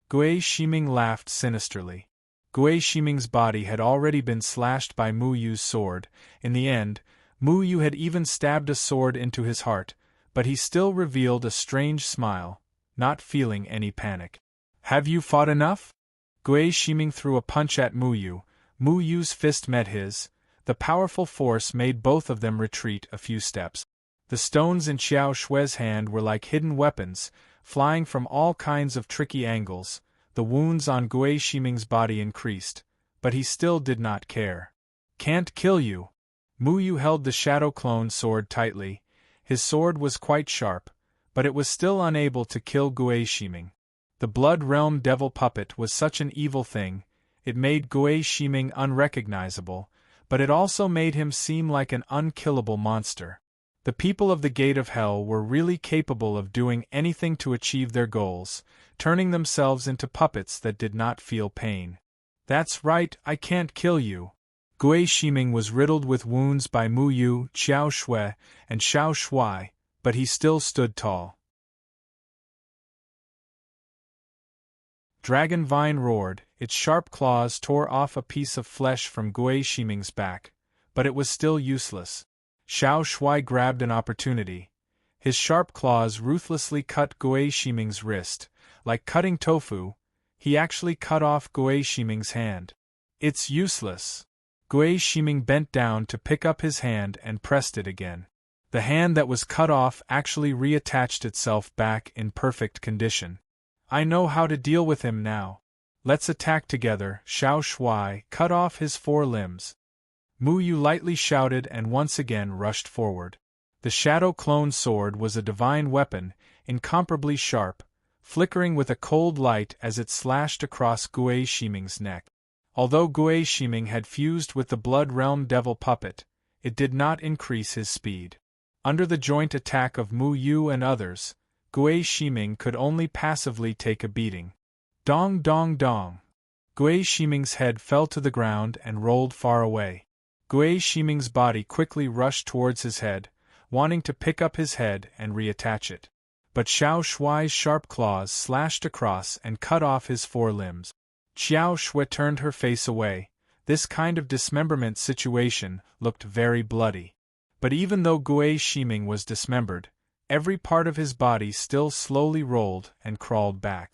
Gui Shiming laughed sinisterly. Gui Shiming's body had already been slashed by Mu Yu's sword. In the end, Mu Yu had even stabbed a sword into his heart, but he still revealed a strange smile, not feeling any panic. Have you fought enough? Gui Shiming threw a punch at Mu Yu. Mu Yu's fist met his. The powerful force made both of them retreat a few steps. The stones in Qiao Shui's hand were like hidden weapons, flying from all kinds of tricky angles. The wounds on Gui Shiming's body increased, but he still did not care. Can't kill you. Mu Yu held the shadow clone sword tightly. His sword was quite sharp, but it was still unable to kill Gui Shiming. The Blood Realm Devil Puppet was such an evil thing. It made Gui Shiming unrecognizable, but it also made him seem like an unkillable monster. The people of the Gate of Hell were really capable of doing anything to achieve their goals, turning themselves into puppets that did not feel pain. That's right, I can't kill you. Gui Shiming was riddled with wounds by Mu Yu, Xiao Shui, and Xiao Shuai, but he still stood tall. Dragon Vine roared, its sharp claws tore off a piece of flesh from Gui Shiming's back, but it was still useless. Xiao Shui grabbed an opportunity. His sharp claws ruthlessly cut Gui Shiming's wrist. Like cutting tofu, he actually cut off Gui Shiming's hand. It's useless. Gui Shiming bent down to pick up his hand and pressed it again. The hand that was cut off actually reattached itself back in perfect condition. I know how to deal with him now. Let's attack together. Xiao Shui cut off his 4 limbs. Mu Yu lightly shouted and once again rushed forward. The Shadow Clone Sword was a divine weapon, incomparably sharp, flickering with a cold light as it slashed across Gui Shiming's neck. Although Gui Shiming had fused with the Blood Realm Devil Puppet, it did not increase his speed. Under the joint attack of Mu Yu and others, Gui Shiming could only passively take a beating. Dong dong dong. Gui Shiming's head fell to the ground and rolled far away. Gui Shiming's body quickly rushed towards his head, wanting to pick up his head and reattach it. But Xiao Shui's sharp claws slashed across and cut off his 4 limbs. Xiao Shui turned her face away. This kind of dismemberment situation looked very bloody. But even though Gui Shiming was dismembered, every part of his body still slowly rolled and crawled back.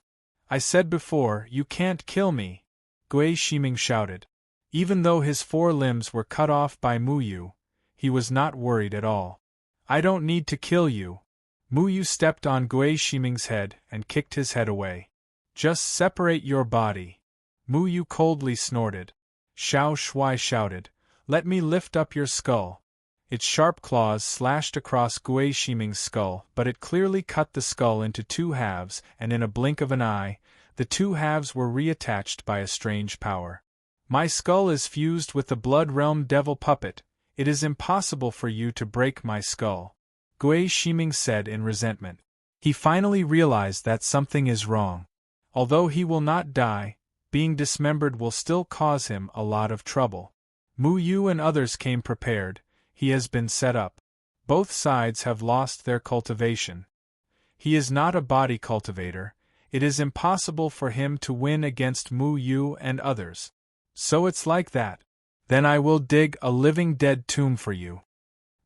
I said before, you can't kill me, Gui Shiming shouted. Even though his 4 limbs were cut off by Mu Yu, he was not worried at all. I don't need to kill you. Mu Yu stepped on Gui Shiming's head and kicked his head away. Just separate your body. Mu Yu coldly snorted. Xiao Shui shouted, let me lift up your skull. Its sharp claws slashed across Gui Shiming's skull, but it clearly cut the skull into 2 halves, and in a blink of an eye, the 2 halves were reattached by a strange power. My skull is fused with the Blood Realm Devil Puppet. It is impossible for you to break my skull, Gui Shiming said in resentment. He finally realized that something is wrong. Although he will not die, being dismembered will still cause him a lot of trouble. Mu Yu and others came prepared. He has been set up. Both sides have lost their cultivation. He is not a body cultivator. It is impossible for him to win against Mu Yu and others. So it's like that. Then I will dig a living dead tomb for you.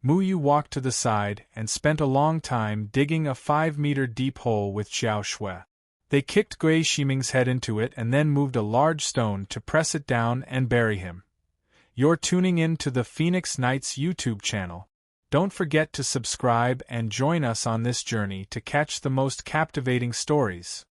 Mu Yu walked to the side and spent a long time digging a 5-meter deep hole with Xiao Shui. They kicked Gui Shiming's head into it and then moved a large stone to press it down and bury him. You're tuning in to the Phoenix Knights YouTube channel. Don't forget to subscribe and join us on this journey to catch the most captivating stories.